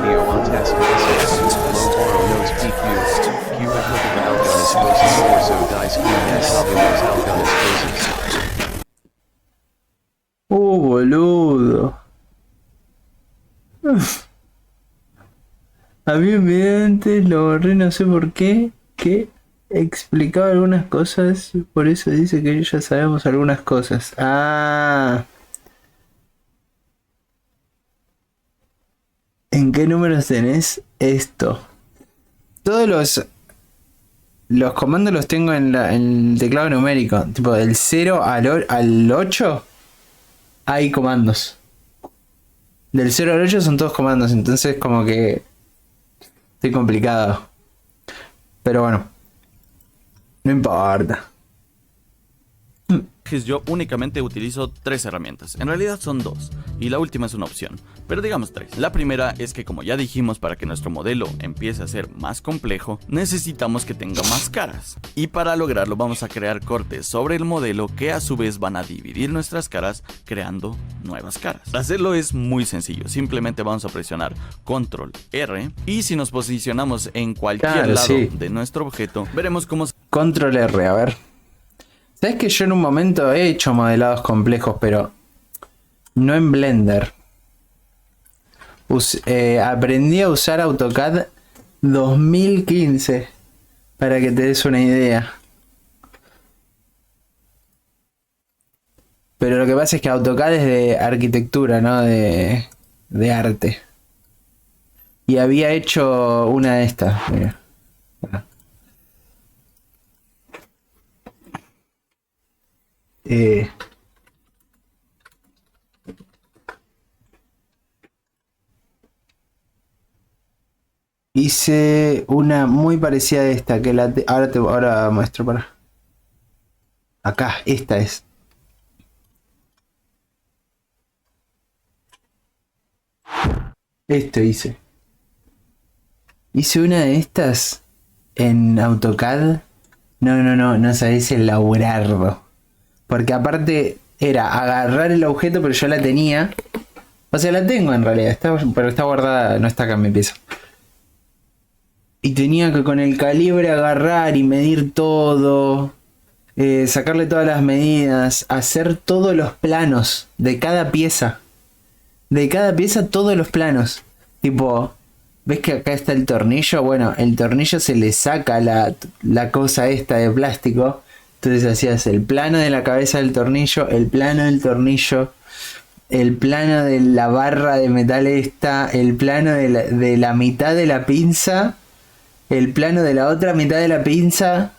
video on task message. Low Toro knows PQ. Q applicable algonis closest or so dice Q yes algonis algonis closest. Boludo. Uf. A mí antes lo borré, no sé por qué. Que explicaba algunas cosas. Por eso dice que ya sabemos algunas cosas. Ah. ¿En qué números tenés esto? Todos los comandos los tengo en el teclado numérico. Tipo, del 0 al 8 hay comandos. Del 0 al 8 son todos comandos. Entonces como que estoy complicado. Pero bueno. No importa. Yo únicamente utilizo 3 herramientas, en realidad son 2, y la última es una opción, pero digamos 3. La primera es que, como ya dijimos, para que nuestro modelo empiece a ser más complejo, necesitamos que tenga más caras, y para lograrlo vamos a crear cortes sobre el modelo que a su vez van a dividir nuestras caras creando nuevas caras. Hacerlo es muy sencillo, simplemente vamos a presionar Control R, y si nos posicionamos en cualquier lado de nuestro objeto, veremos cómo... Control R, a ver. ¿Sabes que yo en un momento he hecho modelados complejos, pero no en Blender? Aprendí a usar AutoCAD 2015, para que te des una idea. Pero lo que pasa es que AutoCAD es de arquitectura, no de arte. Y había hecho una de estas, mira. Hice una muy parecida a esta, que ahora muestro para. Acá, esta es. Esto hice. Hice una de estas en AutoCAD. No sabéis el laburardo. Porque aparte era agarrar el objeto, pero yo la tenía. O sea, la tengo en realidad, pero está guardada, no está acá en mi pieza. Y tenía que con el calibre agarrar y medir todo. Sacarle todas las medidas. Hacer todos los planos de cada pieza. De cada pieza todos los planos. Tipo, ¿ves que acá está el tornillo? Bueno, el tornillo se le saca la cosa esta de plástico. Entonces hacías el plano de la cabeza del tornillo, el plano del tornillo, el plano de la barra de metal esta, el plano de la mitad de la pinza, el plano de la otra mitad de la pinza,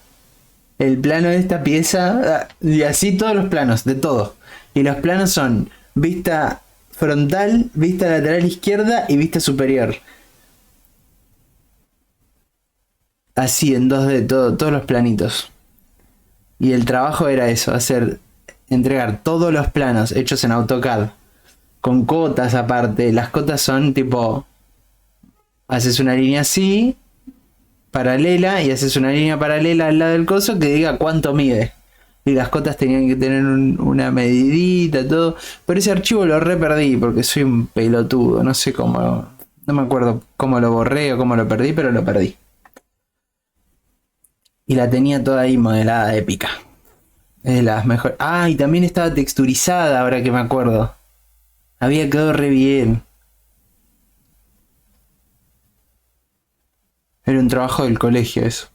el plano de esta pieza, y así todos los planos, de todo. Y los planos son vista frontal, vista lateral izquierda y vista superior. Así en 2D, todos los planitos. Y el trabajo era eso, entregar todos los planos hechos en AutoCAD. Con cotas aparte. Las cotas son tipo, haces una línea así, paralela, y haces una línea paralela al lado del coso que diga cuánto mide. Y las cotas tenían que tener una medidita, todo. Pero ese archivo lo perdí porque soy un pelotudo. No sé cómo, no me acuerdo cómo lo borré o cómo lo perdí, pero lo perdí. Y la tenía toda ahí modelada épica. Es de las mejores. Ah, y también estaba texturizada, ahora que me acuerdo. Había quedado re bien. Era un trabajo del colegio eso.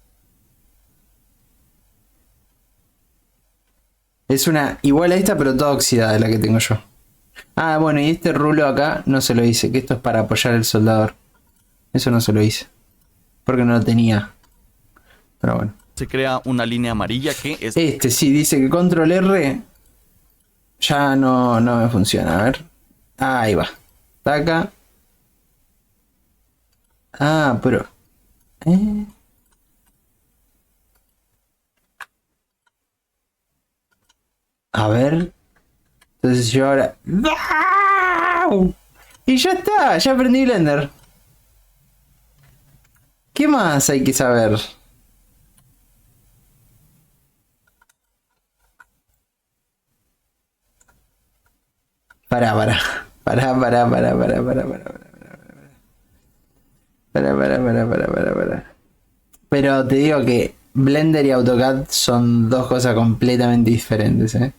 Es una igual a esta, pero toda oxidada, la que tengo yo. Ah, bueno, y este rulo acá no se lo hice, que esto es para apoyar el soldador. Eso no se lo hice. Porque no lo tenía. Pero bueno. Se crea una línea amarilla que es... Este sí, dice que Control R ya no me funciona. A ver. Ahí va. Taca. Ah, pero... A ver. Entonces yo ahora... ¡Wow! Y ya está, ya aprendí Blender. ¿Qué más hay que saber? Pará. Para. Pero te digo que Blender y AutoCAD son dos cosas completamente diferentes, ¿eh?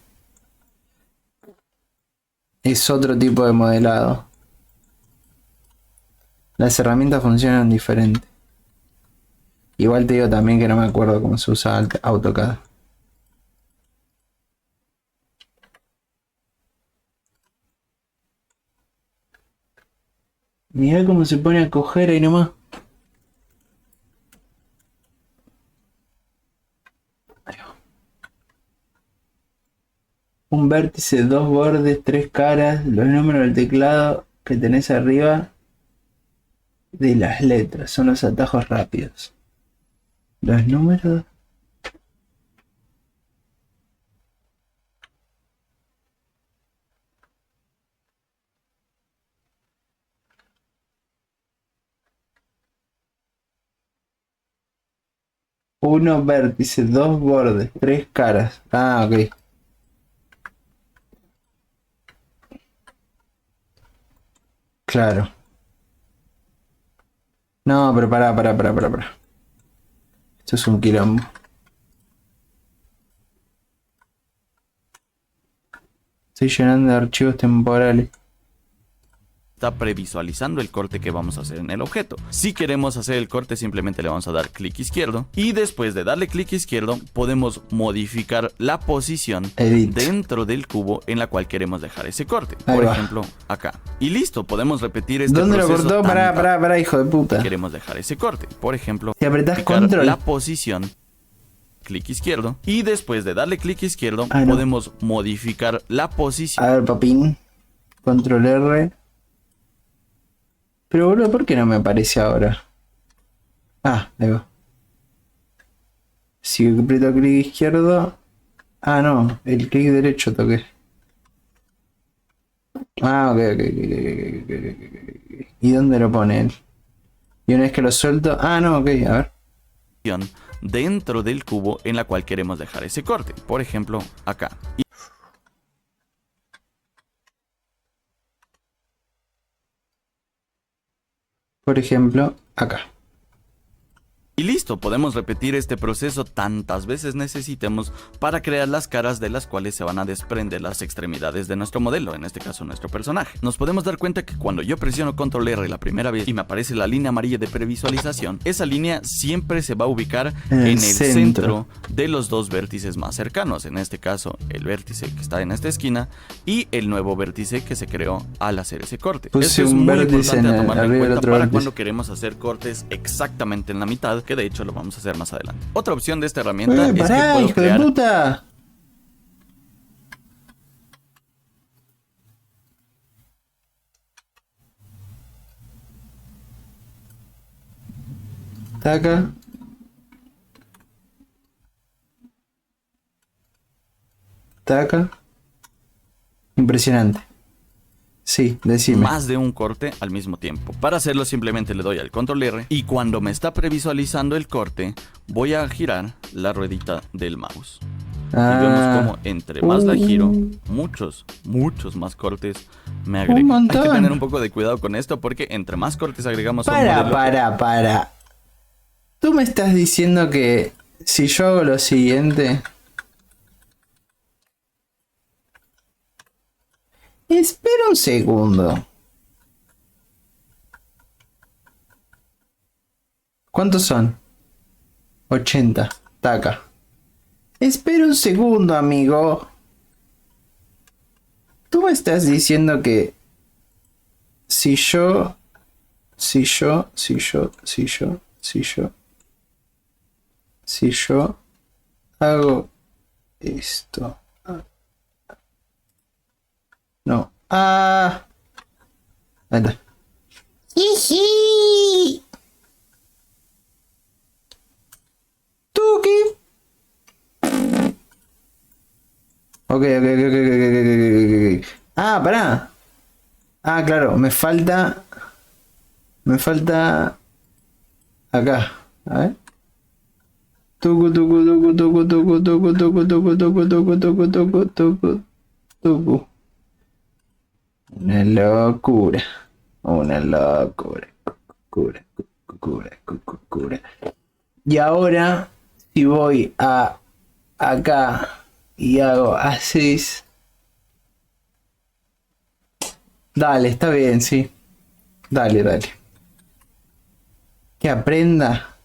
Es otro tipo de modelado. Las herramientas funcionan diferente. Igual te digo también que no me acuerdo cómo se usa AutoCAD. Mirá cómo se pone a coger ahí nomás. Ahí va. Un vértice, dos bordes, tres caras, los números del teclado que tenés arriba de las letras, son los atajos rápidos. Los números. Uno vértice, dos bordes, tres caras. Ah, ok. Claro. No, pero pará. Esto es un quilombo. Estoy llenando de archivos temporales. Está previsualizando el corte que vamos a hacer en el objeto. Si queremos hacer el corte, simplemente le vamos a dar clic izquierdo y después de darle clic izquierdo podemos modificar la posición dentro del cubo en la cual queremos dejar ese corte. Por ejemplo, acá. Y listo, podemos repetir este proceso. ¿Dónde lo cortó? Pará, hijo de puta. Queremos dejar ese corte. Por ejemplo, si apretás control, la posición, clic izquierdo y después de darle clic izquierdo podemos modificar la posición. A ver, papín. Control R. Pero boludo, ¿por qué no me aparece ahora? Ah, ahí va. Si aprieto clic izquierdo. Ah, no, el clic derecho toqué. Ah, ok. ¿Y dónde lo pone él? Y una vez que lo suelto. Ah, no, ok, a ver. Dentro del cubo en la cual queremos dejar ese corte. Por ejemplo, acá. Por ejemplo, acá. Y listo, podemos repetir este proceso tantas veces necesitemos para crear las caras de las cuales se van a desprender las extremidades de nuestro modelo, en este caso nuestro personaje. Nos podemos dar cuenta que cuando yo presiono control R la primera vez y me aparece la línea amarilla de previsualización, esa línea siempre se va a ubicar en el centro de los dos vértices más cercanos, en este caso el vértice que está en esta esquina y el nuevo vértice que se creó al hacer ese corte. Puse un muy vértice importante a tomar en cuenta para vértice. cuando queremos hacer cortes exactamente en la mitad, que de hecho lo vamos a hacer más adelante. Otra opción de esta herramienta es que puedo hijo crear... de puta. Taca. Taca. Impresionante. Sí, decime. Más de un corte al mismo tiempo. Para hacerlo simplemente le doy al control R y cuando me está previsualizando el corte voy a girar la ruedita del mouse. Y vemos como entre más la giro, muchos más cortes me agregan. Hay que tener un poco de cuidado con esto porque entre más cortes agregamos Para. Tú me estás diciendo que si yo hago lo siguiente... Espera un segundo. ¿Cuántos son? 80. Taca. Espera un segundo, amigo. Tú me estás diciendo que si yo hago esto. No. Ah. Ahí está. Tuki. Ok. Ah, pará. Ah, claro, me falta acá. A ver. Tucu. Una locura. cura. Y ahora, si voy a acá y hago así. Dale, está bien, sí. Dale. Que aprenda.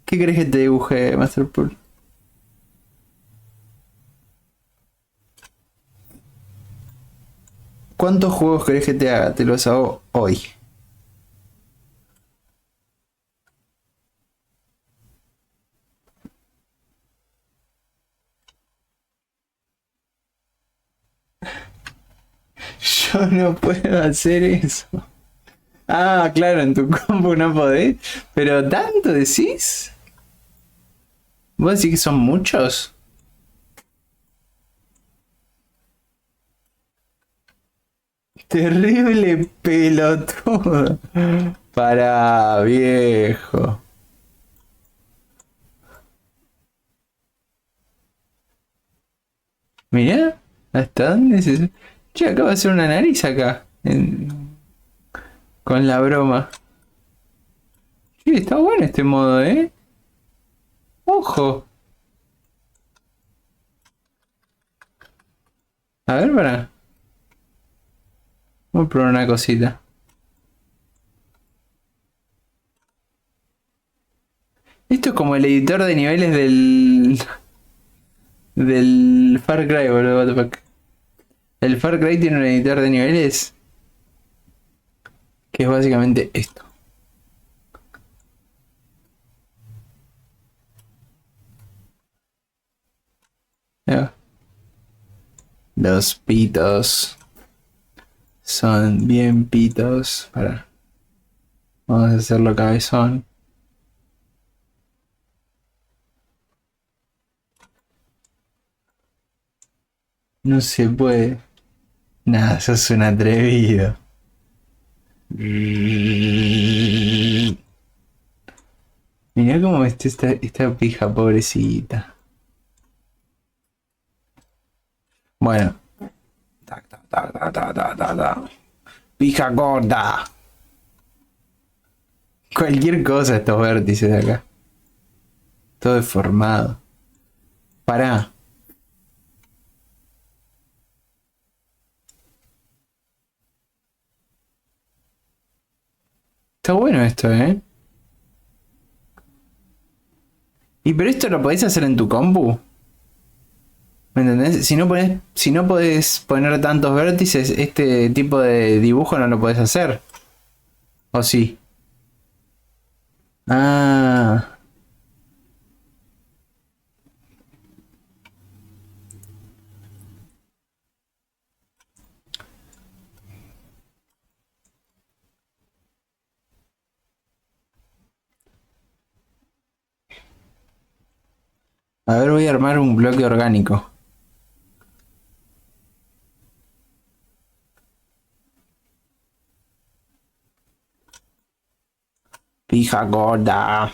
¿Qué crees que te dibuje, Masterpool? ¿Cuántos juegos crees que te haga? Te los hago hoy. Yo no puedo hacer eso. Ah, claro, en tu compu no podés. Pero ¿tanto decís? ¿Vos decís que son muchos? Terrible pelotudo. Para viejo. Mirá, ¿hasta dónde se... Che, acaba de hacer una nariz acá. Con la broma. Sí, está bueno este modo, ¿eh? Ojo. A ver, para. Vamos a probar una cosita. Esto es como el editor de niveles del Far Cry, boludo. What the fuck. El Far Cry tiene un editor de niveles que es básicamente esto. Ya. Los pitos son bien pitos. Para. Vamos a hacerlo cabezón. No se puede. Nada, sos un atrevido. Mirá cómo está esta pija, pobrecita. Bueno. Tac. Pija gorda. Cualquier cosa estos vértices de acá. Todo deformado. Pará. Está bueno esto, ¿eh? Y pero esto lo podés hacer en tu compu. ¿Me entendés? Si no podés poner tantos vértices, este tipo de dibujo no lo podés hacer. ¿O sí? Ah. A ver, voy a armar un bloque orgánico. Pija gorda.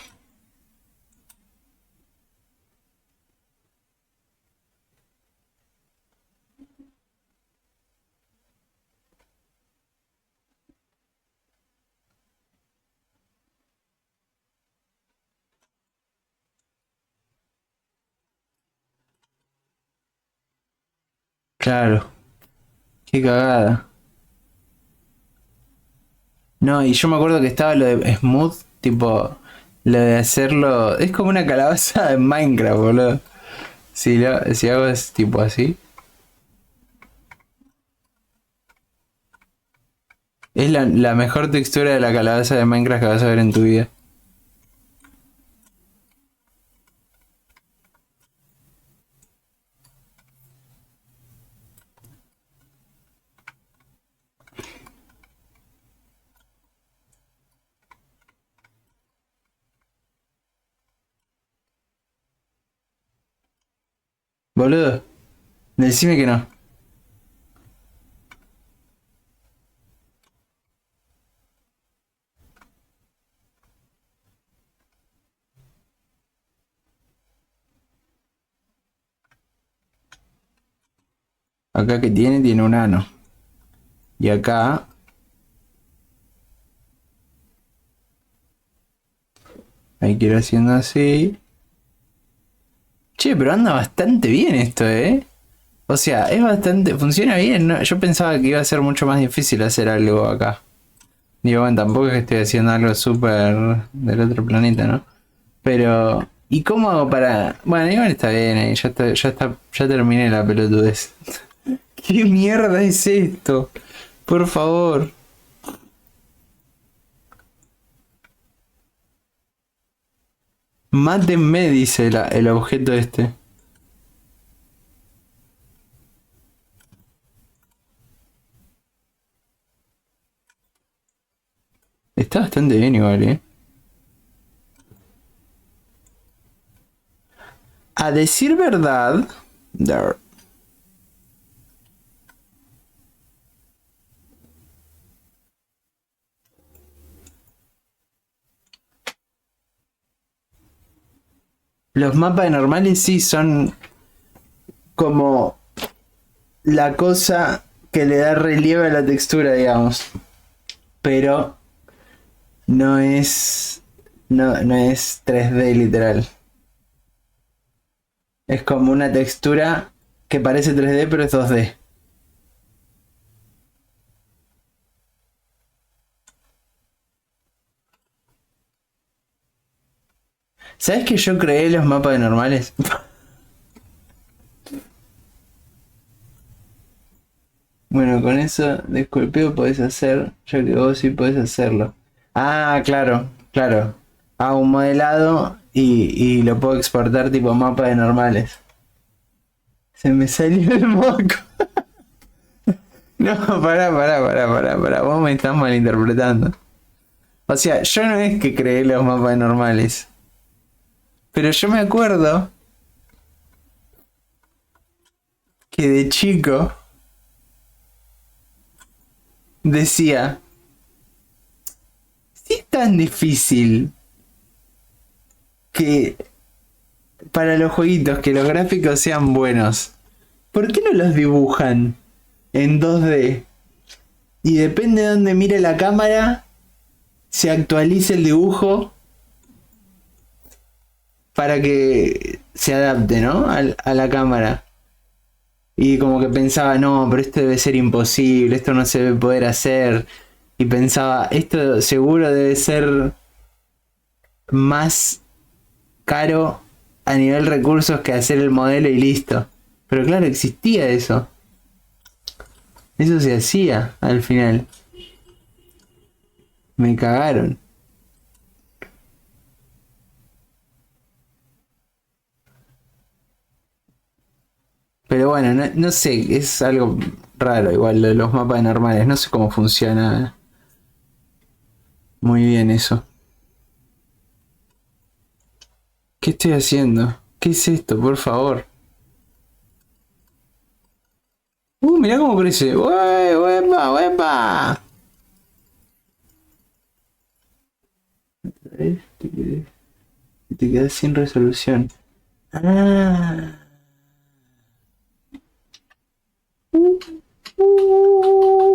Claro. Qué cagada. No, y yo me acuerdo que estaba lo de Smooth, tipo, lo de hacerlo... Es como una calabaza de Minecraft, boludo. Si hago es tipo así. Es la mejor textura de la calabaza de Minecraft que vas a ver en tu vida. Boludo, decime que no. Acá que tiene un ano. Y acá... Hay que ir haciendo así. Che, pero anda bastante bien esto, ¿eh? O sea, es bastante... Funciona bien, ¿no? Yo pensaba que iba a ser mucho más difícil hacer algo acá. Digo, bueno, tampoco es que estoy haciendo algo súper del otro planeta, ¿no? Pero... ¿Y cómo hago para...? Bueno, igual está bien ahí, ya terminé la pelotudez. ¿Qué mierda es esto? Por favor. Mátenme, dice el objeto este. Está bastante bien igual, ¿eh? A decir verdad... Los mapas normales sí son como la cosa que le da relieve a la textura, digamos. Pero no es... No es 3D literal. Es como una textura que parece 3D pero es 2D. ¿Sabes que yo creé los mapas de normales? Bueno, con eso de esculpido podés hacer, ya que vos sí podés hacerlo. Ah, claro, claro. Hago un modelado y lo puedo exportar tipo mapa de normales. Se me salió el moco. No, pará. Vos me estás malinterpretando. O sea, yo no es que creé los mapas normales. Pero yo me acuerdo que de chico decía, si es tan difícil que para los jueguitos que los gráficos sean buenos, ¿por qué no los dibujan en 2D? Y depende de dónde mire la cámara, se actualiza el dibujo para que se adapte, ¿no? A la cámara. Y como que pensaba, no, pero esto debe ser imposible, esto no se debe poder hacer. Y pensaba, esto seguro debe ser más caro a nivel recursos que hacer el modelo y listo. Pero claro, existía eso. Eso se hacía al final. Me cagaron. Pero bueno, no sé, es algo raro igual lo de los mapas normales. No sé cómo funciona muy bien eso. ¿Qué estoy haciendo? ¿Qué es esto, por favor? Mirá cómo crece. ¡Ué, uepa, uepa! Te quedas sin resolución. Ah.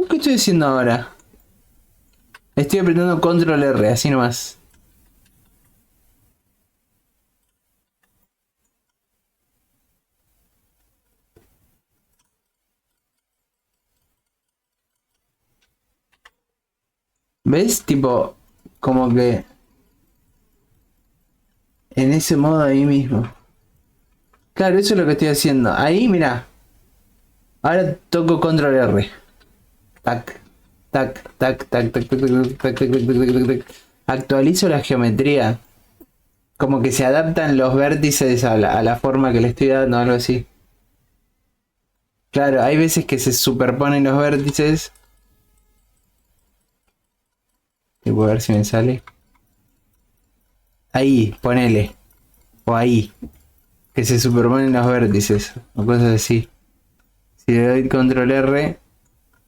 ¿Qué estoy haciendo ahora? Estoy apretando Control R, así nomás. ¿Ves? Tipo, como que en ese modo ahí mismo. Claro, eso es lo que estoy haciendo. Ahí, mira. Ahora toco Control R. Tac, tac, tac, tac, tac, tac, tac, tac, tac, tac, tac, tac. Actualizo la geometría. Como que se adaptan los vértices a la forma que le estoy dando, algo así. Claro, hay veces que se superponen los vértices. Y voy a ver si me sale. Ahí, ponele. O ahí. Que se superponen los vértices. O cosas así. Si le doy Control R,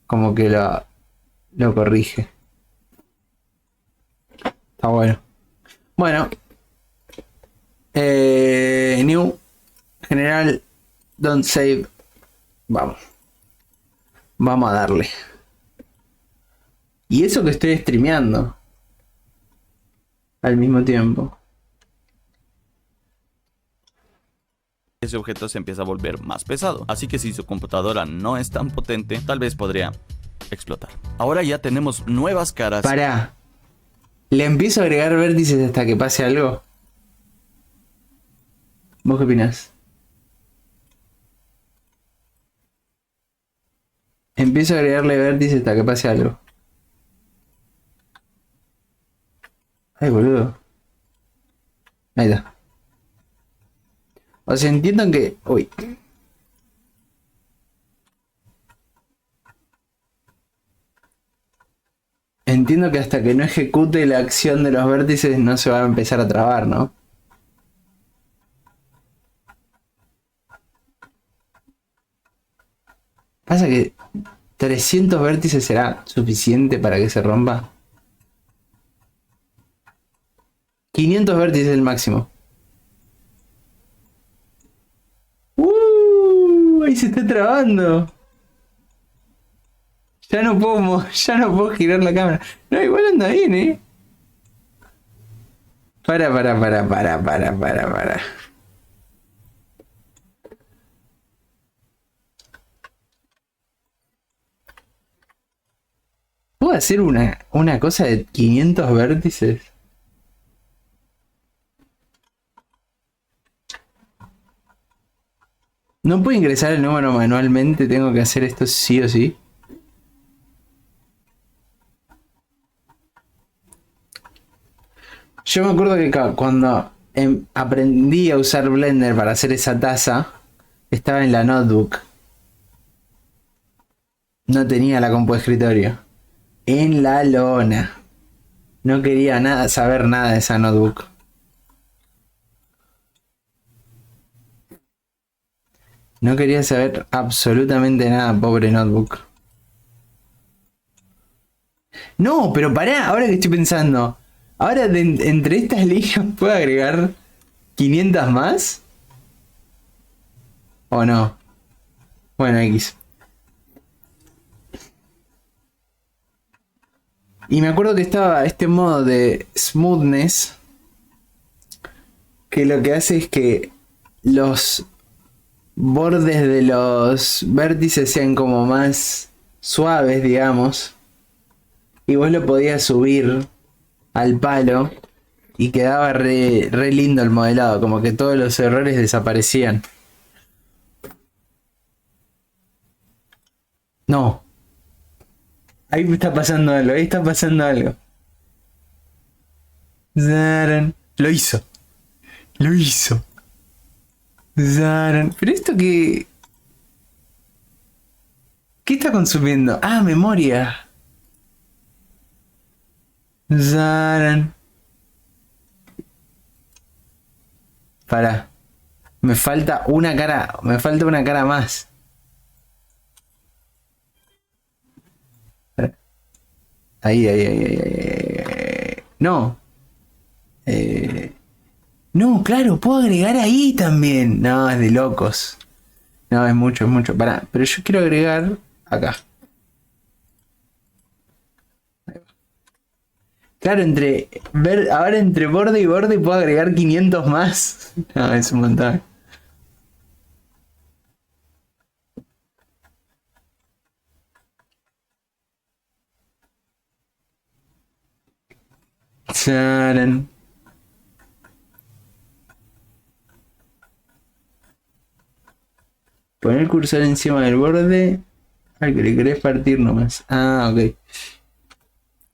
como que lo corrige. Está bueno. Bueno. New. General. Don't save. Vamos. Vamos a darle. Y eso que estoy streameando. Al mismo tiempo. ese objeto se empieza a volver más pesado. Así que si su computadora no es tan potente, tal vez podría explotar. Ahora ya tenemos nuevas caras. Pará. ¿Le empiezo a agregar vértices hasta que pase algo? ¿Vos qué opinás? Empiezo a agregarle vértices hasta que pase algo. Ay, boludo. Ahí está. O sea, entiendo que... Uy. Entiendo que hasta que no ejecute la acción de los vértices no se va a empezar a trabar, ¿no? Pasa que 300 vértices será suficiente para que se rompa. 500 vértices es el máximo. Ahí se está trabando. Ya no puedo girar la cámara. No, igual anda bien, ¿eh? Para. ¿Puedo hacer una cosa de 500 vértices? No puedo ingresar el número manualmente, tengo que hacer esto sí o sí. Yo me acuerdo que cuando aprendí a usar Blender para hacer esa taza, estaba en la notebook. No tenía la compu de escritorio. En la lona. No quería saber nada de esa notebook. No quería saber absolutamente nada, pobre notebook. No, pero pará, ahora que estoy pensando. Ahora entre estas líneas puedo agregar 500 más. ¿O no? Bueno, X. Y me acuerdo que estaba este modo de smoothness, que lo que hace es que los bordes de los vértices sean como más suaves, digamos. Y vos lo podías subir al palo y quedaba re lindo el modelado, como que todos los errores desaparecían. No. Ahí está pasando algo, ahí está pasando algo. Zaran. Lo hizo. Lo hizo. Zaran. Pero esto que... ¿Qué está consumiendo? Ah, memoria. Zaran. Pará. Me falta una cara. Me falta una cara más. Ahí. No. No, claro, puedo agregar ahí también. No, es de locos. No, es mucho. Pará, pero yo quiero agregar acá. Claro, ahora entre borde y borde puedo agregar 500 más. No, es un montón. Charan. Poner el cursor encima del borde al que le querés partir nomás. Ah, ok.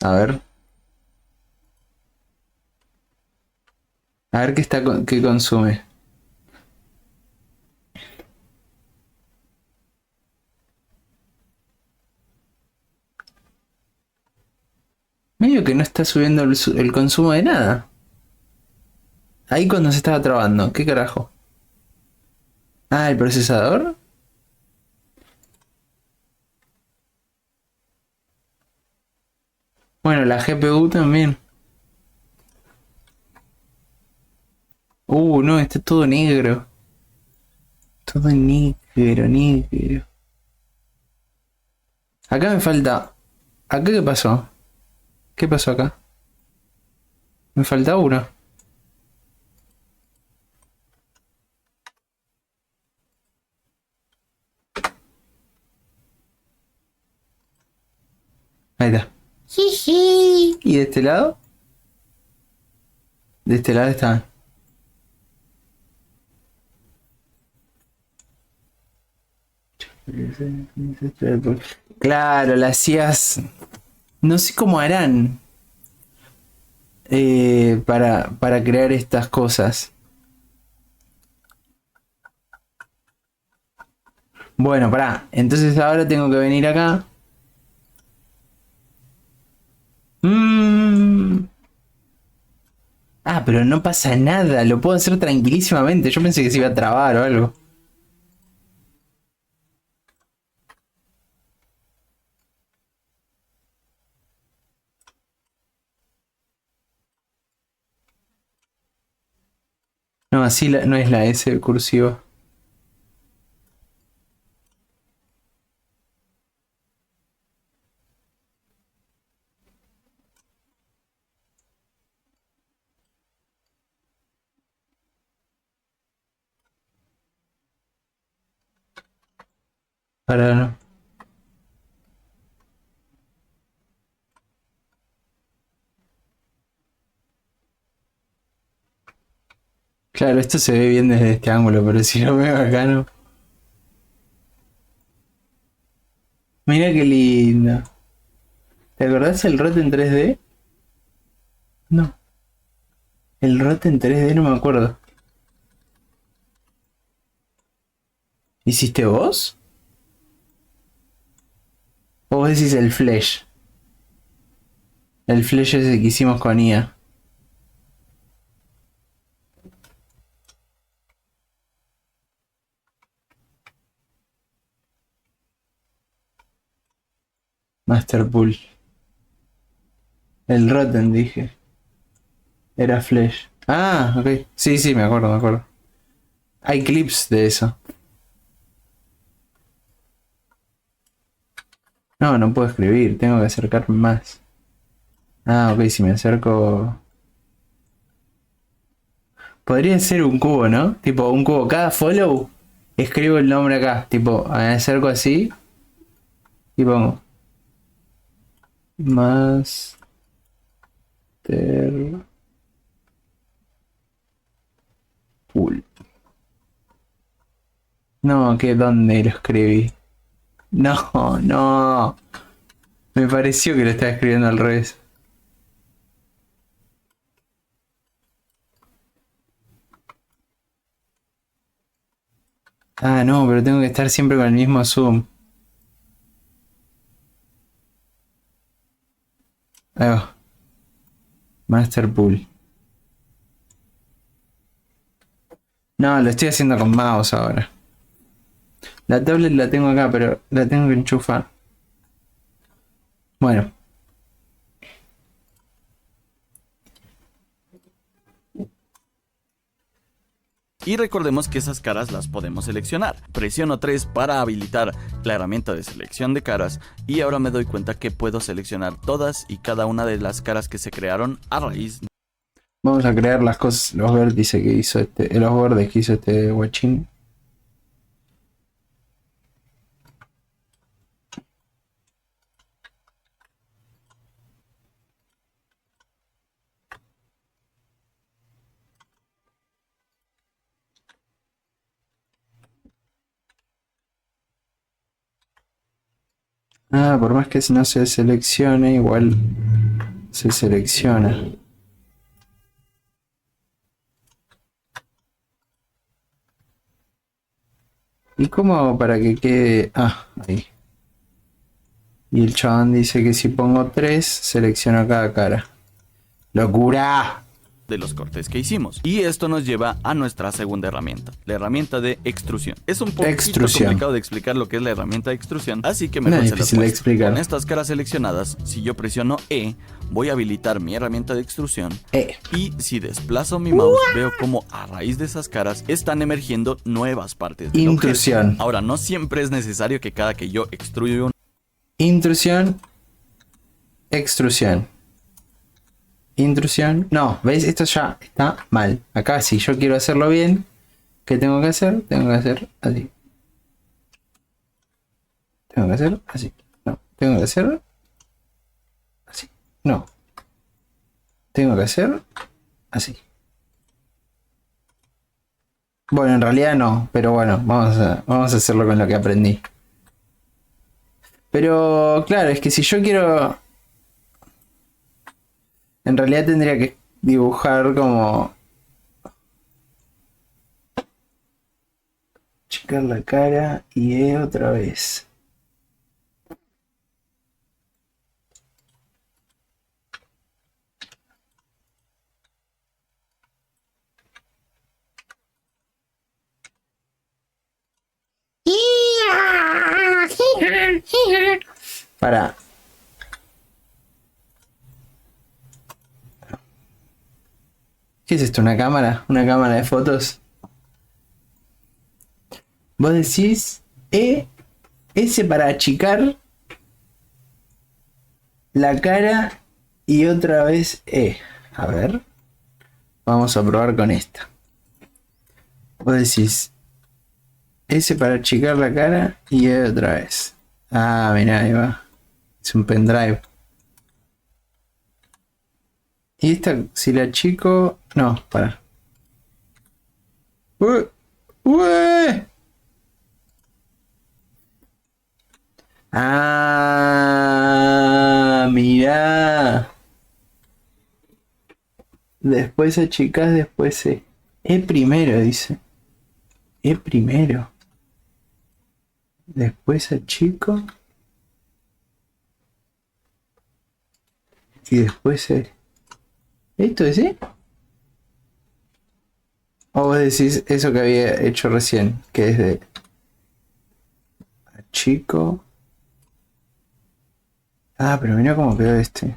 A ver. A ver qué consume. Medio que no está subiendo el consumo de nada. Ahí cuando se estaba trabando. ¿Qué carajo? Ah, el procesador. Bueno, la GPU también. No, está todo negro. Todo negro. Acá me falta... ¿Acá qué pasó? ¿Qué pasó acá? Me falta uno. Ahí está. Jiji. ¿Y de este lado? De este lado está. Claro, las IAs. No sé cómo harán para crear estas cosas. Bueno, pará. Entonces ahora tengo que venir acá. Ah, pero no pasa nada. Lo puedo hacer tranquilísimamente. Yo pensé que se iba a trabar o algo. No, así no es la S cursiva. Para no. Claro, esto se ve bien desde este ángulo, pero si lo veo acá no. Mira qué lindo. ¿Te acordás el rot en 3D? No. El rot en 3D no me acuerdo. ¿Hiciste vos? ¿O vos decís el flash? El flash ese que hicimos con IA. Master Pool. El Rotten dije. Era Flash. Ah, ok. Sí, sí, me acuerdo, me acuerdo. Hay clips de eso. No, no puedo escribir, tengo que acercarme más. Ah, ok, si me acerco... Podría ser un cubo, ¿no? Tipo, un cubo. Cada follow escribo el nombre acá. Tipo, me acerco así y pongo Master Pool. No, que dónde lo escribí. No, no. Me pareció que lo estaba escribiendo al revés. Ah, no, pero tengo que estar siempre con el mismo zoom. Ahí va. Master Pool. No, lo estoy haciendo con mouse ahora. La tablet la tengo acá, pero la tengo que enchufar. Bueno. Y recordemos que esas caras las podemos seleccionar. Presiono 3 para habilitar la herramienta de selección de caras y ahora me doy cuenta que puedo seleccionar todas y cada una de las caras que se crearon a raíz. Vamos a crear las cosas, los vértices que hizo los bordes que hizo este guachín. Ah, por más que no se seleccione, igual se selecciona. ¿Y cómo hago para que quede? Ah, ahí. Y el chabón dice que si pongo 3, selecciono cada cara. ¡Locura! De los cortes que hicimos. Y esto nos lleva a nuestra segunda herramienta, la herramienta de extrusión. Es un poquito complicado de explicar lo que es la herramienta de extrusión, así que mejor se las muestro. Con estas caras seleccionadas, si yo presiono E, voy a habilitar mi herramienta de extrusión. Y si desplazo mi mouse, veo como a raíz de esas caras están emergiendo nuevas partes del intrusión. objeto. Ahora, no siempre es necesario que cada que yo extruyo un... Intrusión. Extrusión. Intrusión. No, ¿veis? Esto ya está mal. Acá si yo quiero hacerlo bien, ¿qué tengo que hacer? Tengo que hacer así. Tengo que hacer así. No, tengo que hacer No. Tengo que hacer así. Bueno, en realidad no, pero bueno, vamos a hacerlo con lo que aprendí. Pero claro, es que si yo quiero... En realidad tendría que dibujar como... Checar la cara y otra vez. Para. ¿Qué es esto? ¿Una cámara? ¿Una cámara de fotos? Vos decís S para achicar la cara y otra vez E. A ver. Vamos a probar con esta. Vos decís S para achicar la cara y E otra vez. Ah, mirá, ahí va. Es un pendrive. Y esta, si la achico... No, para. ¡Ué! Ah, mirá. Después achicás, después E. E primero, dice. E primero. Después achico. Y después E. ¿Esto es E? O vos decís eso que había hecho recién, que es de achico. Ah, pero mira cómo quedó este.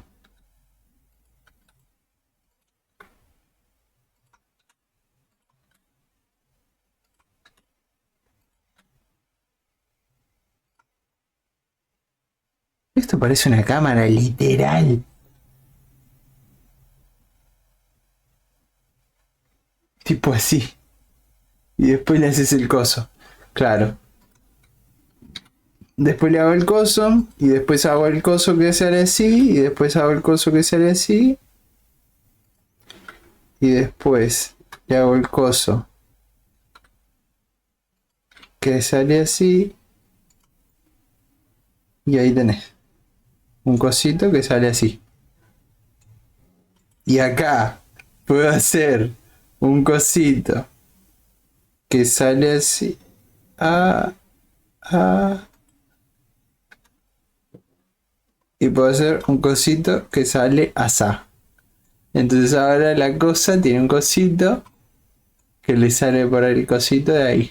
Esto parece una cámara, literal. Tipo así. Y después le haces el coso. Claro. Después le hago el coso. Y después hago el coso que sale así. Y después hago el coso que sale así. Y después le hago el coso que sale así. Y ahí tenés. Un cosito que sale así. Y acá puedo hacer un cosito que sale así. Y puedo hacer un cosito que sale asá. Entonces ahora la cosa tiene un cosito que le sale por el cosito de ahí.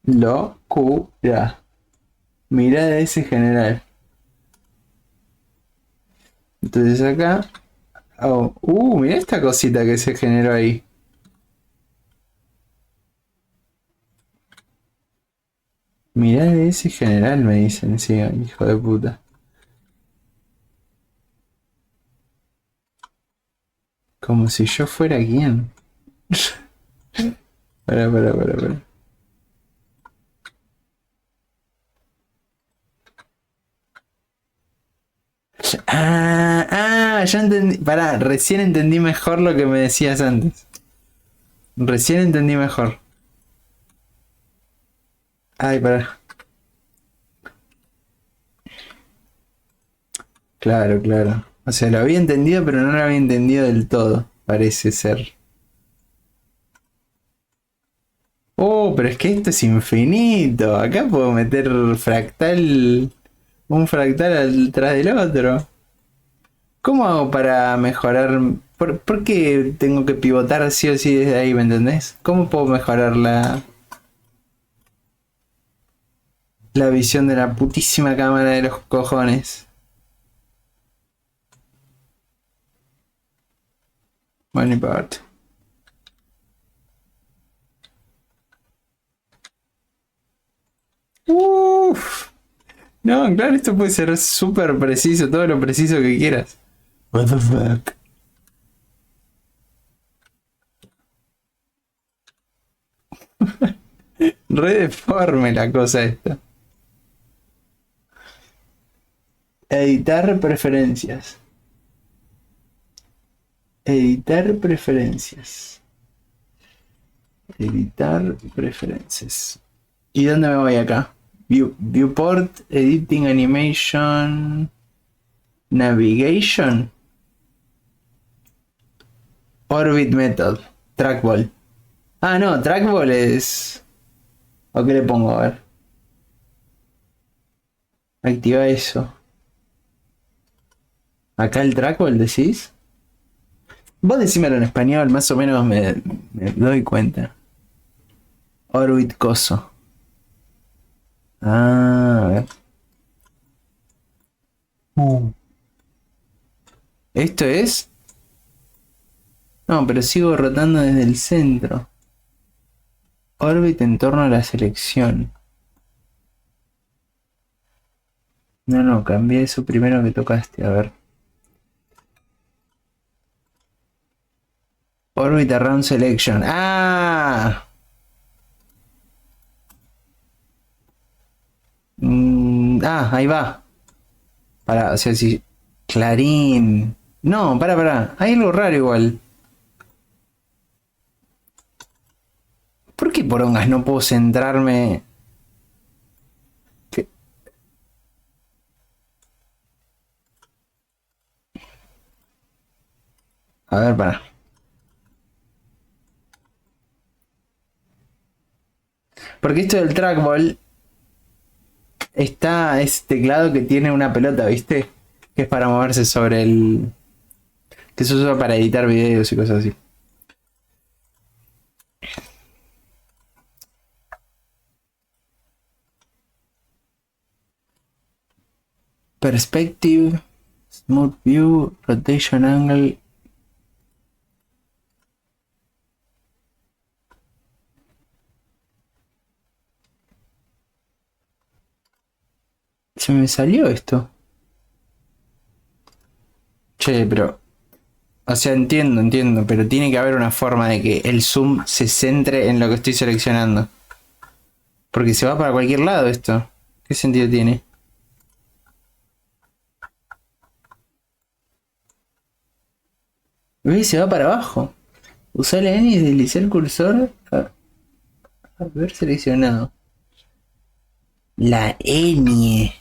Locura. Mirá de ese general. Entonces acá. Oh, mirá esta cosita que se generó ahí. Mirá de ese general, me dicen, sí, hijo de puta. Como si yo fuera quien. Para. Ya entendí. Pará, recién entendí mejor lo que me decías antes. Recién entendí mejor. Ay, pará. Claro. O sea, lo había entendido, pero no lo había entendido del todo, parece ser. Oh, pero es que esto es infinito. Acá puedo meter fractal. Un fractal atrás del otro. ¿Cómo hago para mejorar? ¿Por qué tengo que pivotar sí o sí desde ahí, me entendés? ¿Cómo puedo mejorar la visión de la putísima cámara de los cojones? Bueno, no importa. Uff. No, claro, esto puede ser súper preciso, todo lo preciso que quieras. What the fuck. Re deforme la cosa esta. Editar preferencias. Editar preferencias. Editar preferencias. ¿Y dónde me voy acá? Viewport, Editing Animation, Navigation, Orbit Method, Trackball. Ah, no, Trackball es... ¿O qué le pongo? A ver. Activa eso. Acá el Trackball decís. Vos decímelo en español, más o menos me doy cuenta. Orbit coso. Ah, a ver. Esto es... No, pero sigo rotando desde el centro. Orbit en torno a la selección. No, cambié eso primero que tocaste, a ver. Orbit around selection. ¡Ah! Ahí va. O sea, si... Clarín. No, para. Hay algo raro igual. ¿Por qué porongas no puedo centrarme? ¿Qué? A ver, Porque esto del trackball está ese teclado que tiene una pelota, ¿viste? Que es para moverse sobre el... Que se usa para editar videos y cosas así. Perspective, Smooth View, Rotation Angle. Se me salió esto. Che, pero... O sea, entiendo, pero tiene que haber una forma de que el zoom se centre en lo que estoy seleccionando. Porque se va para cualquier lado esto. ¿Qué sentido tiene? ¿Ves? Se va para abajo. Usar la N y deslizar el cursor a ver seleccionado. La N.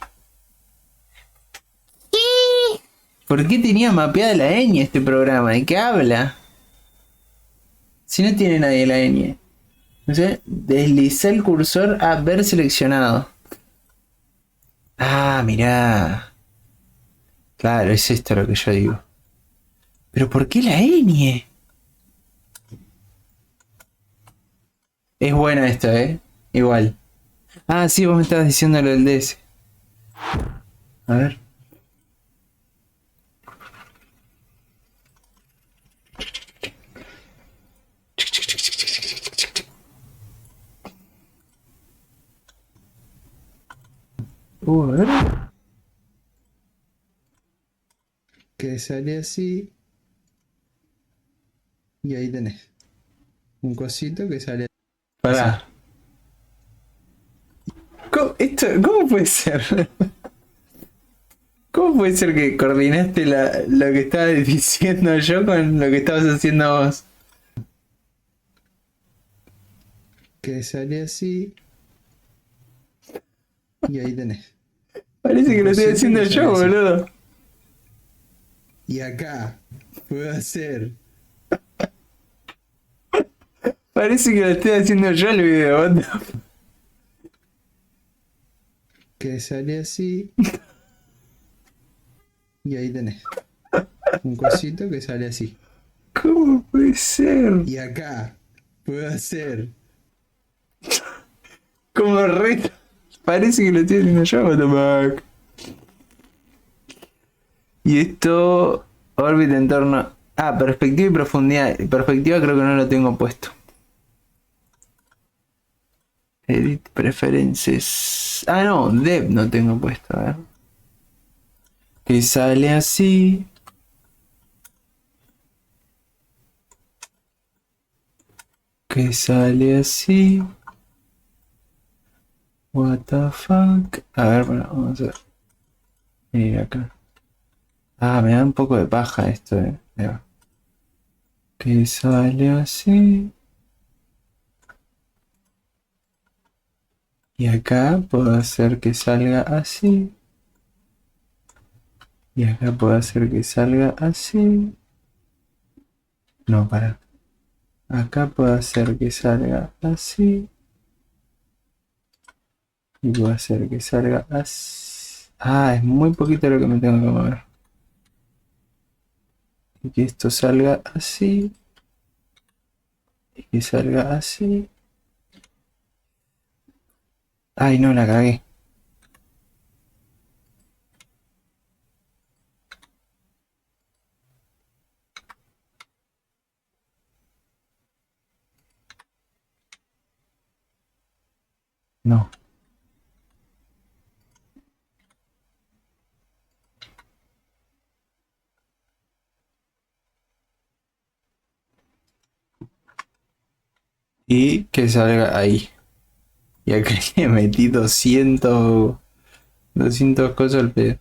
¿Por qué tenía mapeada la ñ este programa? ¿De qué habla? Si no tiene nadie la ñ. O sea, desliza el cursor a ver seleccionado. Ah, mirá. Claro, es esto lo que yo digo. ¿Pero por qué la ñ? Es bueno esto, Igual. Ah, sí, vos me estabas diciendo lo del DS. A ver. A ver. Que sale así. Y ahí tenés. Un cosito que sale. Pará. ¿Cómo puede ser? ¿Cómo puede ser que coordinaste lo que estaba diciendo yo con lo que estabas haciendo vos? Que sale así. Y ahí tenés. Parece que lo estoy haciendo yo, boludo. Y acá puedo hacer. Parece que lo estoy haciendo yo el video, what the fuck. Que sale así. Y ahí tenés. Un cosito que sale así. ¿Cómo puede ser? Y acá puedo hacer. Como reto. Parece que lo estoy haciendo yo, what the fuck. Y esto. Órbita en torno. Ah, perspectiva y profundidad. Perspectiva creo que no lo tengo puesto. Edit preferences. Ah, no, Dev no tengo puesto, a ver. Que sale así. Que sale así. What the fuck. A ver, bueno, vamos a ver. Y acá. Ah, me da un poco de paja esto, Ahí va. Que sale así. Y acá puedo hacer que salga así. Y acá puedo hacer que salga así. No, para. Acá puedo hacer que salga así. Y puedo hacer que salga así. Ah, es muy poquito lo que me tengo que mover. Y que esto salga así. Y que salga así. Ay, no, la cagué. No. Y que salga ahí. Y acá le metí 200 cosas al pedo.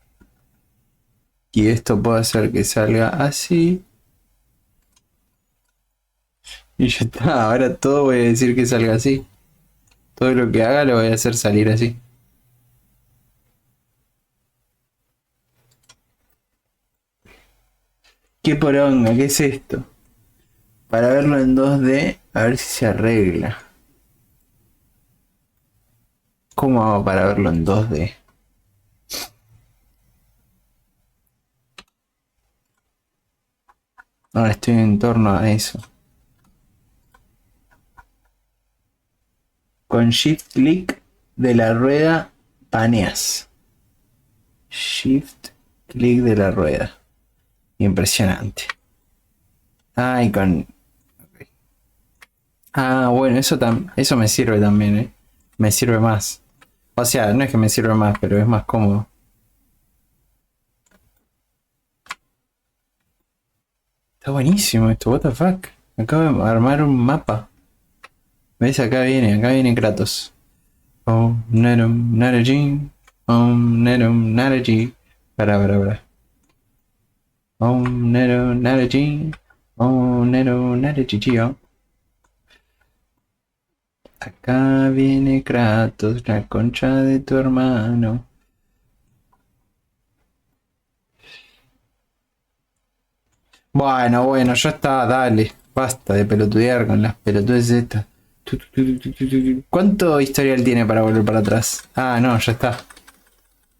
Y esto puedo hacer que salga así. Y ya está. Ahora todo voy a decir que salga así. Todo lo que haga lo voy a hacer salir así. ¿Qué poronga? ¿Qué es esto? Para verlo en 2D, a ver si se arregla. ¿Cómo hago para verlo en 2D? Ahora estoy en torno a eso. Con shift click de la rueda paneas. Shift click de la rueda. Impresionante. Ah, y con... Ah, bueno, eso me sirve también, Me sirve más. O sea, no es que me sirve más, pero es más cómodo. Está buenísimo esto, what the fuck. Acabo de armar un mapa. ¿Ves? Acá viene Kratos. Oh, Nerum, Narajin. Nerum, Naraji. Para. Nerum, Narajin. Nerum, Naraji. Acá viene Kratos, la concha de tu hermano. Bueno, ya está, dale. Basta de pelotudear con las pelotudes estas. ¿Cuánto historial tiene para volver para atrás? Ah, no, ya está.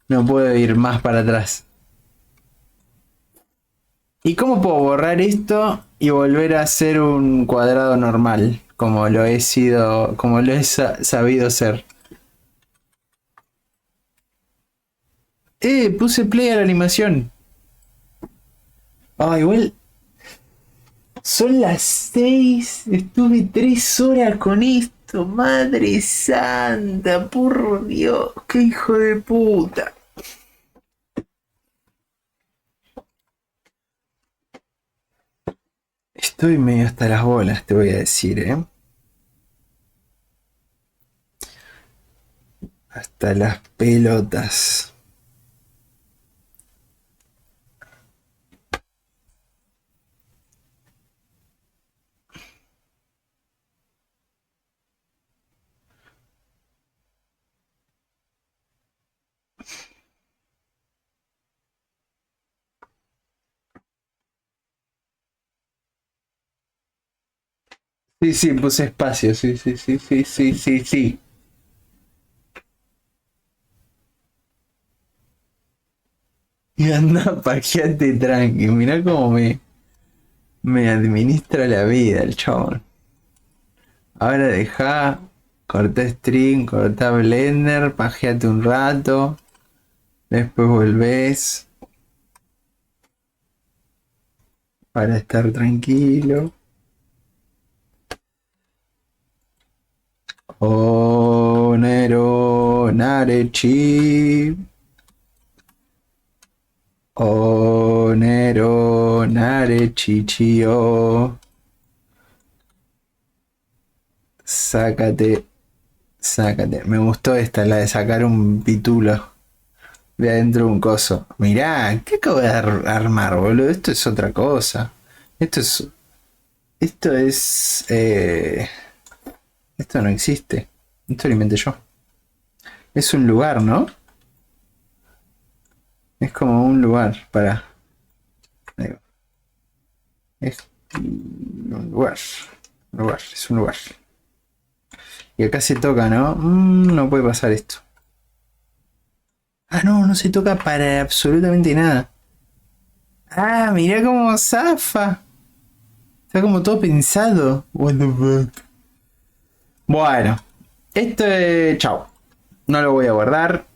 No puedo ir más para atrás. ¿Y cómo puedo borrar esto y volver a ser un cuadrado normal? Como lo he sido, como lo he sabido ser. Puse play a la animación. Ah, igual. Son las 6. Estuve 3 horas con esto. Madre santa, por Dios. Qué hijo de puta. Estoy medio hasta las bolas, te voy a decir, Hasta las pelotas. Sí, puse espacio, sí. Y anda, pajeate tranqui. Mirá cómo me administra la vida el chabón. Ahora deja, corta stream, corta Blender, pajeate un rato. Después volvés. Para estar tranquilo. Onero Narechi. Onero Narechichio. Sácate. Me gustó esta, la de sacar un pitulo. de adentro de un coso. Mirá, ¿qué acabo de armar, boludo? Esto es otra cosa. Esto es... Esto es... Esto no existe. Esto lo inventé yo. Es un lugar, ¿no? Es como un lugar para... Es un lugar. Un lugar, es un lugar. Y acá se toca, ¿no? No puede pasar esto. Ah, no, no se toca para absolutamente nada. Ah, mirá cómo zafa. Está como todo pensado. What the fuck. Bueno, esto es... Chao. No lo voy a guardar.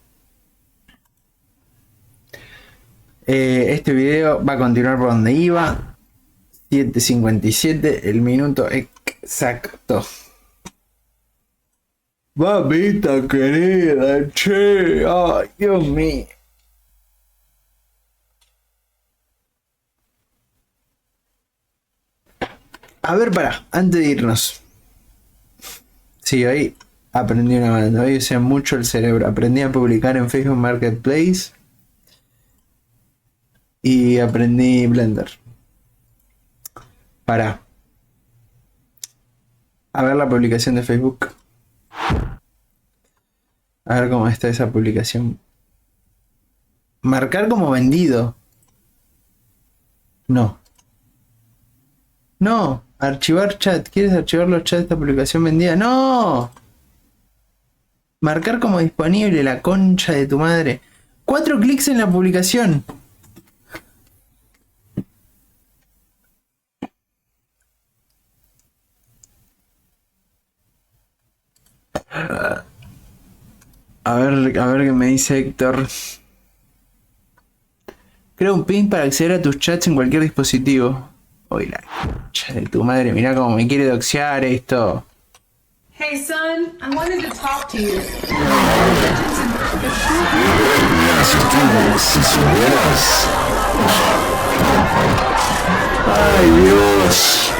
Este video va a continuar por donde iba. 7:57, el minuto exacto. Babita querida, che, ay, Dios mío. A ver, antes de irnos. Sí, hoy aprendí una banda. Hoy usé mucho el cerebro. Aprendí a publicar en Facebook Marketplace. Y aprendí Blender. A ver la publicación de Facebook. A ver cómo está esa publicación. Marcar como vendido. No. No. Archivar chat. ¿Quieres archivar los chats de esta publicación vendida? ¡No! Marcar como disponible. La concha de tu madre. 4 clics en la publicación. A ver qué me dice Héctor. Crea un pin para acceder a tus chats en cualquier dispositivo. Uy, la concha de tu madre, mirá cómo me quiere doxear esto. Hey son, I wanted to talk to you. Ay, Dios.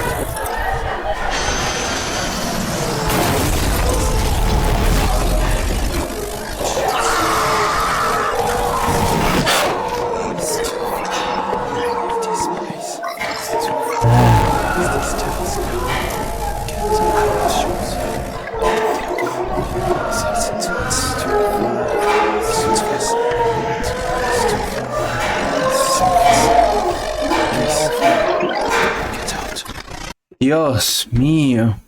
Dios mío.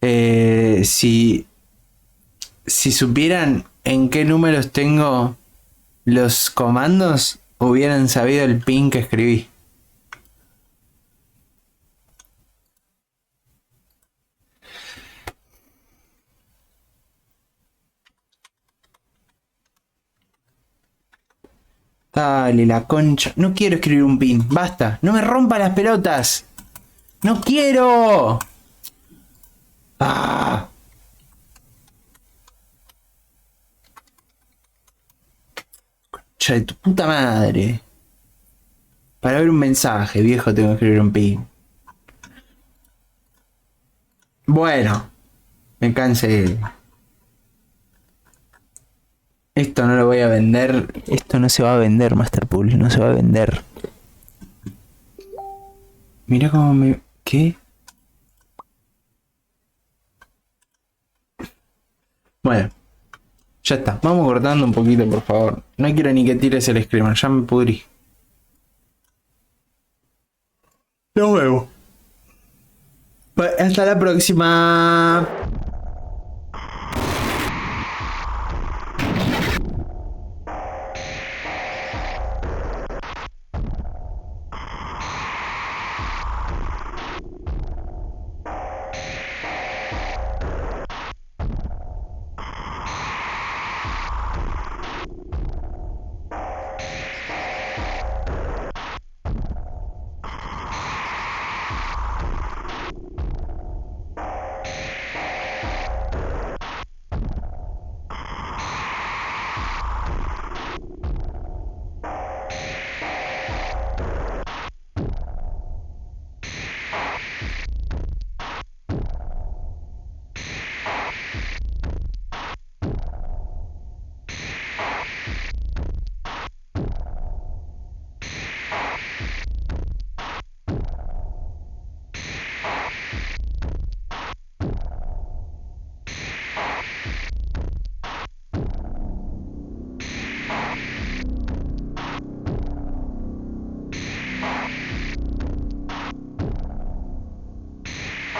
Si supieran en qué números tengo los comandos, hubieran sabido el pin que escribí. Dale, la concha. No quiero escribir un pin. Basta. No me rompa las pelotas. No quiero. Ah. Concha de tu puta madre. Para ver un mensaje, viejo, tengo que escribir un pin. Bueno. Me cansé. Esto no lo voy a vender. Esto no se va a vender, Masterpool. No se va a vender. Mira cómo me... ¿Qué? Bueno. Ya está. Vamos cortando un poquito, por favor. No quiero ni que tires el screamer. Ya me pudrí. Nos vemos. Hasta la próxima.